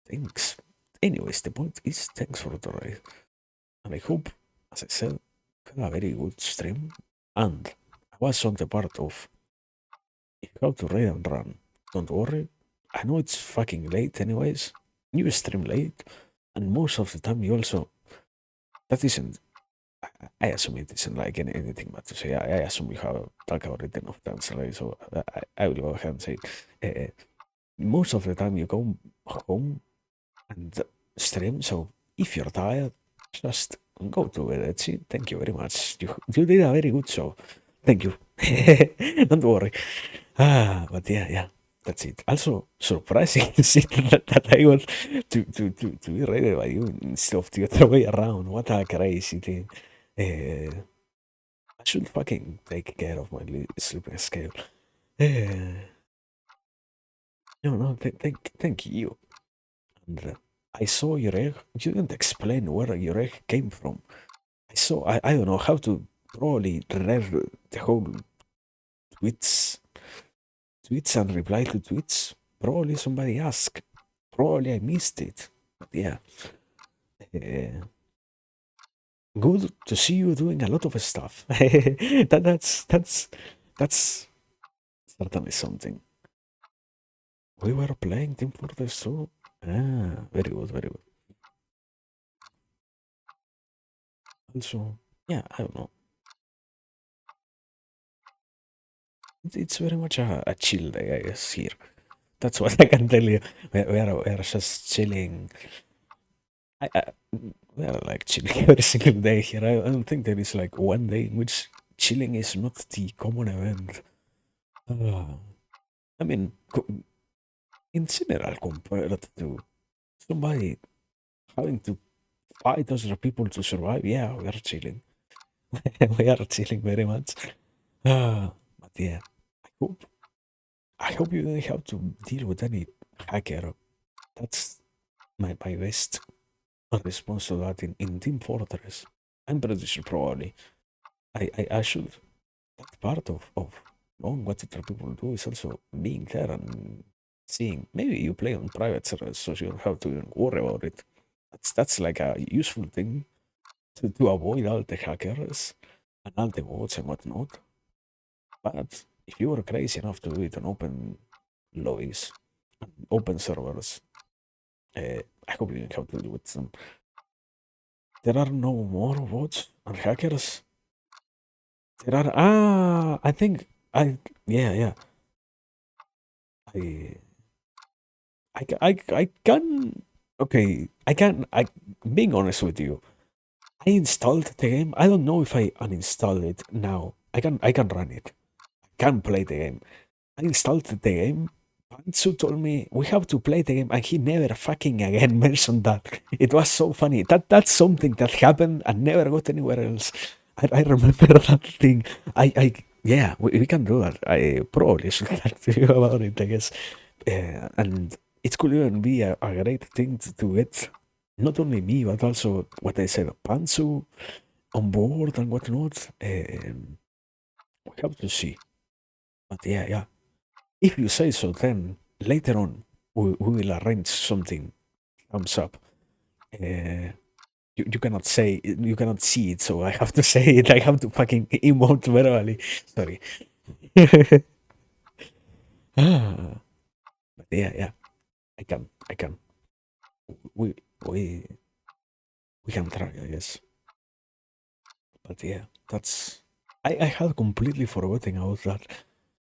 Speaker 1: thanks. Anyways, the point is, thanks for the ride. And I hope, as I said, had a very good stream. And I was on the part of if you have to raid and run, don't worry. I know it's fucking late, anyways. You stream late, and most of the time you also. That isn't. I assume it isn't like anything but to say. I assume you have talked about it enough times already, so I will go ahead and say. Most of the time you go home and stream. So if you're tired, just go to bed. That's it. Thank you very much. You did a very good show. Thank you. Don't worry. But yeah. That's it. Also surprising to see that I was to be rated by you instead of the other way around. What a crazy thing. I should fucking take care of my sleeping scale. Uh, no, thank you. And I saw your egg. You didn't explain where your egg came from. I don't know how to probably read the whole tweets, tweets and reply to tweets. Probably somebody asked. Probably I missed it. But yeah, uh, good to see you doing a lot of stuff. That's certainly something. We were playing Team Fortress 2. Very good, very good. Also, yeah, I don't know. It's very much a chill day, I guess, here. That's what I can tell you. We are just chilling. I we are like chilling every single day here. I don't think there is like one day in which chilling is not the common event. Uh, I mean, in general, compared to somebody having to fight other people to survive, yeah, we are chilling. We are chilling very much. But yeah, I hope I hope you didn't have to deal with any hacker. That's my best response to that in Team Fortress. I'm pretty sure probably I should. That part of knowing what other people do is also being there and seeing. Maybe you play on private servers, so you don't have to even worry about it. That's like a useful thing to avoid all the hackers and all the bots and whatnot. But if you were crazy enough to do it on open lobbies, open servers, I hope you didn't have to deal with them. There are no more bots and hackers. There are I think yeah. I I can okay. I being honest with you. I installed the game. I don't know if I uninstalled it now. I can run it. I can play the game. I installed the game. Pantsu told me we have to play the game, and he never fucking again mentioned that. It was so funny. That's something that happened and never got anywhere else. I remember that thing. I yeah, we can do that. I probably should talk to you about it, I guess. And it could even be a great thing to get not only me, but also what I said, Pansu on board and whatnot. We have to see. But yeah, yeah. If you say so, then later on we will arrange something. Thumbs up. Uh, you cannot say you cannot see it, so I have to say it. I have to fucking emote verbally. Sorry. Ah, but yeah, yeah. I can. We we we can try, I guess. But yeah, that's. I had completely forgotten about that.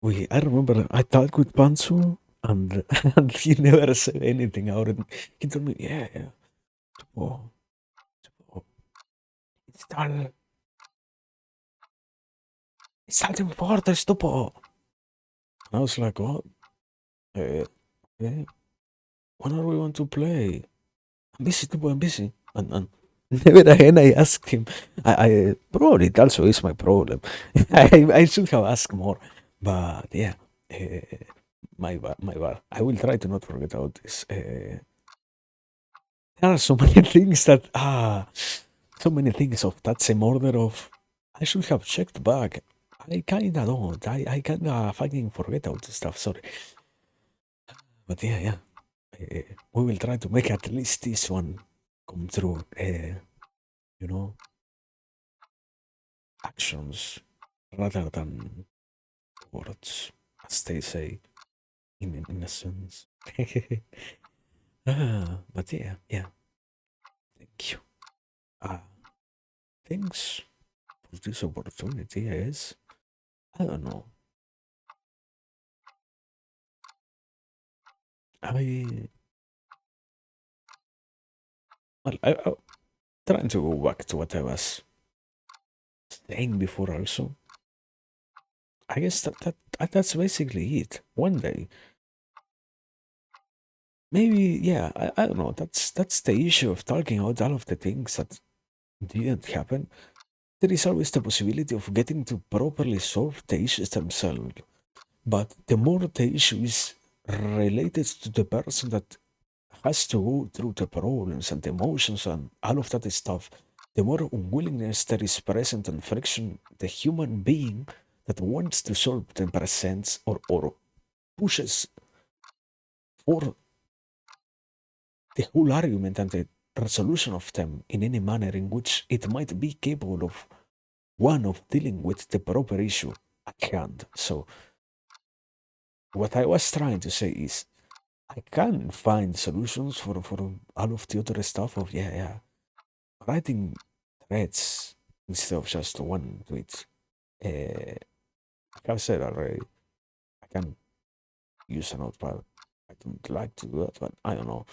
Speaker 1: I remember I talked with Pansu and and he never said anything about it. He told me, yeah, yeah, oh, oh, install, install the importer, stupo. And I was like, what? Yeah, when are we going to play? I'm busy, stupo, I'm busy. And never again I asked him. Probably it also is my problem. I should have asked more. But yeah, uh, my bad, my bad. I will try to not forget about this. There are so many things that so many things of that same order of I should have checked back. I kinda don't. I kinda fucking forget all this stuff. Sorry, but yeah, yeah. We will try to make at least this one come through. You know, actions rather than words, as they say in a sense. But yeah, yeah. Thank you. Uh, thanks for this opportunity. I guess. I don't know. I well, I trying to go back to what I was saying before. Also, I guess that's basically it. One day, maybe, yeah. I don't know. That's the issue of talking about all of the things that didn't happen. There is always the possibility of getting to properly solve the issues themselves. But the more the issue is related to the person that has to go through the problems and the emotions and all of that stuff, the more unwillingness there is present and friction the human being that wants to solve them presents or pushes for the whole argument and the resolution of them in any manner in which it might be capable of one of dealing with the proper issue at hand. So what I was trying to say is I can find solutions for all of the other stuff of yeah, yeah. Writing threads instead of just one tweet. Like I've said already, I can use a notepad. I don't like to do that, but I don't know.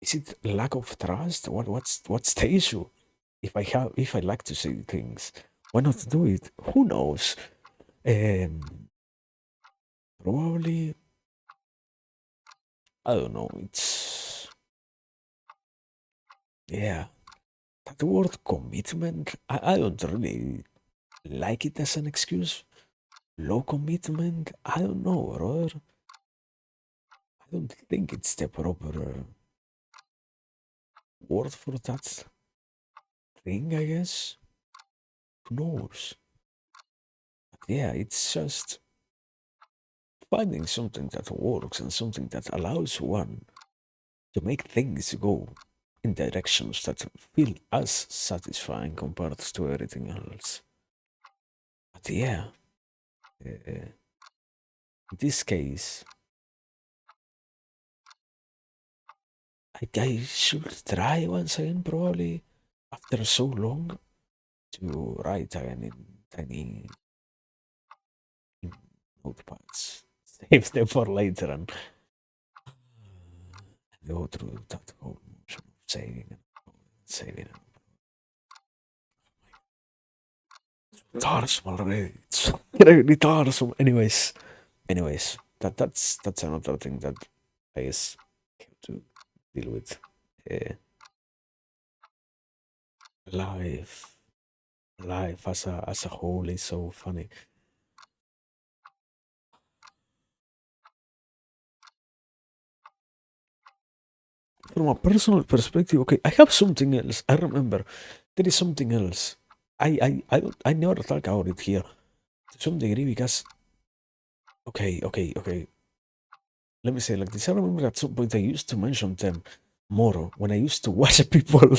Speaker 1: Is it lack of trust? What's the issue? If I like to say things, why not do it? Who knows? Probably I don't know. It's yeah. That word commitment, I don't really like it as an excuse. Low commitment, I don't know, brother. I don't think it's the proper word for that thing, I guess. Who knows? But yeah, it's just finding something that works and something that allows one to make things go in directions that feel as satisfying compared to everything else. But yeah, in this case, I should try once again, probably after so long, to write again in tiny notepads. Save them for later and go through that whole motion of saving. Tiresome already. It's really tiresome. Anyways, that's another thing that I guess I have to deal with. Uh, life, life as a whole is so funny. from a personal perspective, okay, I have something else. I remember there is something else. I never talk about it here to some degree because okay. Let me say like this. I remember at some point I used to mention them more when I used to watch people.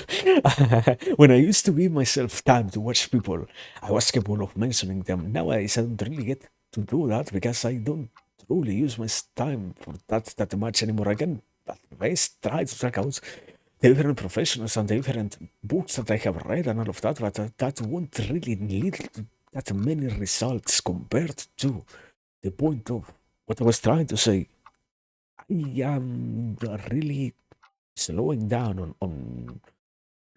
Speaker 1: When I used to give myself time to watch people, I was capable of mentioning them. Nowadays, I don't really get to do that because I don't truly use my time for that much anymore. I can at least try to check out the different professionals and the different books that I have read and all of that, but that won't really lead to that many results compared to the point of what I was trying to say. I am really slowing down on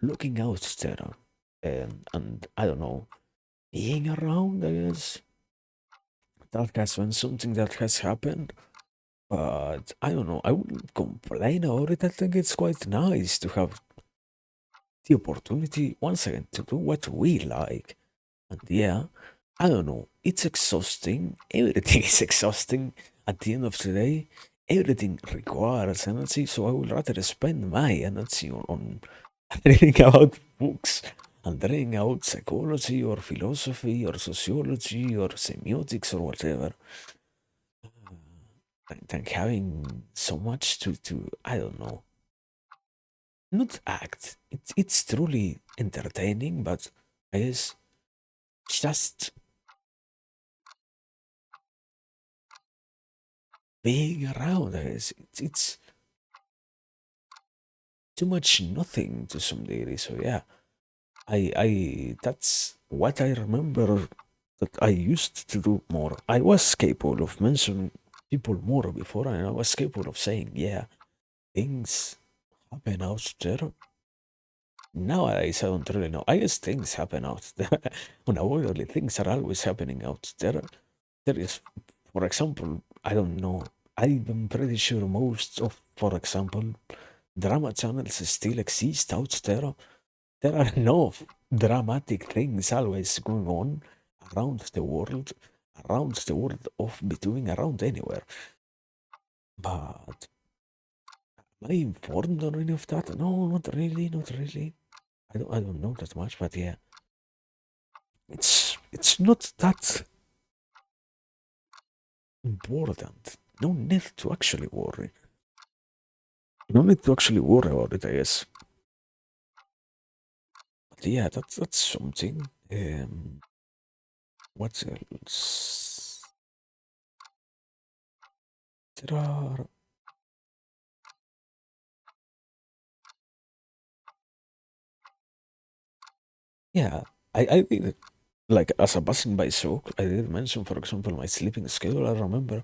Speaker 1: looking out there and I don't know, being around, I guess. That has been something that has happened, but I don't know, I wouldn't complain about it. I think it's quite nice to have the opportunity once again to do what we like. And yeah, I don't know, it's exhausting. Everything is exhausting at the end of the day. Everything requires energy, so I would rather spend my energy on reading about books and reading about psychology or philosophy or sociology or semiotics or whatever than having so much to I don't know, not act. It's truly entertaining, but I guess just being around. I guess it's too much nothing to some degree. So yeah, I that's what I remember that I used to do more. I was capable of mentioning people more before, and I was capable of saying, yeah, things happen out there. Nowadays, I don't really know. I guess things happen out there. Unavoidably, things are always happening out there. There is, for example, I don't know. I'm pretty sure most of, for example, drama channels still exist out there. There are no dramatic things always going on around the world of between, around anywhere. But am I informed on any of that? No, not really, not really. I don't know that much, but yeah, it's not that important. No need to actually worry. No need to actually worry about it, I guess. But yeah, that's something. What else? There are, yeah, I did, like as a passing by joke, I did mention, for example, my sleeping schedule. I remember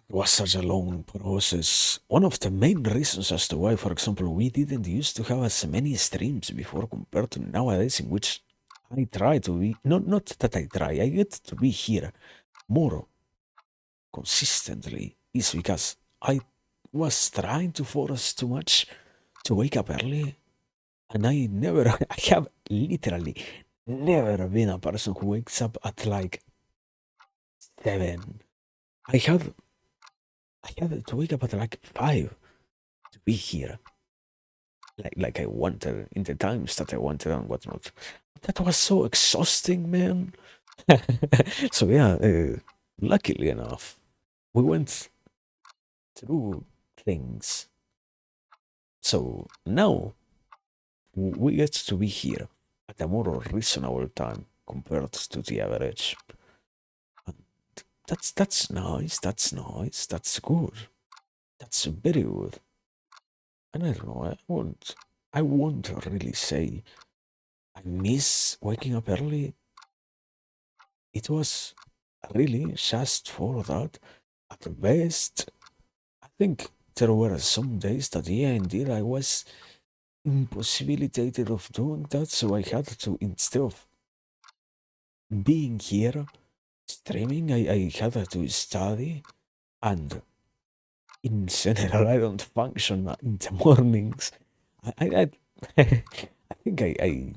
Speaker 1: it was such a long process. One of the main reasons as to why, for example, we didn't used to have as many streams before compared to nowadays, in which I try to be, not that I try, I get to be here more consistently, is because I was trying to force too much to wake up early, and I never, I have literally never been a person who wakes up at like 7. I have I have to wake up at like 5 to be here, like I wanted in the times that I wanted and whatnot. That was so exhausting, man. So yeah, luckily enough, we went through things. So now we get to be here at a more reasonable time compared to the average. And that's nice. That's nice. That's good. That's very good. And I don't know. I won't really say I miss waking up early. It was really just for that. At the best, I think there were some days that, yeah, indeed, I was impossibilitated of doing that, so I had to, instead of being here streaming, I had to study, and in general, I don't function in the mornings. I think I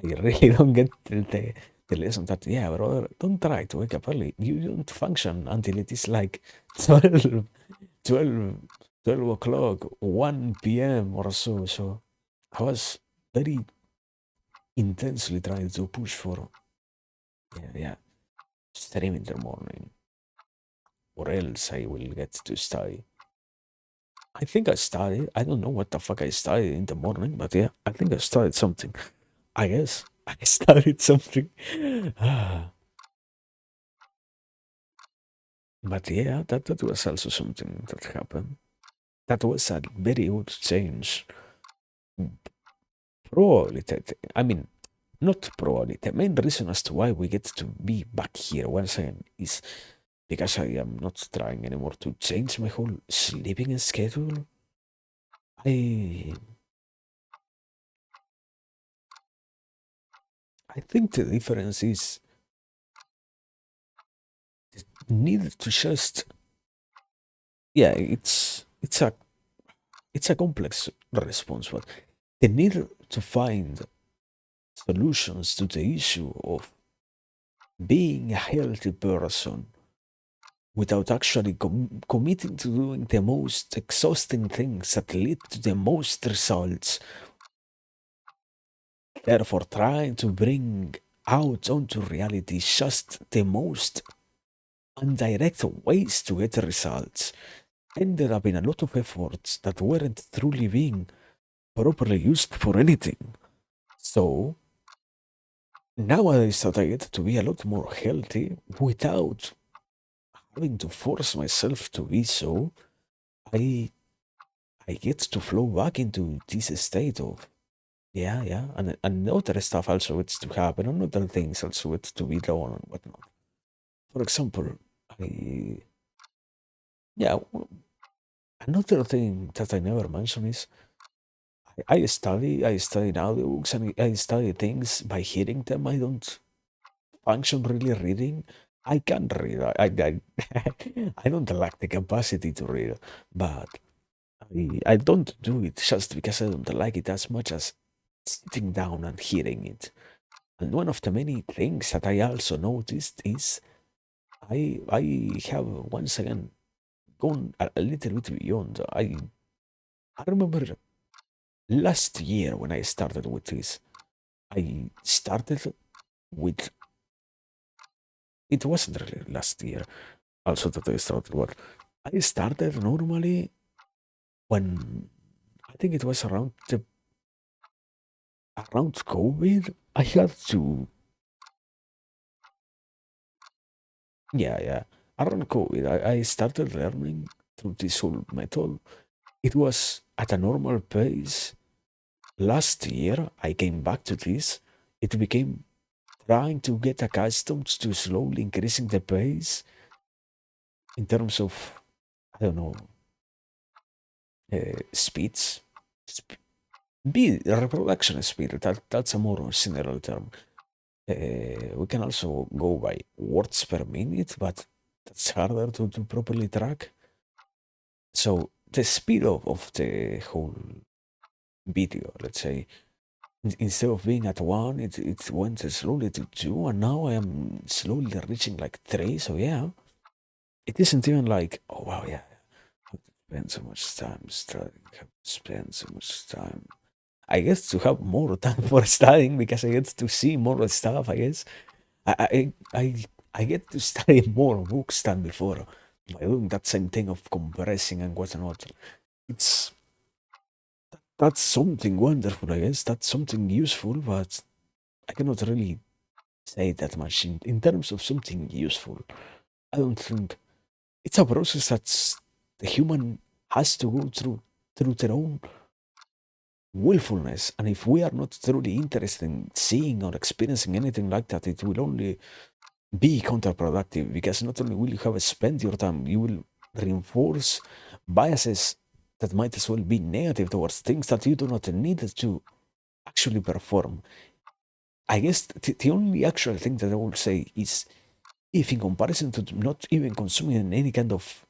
Speaker 1: really don't get the lesson that, yeah, brother, don't try to wake up early. You don't function until it is like 12, 12. 12 o'clock, 1 p.m. or so. So I was very intensely trying to push for, yeah, stream in the morning, or else I will get to study. I think I studied. I don't know what the fuck I studied in the morning, but yeah, I think I studied something. I guess I studied something. But yeah, that was also something that happened. That was a very good change. Probably, I mean, not probably. The main reason as to why we get to be back here once again is because I am not trying anymore to change my whole sleeping schedule. I I think the difference is need to just, yeah, it's a complex response, but the need to find solutions to the issue of being a healthy person without actually committing to doing the most exhausting things that lead to the most results, therefore trying to bring out onto reality just the most indirect ways to get results, ended up in a lot of efforts that weren't truly being properly used for anything. So nowadays that I get to be a lot more healthy without having to force myself to be so, I I get to flow back into this state of, yeah, and other stuff also gets to happen, and other things also get to be done and whatnot. For example, I yeah, another thing that I never mention is I study audiobooks and I study things by hearing them. I don't function really reading. I can read. I don't lack the capacity to read, but I don't do it just because I don't like it as much as sitting down and hearing it. And one of the many things that I also noticed is I have once again gone a little bit beyond. I remember last year when I started with this. I started with it wasn't really last year also that I started, but I started normally when I think it was around COVID. I had to, yeah, around COVID. I started learning through this whole method. It was at a normal pace. Last year I came back to this. It became trying to get accustomed to slowly increasing the pace in terms of, I don't know, speeds. Sp- Be reproduction speed. That's a more general term. We can also go by words per minute, but that's harder to properly track. So the speed of the whole video, let's say, instead of being at one, it went slowly to two, and now I am slowly reaching like three. So yeah, it isn't even like, oh wow, yeah, I have to spend so much time studying, I have to spend so much time. I guess to have more time for studying because I get to see more stuff. I guess I I I, I get to study more books than before by doing that same thing of compressing and whatnot. It's that's something wonderful. I guess that's something useful, but I cannot really say that much in terms of something useful. I don't think it's a process that's the human has to go through their own willfulness. And if we are not truly interested in seeing or experiencing anything like that, it will only be counterproductive because not only will you have spent your time, you will reinforce biases that might as well be negative towards things that you do not need to actually perform. I guess the only actual thing that I will say is if in comparison to not even consuming any kind of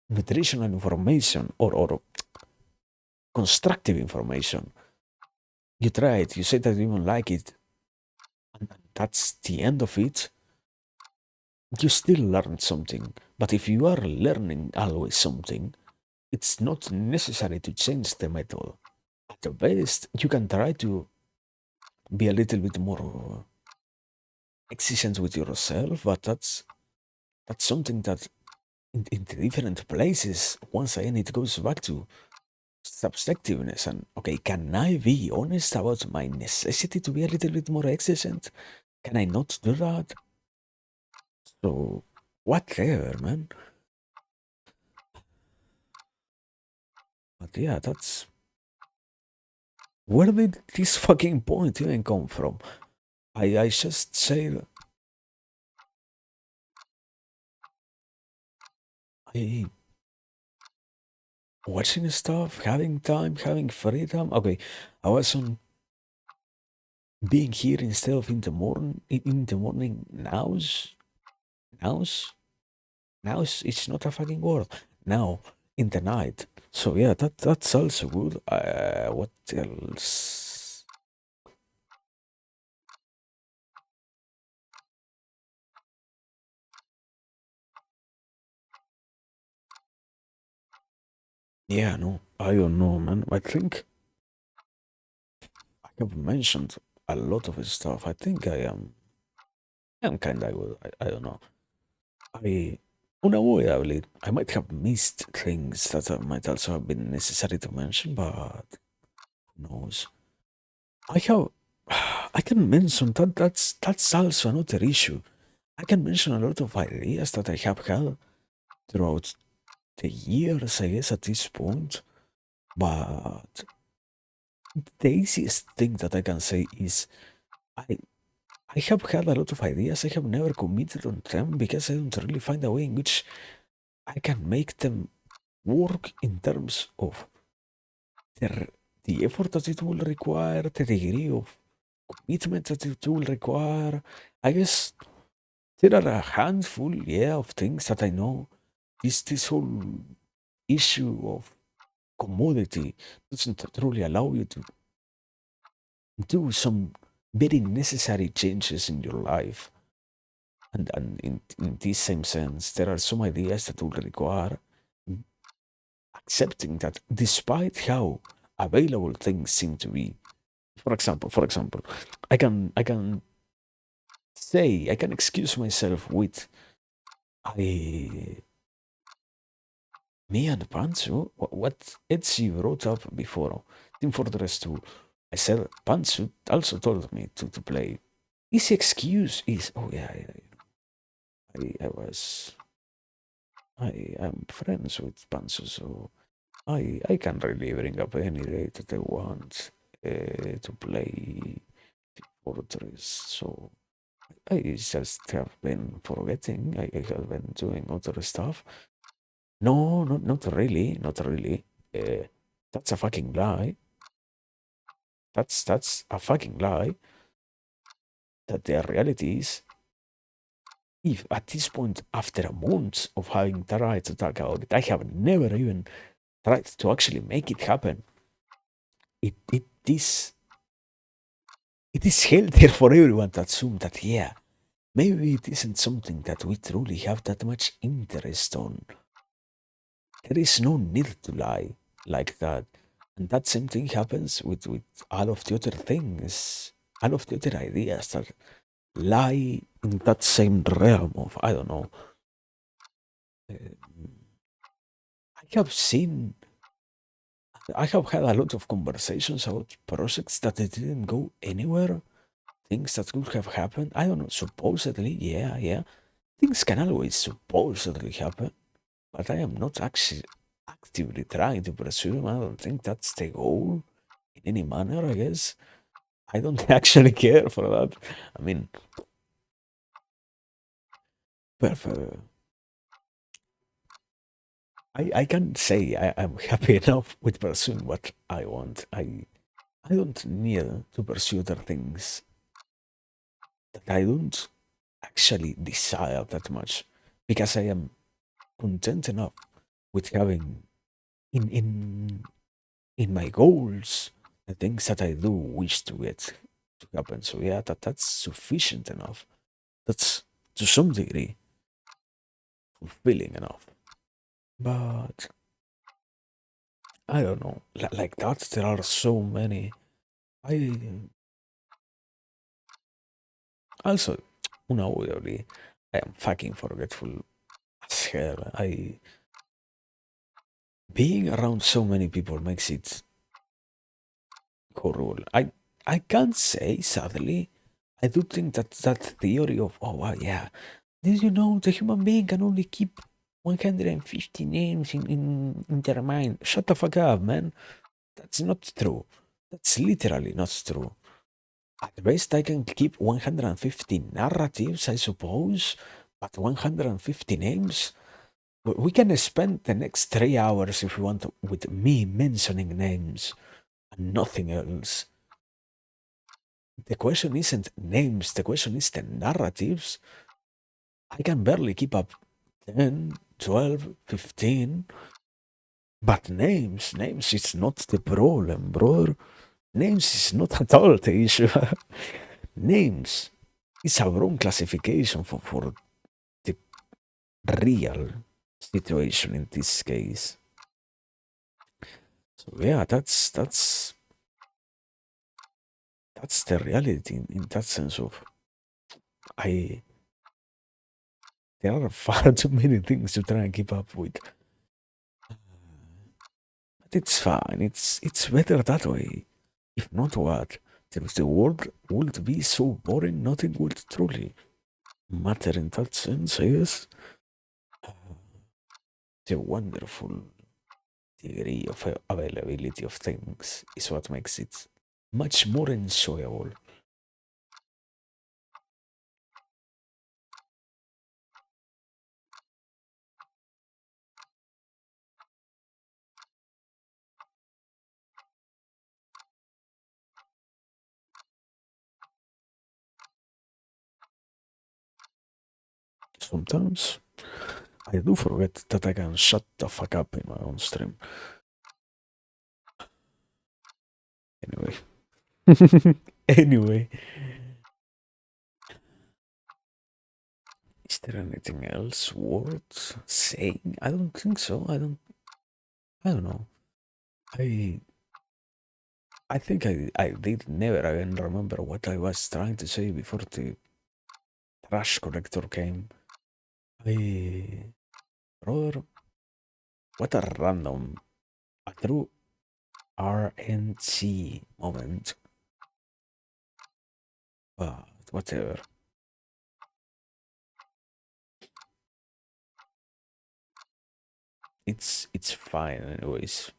Speaker 1: nutritional information or constructive information, you try it, you say that you don't like it, and that's the end of it, you still learn something. But if you are learning always something, it's not necessary to change the method. At the best, you can try to be a little bit more exigent with yourself, but that's something that in the different places, once again, it goes back to subjectiveness. And okay, can I be honest about my necessity to be a little bit more exigent? Can I not do that? So, whatever, man. But yeah, that's where did this fucking point even come from? I just say I watching stuff, having time, having free time. Okay, I was on being here instead of in the morning. In the morning, now's now's it's not a fucking word. Now in the night. So yeah, that's also good. What else? Yeah, no, I don't know, man. I think I have mentioned a lot of stuff. I think I'm kind of good. I don't know. I unavoidably I might have missed things that might also have been necessary to mention, but who knows? I have I can mention that's also another issue. I can mention a lot of ideas that I have had throughout the years, I guess, at this point. But the easiest thing that I can say is I I have had a lot of ideas. I have never committed on them because I don't really find a way in which I can make them work in terms of the, the effort that it will require, the degree of commitment that it will require. I guess there are a handful, yeah, of things that I know. This whole issue of commodity doesn't truly allow you to do some very necessary changes in your life. And in this same sense, there are some ideas that will require accepting that despite how available things seem to be, for example, I can say I can excuse myself with I me and Pantsu, what Etsy wrote up before Team Fortress 2. I said Pantsu also told me to play. His excuse is, oh yeah, I am friends with Pantsu, so I can really bring up any date that I want to play Fortress. So I just have been forgetting. I have been doing other stuff. No, not really, not really. Uh, that's a fucking lie. That's a fucking lie. That the reality is, if at this point, after a month of having tried to talk about it, I have never even tried to actually make it happen. It is it is healthier for everyone to assume that yeah, maybe it isn't something that we truly have that much interest on. There is no need to lie like that. And that same thing happens with all of the other things, all of the other ideas that lie in that same realm of, I don't know. uh, I have seen, I have had a lot of conversations about projects that they didn't go anywhere, things that could have happened. I don't know, supposedly, yeah, yeah. Things can always supposedly happen, but I am not actually actively trying to pursue them. I don't think that's the goal in any manner, I guess. I don't actually care for that. I mean, but I can say I'm happy enough with pursuing what I want. I don't need to pursue other things that I don't actually desire that much because I am content enough with having in in my goals the things that I do wish to get to happen. So yeah, that's sufficient enough. That's to some degree fulfilling enough. But I don't know. Like that, there are so many. I also, unavoidably, I am fucking forgetful as hell. I being around so many people makes it horrible. I can't say sadly. I do think that that theory of oh wow, yeah, did you know the human being can only keep 150 names in their mind? Shut the fuck up, man. That's not true. That's literally not true. At best, I can keep 150 narratives, I suppose, but 150 names? We can spend the next 3 hours if we want with me mentioning names and nothing else. The question isn't names, the question is the narratives. I can barely keep up 10, 12, 15. But names is not the problem, brother. Names is not at all the issue. Names is a wrong classification for the real situation in this case. So yeah, that's the reality in that sense of I there are far too many things to try and keep up with. But it's fine. It's better that way. If not what? The world would be so boring nothing would truly matter in that sense, I guess. The wonderful degree of availability of things is what makes it much more enjoyable. Sometimes I do forget that I can shut the fuck up in my own stream. Anyway. Anyway. Is there anything else worth saying? I don't think so. I don't know. I I think I did never again remember what I was trying to say before the trash collector came. I brother, what a random, a true RNC moment. But whatever. It's fine anyways.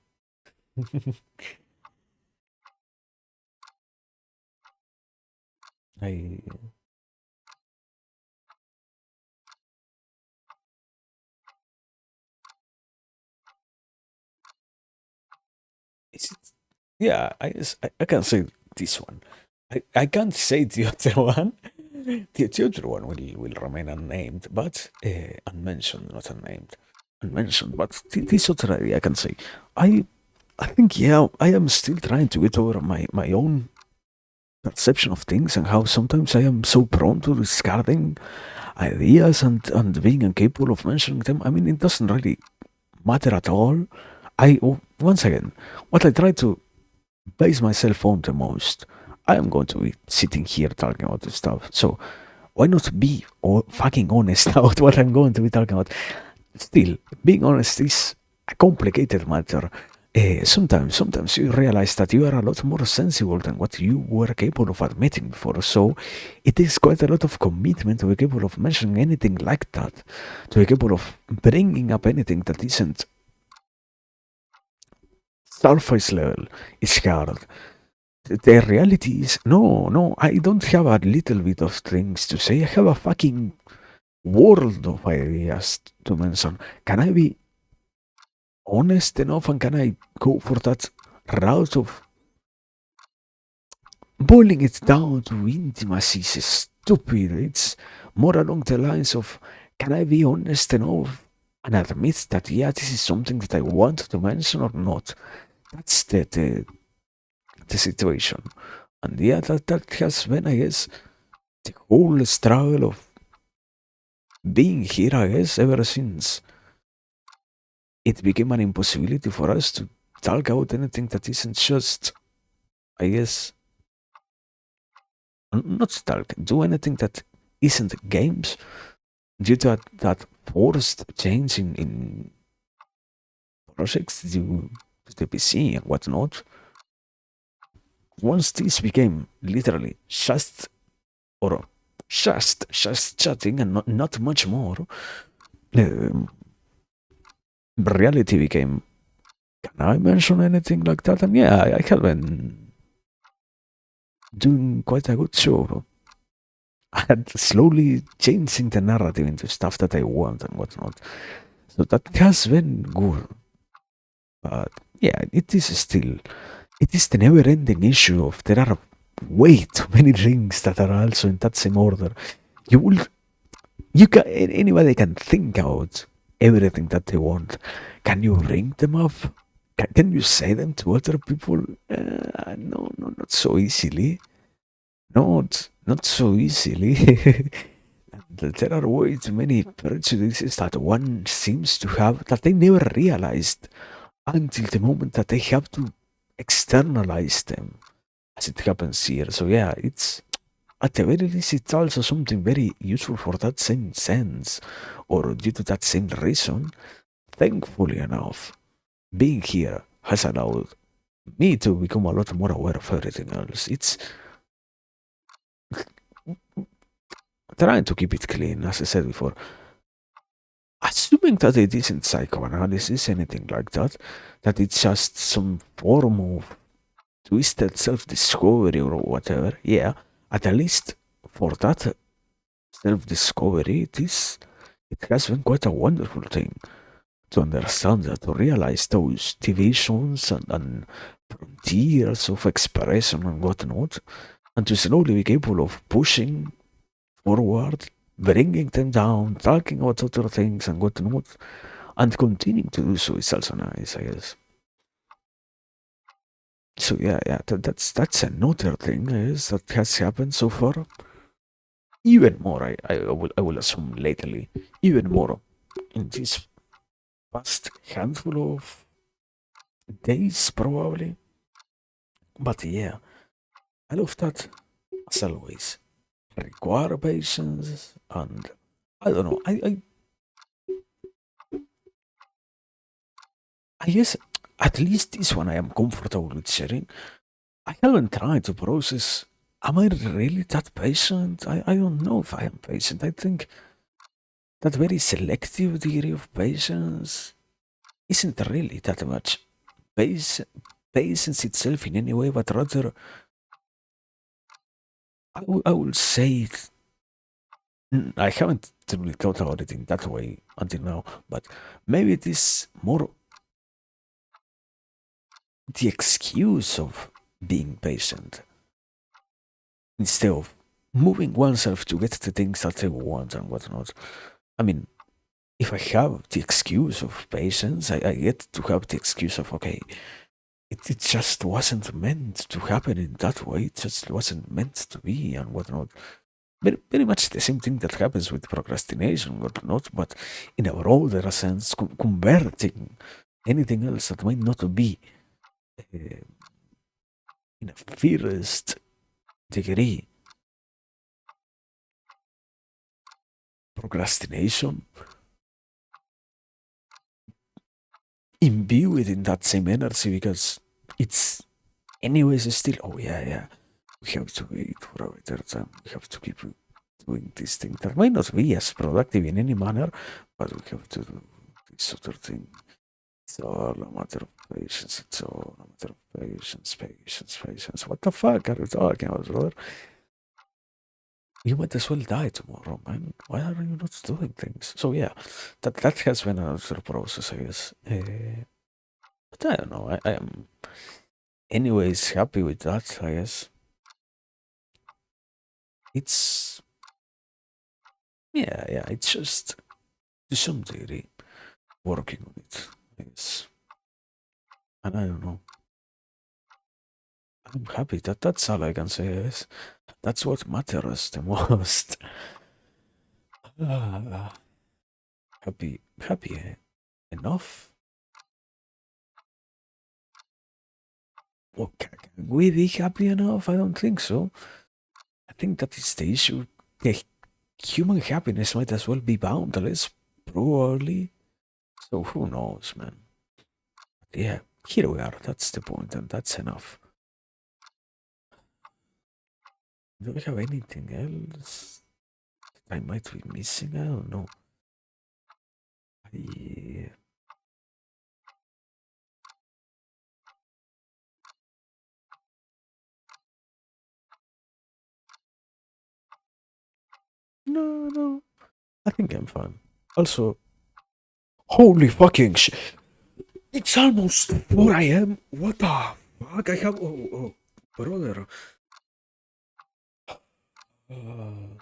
Speaker 1: I is it yeah, I can say this one. I can't say the other one. The other one will remain unnamed, but unmentioned, not unnamed. Unmentioned, but this other idea I can say. I I think yeah, I am still trying to get over my own perception of things and how sometimes I am so prone to discarding ideas and being incapable of mentioning them. I mean, it doesn't really matter at all. Once again, what I try to base myself on the most, I am going to be sitting here talking about this stuff. So why not be fucking honest about what I'm going to be talking about? Still, being honest is a complicated matter. Sometimes you realize that you are a lot more sensible than what you were capable of admitting before. So it takes quite a lot of commitment to be capable of mentioning anything like that, to be capable of bringing up anything that isn't surface level. It's hard. The reality is, no, I don't have a little bit of things to say. I have a fucking world of ideas to mention. Can I be honest enough and can I go for that route of boiling it down to intimacy is stupid. It's more along the lines of can I be honest enough and admit that yeah, this is something that I want to mention or not? That's the situation. And yeah, that has been, I guess, the whole struggle of being here, I guess, ever since it became an impossibility for us to talk about anything that isn't just, I guess, not talk, do anything that isn't games due to that forced change in projects due to the PC and whatnot. Once this became literally or just chatting and not much more, um, reality became, can I mention anything like that? And yeah, I have been doing quite a good job at slowly changing the narrative into stuff that I want and whatnot. So that has been good. But yeah, it is the never ending issue of there are way too many rings that are also in that same order. You will, anybody can think out everything that they want. Can you ring them up? Can you say them to other people? No, no, not so easily. Not so easily. There are way too many prejudices that one seems to have that they never realized until the moment that they have to externalize them, as it happens here. So yeah, it's at the very least it's also something very useful for that same sense, or due to that same reason. Thankfully enough, being here has allowed me to become a lot more aware of everything else. It's trying to keep it clean, as I said before. Assuming that it isn't psychoanalysis, anything like that, that it's just some form of twisted self discovery or whatever, yeah, at least for that self discovery, it has been quite a wonderful thing to understand that, to realize those divisions and frontiers of expression and whatnot, and to slowly be capable of pushing forward, bringing them down, talking about other things and whatnot, and continuing to do so is also nice, I guess. So yeah, that's another thing is that has happened so far. Even more, I will assume lately, even more in this past handful of days, probably. But yeah, I love that as always. Require patience, and I don't know. I guess at least this one I am comfortable with sharing. I haven't tried to process. Am I really that patient? I don't know if I am patient. I think that very selective degree of patience isn't really that much patience itself in any way, but rather I will say it. I haven't truly thought about it in that way until now, but maybe it is more the excuse of being patient instead of moving oneself to get the things that they want and whatnot. I mean, if I have the excuse of patience, I get to have the excuse of, okay, it just wasn't meant to happen in that way. It just wasn't meant to be and whatnot. Very much the same thing that happens with procrastination, whatnot, but in a broader sense, converting anything else that might not be uh, in a first degree procrastination, imbue it in that same energy because it's anyways still, oh yeah, we have to wait for a better time. We have to keep doing this thing that might not be as productive in any manner, but we have to do this other thing. It's all a matter of patience. It's all a matter of patience. What the fuck are you talking about, brother? You might as well die tomorrow, man. Why are you not doing things? So yeah, that has been another process, I guess. But I don't know. I am, anyways, happy with that. I guess it's yeah. It's just to some degree working on it. I guess, and I don't know. I'm happy that's all I can say. Is that's what matters the most. Ah, happy enough. Well, can we be happy enough? I don't think so. I think that is the issue. The human happiness might as well be boundless, probably. So who knows, man? Yeah, here we are. That's the point, and that's enough. Do we have anything else I might be missing? I don't know. I... No, no. I think I'm fine. Also, holy fucking shit. It's almost 4 a.m. What the fuck? I have. Oh, brother. Uh,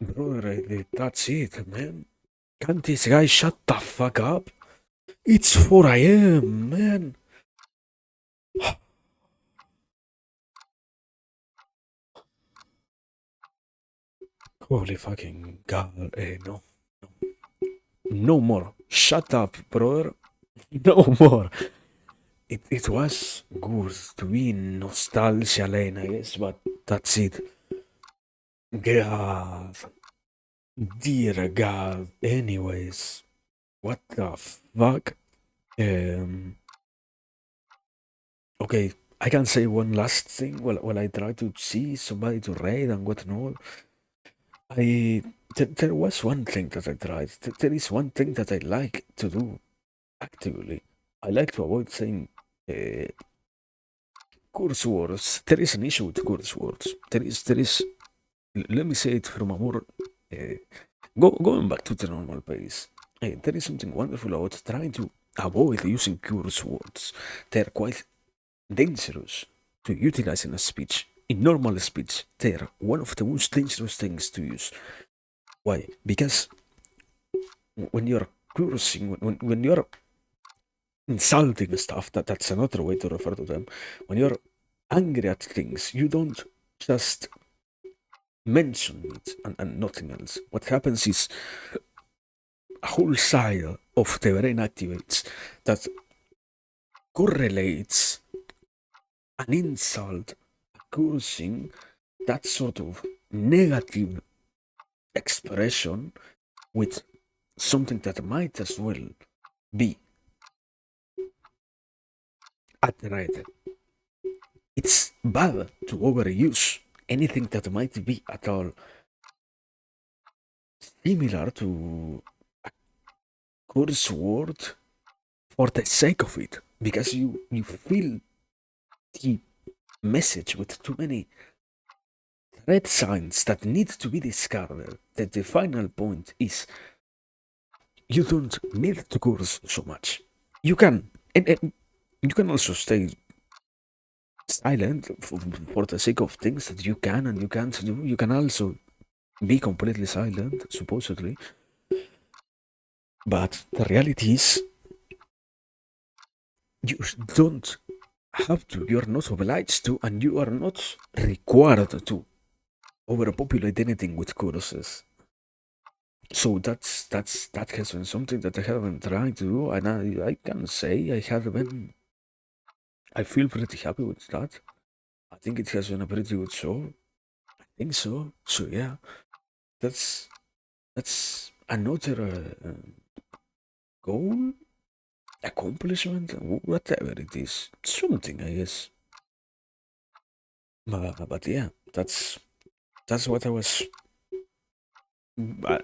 Speaker 1: brother, that's it, man. Can't this guy shut the fuck up? It's 4 a.m., man. Holy fucking god. No. No more. Shut up, brother. No more. It was good to be in nostalgia lane, I guess, but that's it. God. Dear God. Anyways, what the fuck? Um, okay, I can say one last thing while I try to see somebody to raid and whatnot. There was one thing that I tried. There is one thing that I like to do actively. I like to avoid saying uh, curse words. There is an issue with curse words. There is. Let me say it from a more going back to the normal pace. There is something wonderful about trying to avoid using curse words. They're quite dangerous to utilize in a speech. In normal speech, they're one of the most dangerous things to use. Why? Because when you're cursing, when you're insulting stuff, that's another way to refer to them. When you're angry at things, you don't just mention it and nothing else. What happens is a whole side of the brain activates that correlates an insult, a cursing, that sort of negative expression with something that might as well be a threat. It's bad to overuse anything that might be at all similar to a curse word for the sake of it, because you fill the message with too many red signs that need to be discarded. That the final point is you don't need to curse so much. You can, and you can also stay silent for the sake of things that you can and you can't do. You can also be completely silent, supposedly. But the reality is, you don't have to. You're not obliged to, and you are not required to overpopulate anything with curses. So that has been something that I have been trying to do, and I can say I have been. I feel pretty happy with that. I think it has been a pretty good show. I think so. So yeah, that's that's another goal, accomplishment, whatever it is. Something, I guess. But yeah, that's what I was.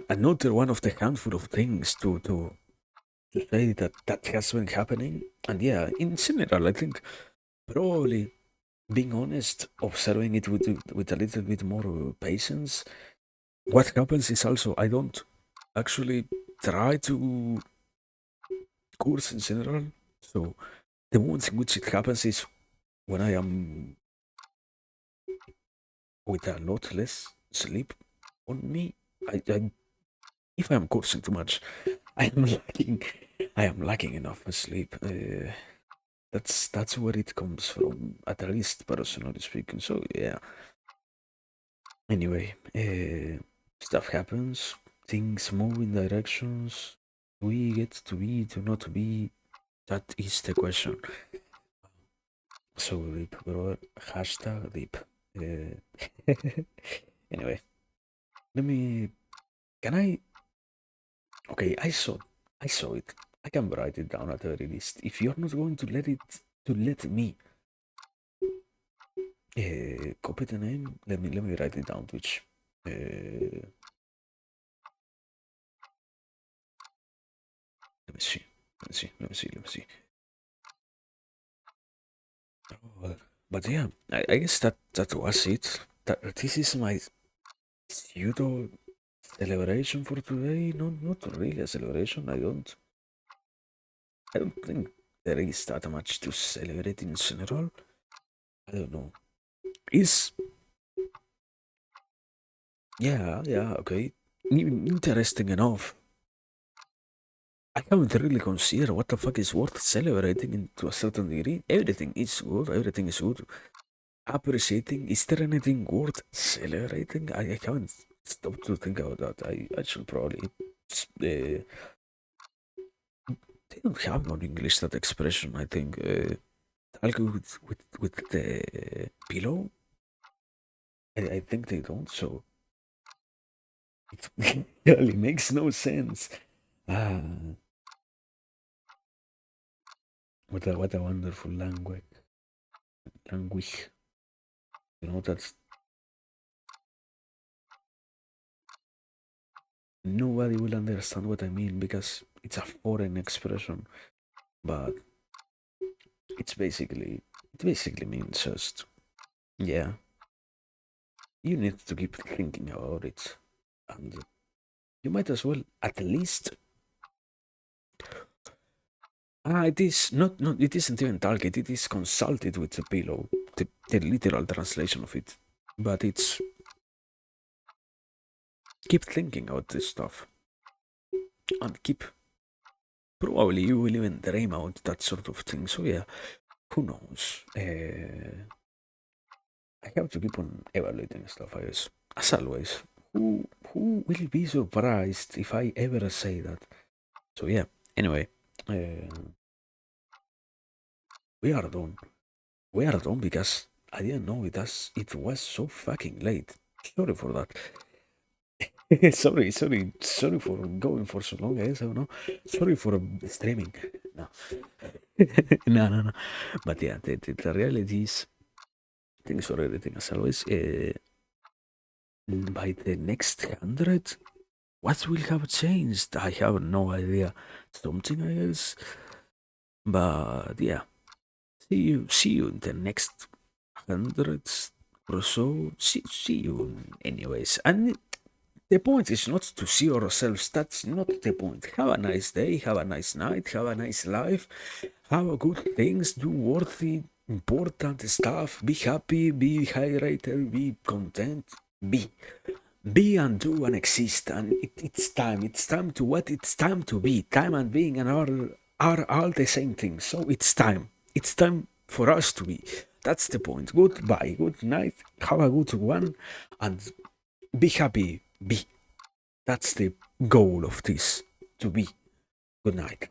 Speaker 1: Another one of the handful of things to say that has been happening. And yeah, in general, I think probably being honest, observing it with a little bit more patience. What happens is also I don't actually try to course in general. So the moments in which it happens is when I am with a lot less sleep on me. I if I am coursing too much, I am lacking. I am lacking enough sleep. That's where it comes from, at least personally speaking. So yeah. Anyway, stuff happens. Things move in directions. We get to be to not be. That is the question. So deep, brother. Hashtag deep. Anyway, let me. Can I? Okay, I saw it. I can write it down at the very least. If you're not going to let me copy the name, let me write it down. Twitch. Let me see. Let me see. Let me see. Let me see. But yeah, I guess that was it. This is my pseudo celebration for today. Not really a celebration. I don't think there is that much to celebrate in general. I don't know. Is yeah, okay. Interesting enough. I haven't really considered what the fuck is worth celebrating to a certain degree. Everything is good. Everything is good. Appreciating. Is there anything worth celebrating? I haven't stopped to think about that. I should probably. They don't have on English that expression. I think. Talk with the pillow. I think they don't. So it really makes no sense. Ah, what a wonderful language. That's nobody will understand what I mean because it's a foreign expression, but it basically means just yeah. You need to keep thinking about it, and you might as well at least. It is not. It isn't even target. It is consulted with the pillow. The literal translation of it, but it's keep thinking about this stuff and keep. Probably you will even dream out that sort of thing. So yeah, who knows? I have to keep on evaluating stuff, I guess. As always, who will be surprised if I ever say that? So yeah. Anyway, uh, we are done. We are done because I didn't know it was so fucking late. Sorry for that. sorry for going for so long, guys. I don't know. Sorry for streaming. No, no. But yeah, the reality is, thanks for everything as always. By the next 100, what will have changed? I have no idea. Something, I guess. But yeah, see you in the next hundreds or so. See you anyways. And the point is not to see ourselves. That's not the point. Have a nice day. Have a nice night. Have a nice life. Have a good things. Do worthy, important stuff. Be happy. Be hydrated. Be content. Be and do and exist, and it's time. It's time to what? It's time to be. Time and being and are all the same thing. So it's time. It's time for us to be. That's the point. Goodbye. Good night. Have a good one, and be happy. Be. That's the goal of this. To be. Good night.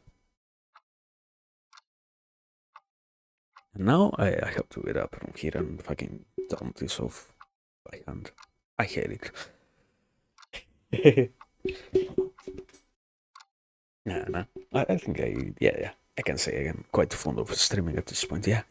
Speaker 1: And now I have to get up from here and fucking turn this off by hand. I hate it. Nah. I think yeah. I can say I'm quite fond of streaming at this point. Yeah.